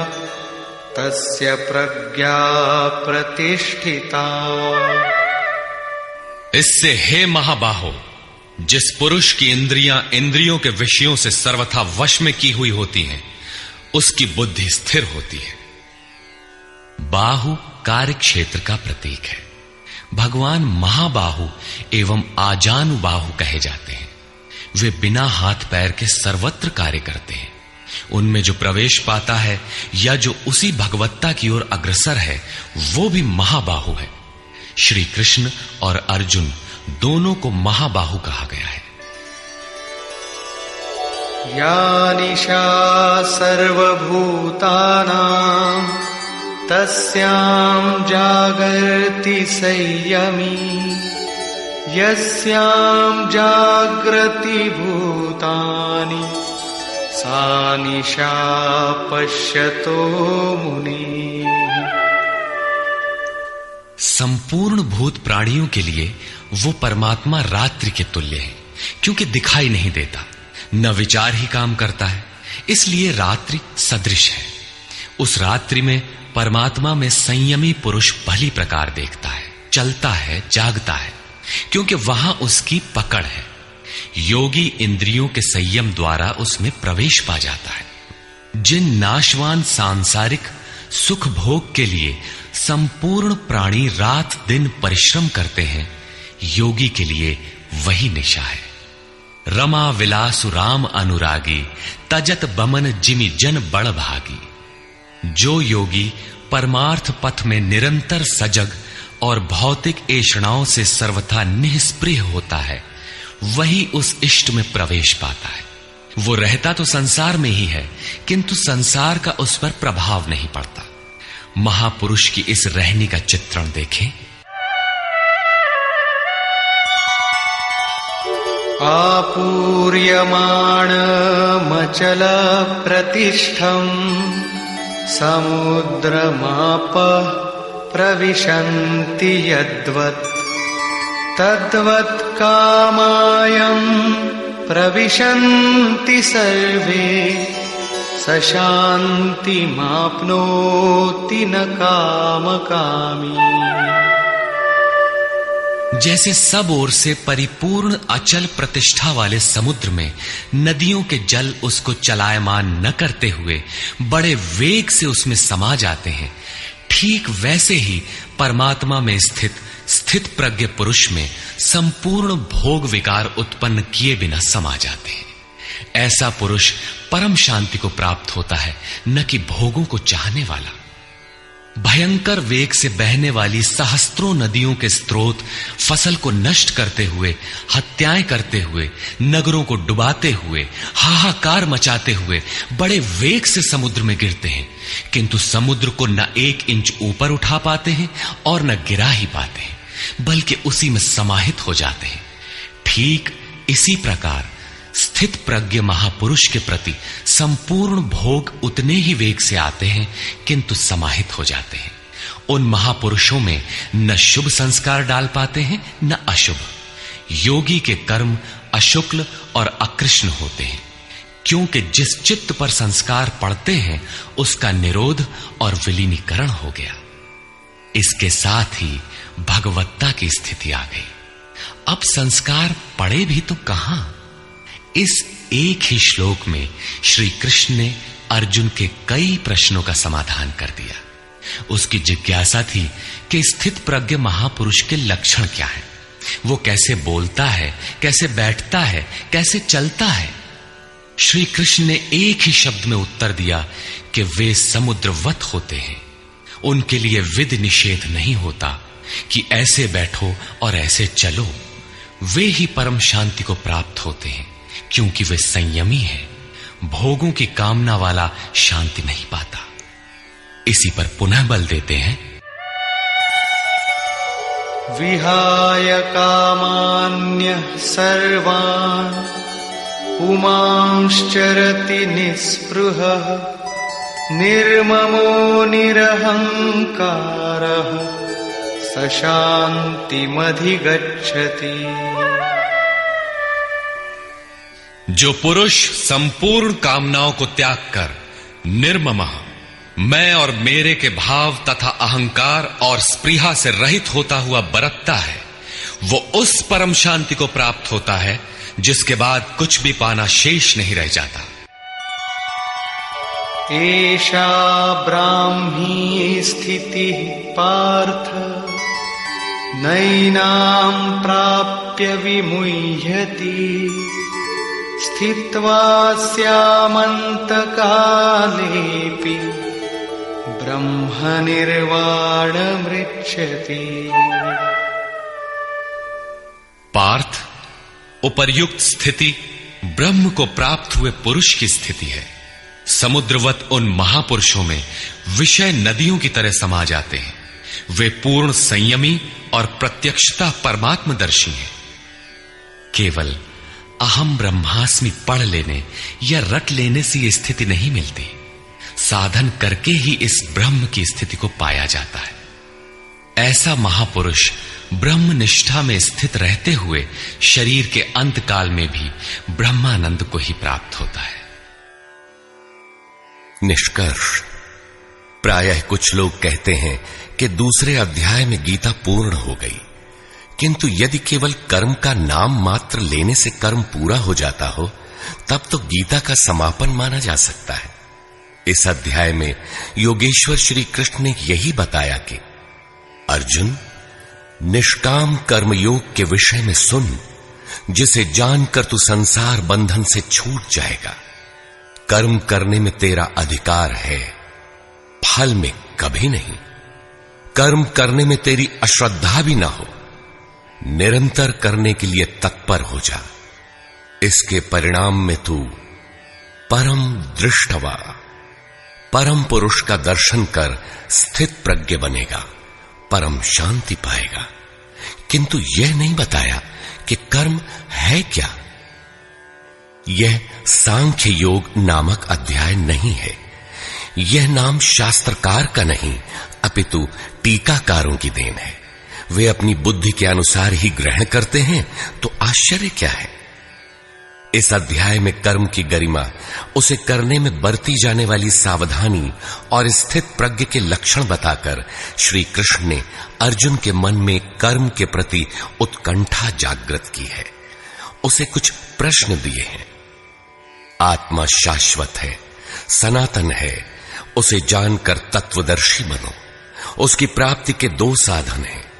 तस्य प्रज्ञा प्रतिष्ठिता। इससे हे महाबाहो, जिस पुरुष की इंद्रियां इंद्रियों के विषयों से सर्वथा वश में की हुई होती हैं, उसकी बुद्धि स्थिर होती है। बाहु कार्य क्षेत्र का प्रतीक है। भगवान महाबाहु एवं आजानुबाहु कहे जाते हैं। वे बिना हाथ पैर के सर्वत्र कार्य करते हैं। उनमें जो प्रवेश पाता है या जो उसी भगवत्ता की ओर अग्रसर है, वो भी महाबाहु है। श्री कृष्ण और अर्जुन दोनों को महाबाहु कहा गया है। या निशा सर्वभूतानां तस्यां जागर्ति संयमी यस्यां जागृति भूतानि सा निशा पश्यतो मुनि। संपूर्ण भूत प्राणियों के लिए वो परमात्मा रात्रि के तुल्य है, क्योंकि दिखाई नहीं देता, न विचार ही काम करता है, इसलिए रात्रि सदृश है। उस रात्रि में परमात्मा में संयमी पुरुष भली प्रकार देखता है, चलता है, जागता है, क्योंकि वहां उसकी पकड़ है। योगी इंद्रियों के संयम द्वारा उसमें प्रवेश पा जाता है। जिन नाशवान सांसारिक सुख भोग के लिए संपूर्ण प्राणी रात दिन परिश्रम करते हैं, योगी के लिए वही निशा है। रमा विलासु राम अनुरागी तजत बमन जिमि जन बड़ भागी। जो योगी परमार्थ पथ में निरंतर सजग और भौतिक ऐषणाओं से सर्वथा निष्प्रिय होता है, वही उस इष्ट में प्रवेश पाता है। वो रहता तो संसार में ही है, किंतु संसार का उस पर प्रभाव नहीं पड़ता। महापुरुष की इस रहनी का चित्रण देखें। आपूर्यमाणमचल प्रतिष्ठम् समुद्रमाप प्रविशन्ति यद्वत् तद्वत् कामायं प्रविशन्ति सर्वे स शान्तिमाप्नोति न कामकामी। जैसे सब ओर से परिपूर्ण अचल प्रतिष्ठा वाले समुद्र में नदियों के जल उसको चलायमान न करते हुए बड़े वेग से उसमें समा जाते हैं, ठीक वैसे ही परमात्मा में स्थित प्रज्ञ पुरुष में संपूर्ण भोग विकार उत्पन्न किए बिना समा जाते हैं। ऐसा पुरुष परम शांति को प्राप्त होता है, न कि भोगों को चाहने वाला। भयंकर वेग से बहने वाली सहस्त्रों नदियों के स्रोत फसल को नष्ट करते हुए, हत्याएं करते हुए, नगरों को डुबाते हुए, हाहाकार मचाते हुए बड़े वेग से समुद्र में गिरते हैं, किंतु समुद्र को न 1 इंच ऊपर उठा पाते हैं और न गिरा ही पाते हैं, बल्कि उसी में समाहित हो जाते हैं। ठीक इसी प्रकार स्थित प्रज्ञ महापुरुष के प्रति संपूर्ण भोग उतने ही वेग से आते हैं, किंतु समाहित हो जाते हैं। उन महापुरुषों में न शुभ संस्कार डाल पाते हैं न अशुभ। योगी के कर्म अशुक्ल और अकृष्ण होते हैं, क्योंकि जिस चित्त पर संस्कार पड़ते हैं उसका निरोध और विलीनीकरण हो गया। इसके साथ ही भगवत्ता की स्थिति आ गई। अब संस्कार पड़े भी तो कहां। इस एक ही श्लोक में श्री कृष्ण ने अर्जुन के कई प्रश्नों का समाधान कर दिया। उसकी जिज्ञासा थी कि स्थित प्रज्ञ महापुरुष के लक्षण क्या है, वो कैसे बोलता है, कैसे बैठता है, कैसे चलता है। श्री कृष्ण ने एक ही शब्द में उत्तर दिया कि वे समुद्रवत होते हैं। उनके लिए विधि निषेध नहीं होता कि ऐसे बैठो और ऐसे चलो। वे ही परम शांति को प्राप्त होते हैं, क्योंकि वे संयमी हैं। भोगों की कामना वाला शांति नहीं पाता। इसी पर पुनः बल देते हैं, विहाय कामान्यः सर्वान् पुमांश्चरति निःस्पृहः निर्ममो निरहंकारः स शान्तिमधिगच्छति। जो पुरुष संपूर्ण कामनाओं को त्याग कर निर्ममः, मैं और मेरे के भाव तथा अहंकार और स्पृहा से रहित होता हुआ बरतता है, वो उस परम शांति को प्राप्त होता है जिसके बाद कुछ भी पाना शेष नहीं रह जाता। एषा ब्राह्मी स्थितिः पार्थ नैनां प्राप्य विमुह्यति स्थित्वा स्यामन्तकालेऽपि ब्रह्मनिर्वाणमृच्छति। पार्थ, उपर्युक्त स्थिति ब्रह्म को प्राप्त हुए पुरुष की स्थिति है। समुद्रवत उन महापुरुषों में विषय नदियों की तरह समा जाते हैं। वे पूर्ण संयमी और प्रत्यक्षता परमात्मदर्शी हैं। केवल अहम ब्रह्मास्मि पढ़ लेने या रट लेने से यह स्थिति नहीं मिलती। साधन करके ही इस ब्रह्म की स्थिति को पाया जाता है। ऐसा महापुरुष ब्रह्म निष्ठा में स्थित रहते हुए शरीर के अंत काल में भी ब्रह्मानंद को ही प्राप्त होता है। निष्कर्ष, प्रायः कुछ लोग कहते हैं कि दूसरे अध्याय में गीता पूर्ण हो गई, किंतु यदि केवल कर्म का नाम मात्र लेने से कर्म पूरा हो जाता हो तब तो गीता का समापन माना जा सकता है। इस अध्याय में योगेश्वर श्री कृष्ण ने यही बताया कि अर्जुन, निष्काम कर्मयोग के विषय में सुन, जिसे जानकर तू संसार बंधन से छूट जाएगा। कर्म करने में तेरा अधिकार है, फल में कभी नहीं। कर्म करने में तेरी अश्रद्धा भी ना हो, निरंतर करने के लिए तत्पर हो जा। इसके परिणाम में तू परम दृष्टवा, परम पुरुष का दर्शन कर स्थित प्रज्ञ बनेगा, परम शांति पाएगा। किंतु यह नहीं बताया कि कर्म है क्या। यह सांख्य योग नामक अध्याय नहीं है। यह नाम शास्त्रकार का नहीं अपितु टीकाकारों की देन है। वे अपनी बुद्धि के अनुसार ही ग्रहण करते हैं, तो आश्चर्य क्या है। इस अध्याय में कर्म की गरिमा, उसे करने में बरती जाने वाली सावधानी और स्थित प्रज्ञ के लक्षण बताकर श्री कृष्ण ने अर्जुन के मन में कर्म के प्रति उत्कंठा जागृत की है। उसे कुछ प्रश्न दिए हैं। आत्मा शाश्वत है, सनातन है, उसे जानकर तत्वदर्शी बनो। उसकी प्राप्ति के दो साधन हैं,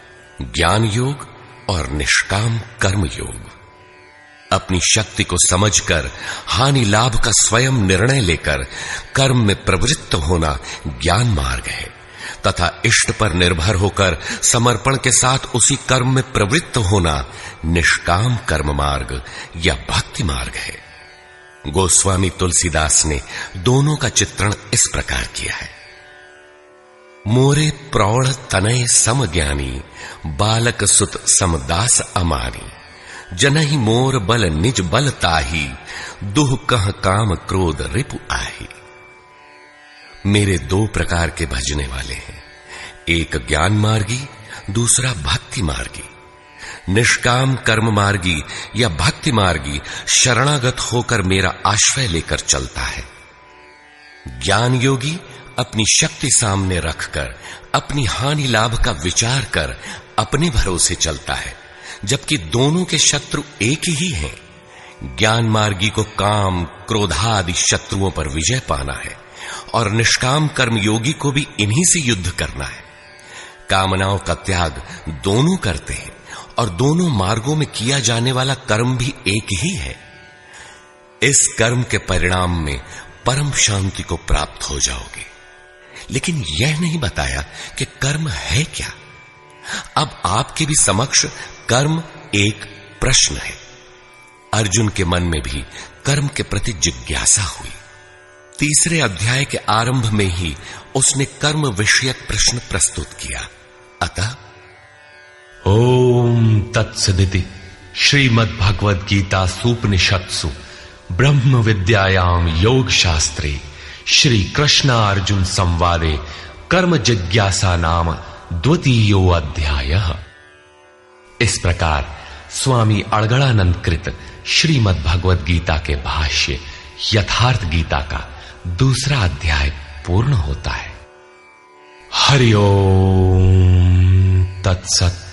ज्ञान योग और निष्काम कर्म योग। अपनी शक्ति को समझकर हानि लाभ का स्वयं निर्णय लेकर कर्म में प्रवृत्त होना ज्ञान मार्ग है, तथा इष्ट पर निर्भर होकर समर्पण के साथ उसी कर्म में प्रवृत्त होना निष्काम कर्म मार्ग या भक्ति मार्ग है। गोस्वामी तुलसीदास ने दोनों का चित्रण इस प्रकार किया है। मोरे प्रौढ़ तनय सम ज्ञानी, बालक सुत समदास अमानी, जनहि मोर बल निज बल ताही, दुह कह काम क्रोध रिपु आही। मेरे दो प्रकार के भजने वाले हैं, एक ज्ञान मार्गी, दूसरा भक्ति मार्गी। निष्काम कर्म मार्गी या भक्ति मार्गी शरणागत होकर मेरा आश्रय लेकर चलता है। ज्ञान योगी अपनी शक्ति सामने रखकर अपनी हानि लाभ का विचार कर अपने भरोसे चलता है, जबकि दोनों के शत्रु एक ही हैं। ज्ञान मार्गी को काम, क्रोधादि शत्रुओं पर विजय पाना है और निष्काम कर्मयोगी को भी इन्हीं से युद्ध करना है। कामनाओं का त्याग दोनों करते हैं और दोनों मार्गों में किया जाने वाला कर्म भी एक ही है। इस कर्म के परिणाम में परम शांति को प्राप्त हो जाओगे। लेकिन यह नहीं बताया कि कर्म है क्या। अब आपके भी समक्ष कर्म एक प्रश्न है। अर्जुन के मन में भी कर्म के प्रति जिज्ञासा हुई। तीसरे अध्याय के आरंभ में ही उसने कर्म विषयक प्रश्न प्रस्तुत किया। अतः ओम तत्सदिति श्रीमद् भगवद गीता सूपनिषत्सु ब्रह्म विद्यायाम योग शास्त्रे श्री कृष्णार्जुन संवादे कर्म जिज्ञासा नाम द्वितीयो अध्यायः। इस प्रकार स्वामी अड़गड़ानंद कृत श्रीमद् भगवद गीता के भाष्य यथार्थ गीता का दूसरा अध्याय पूर्ण होता है। हरि ओम तत्सत।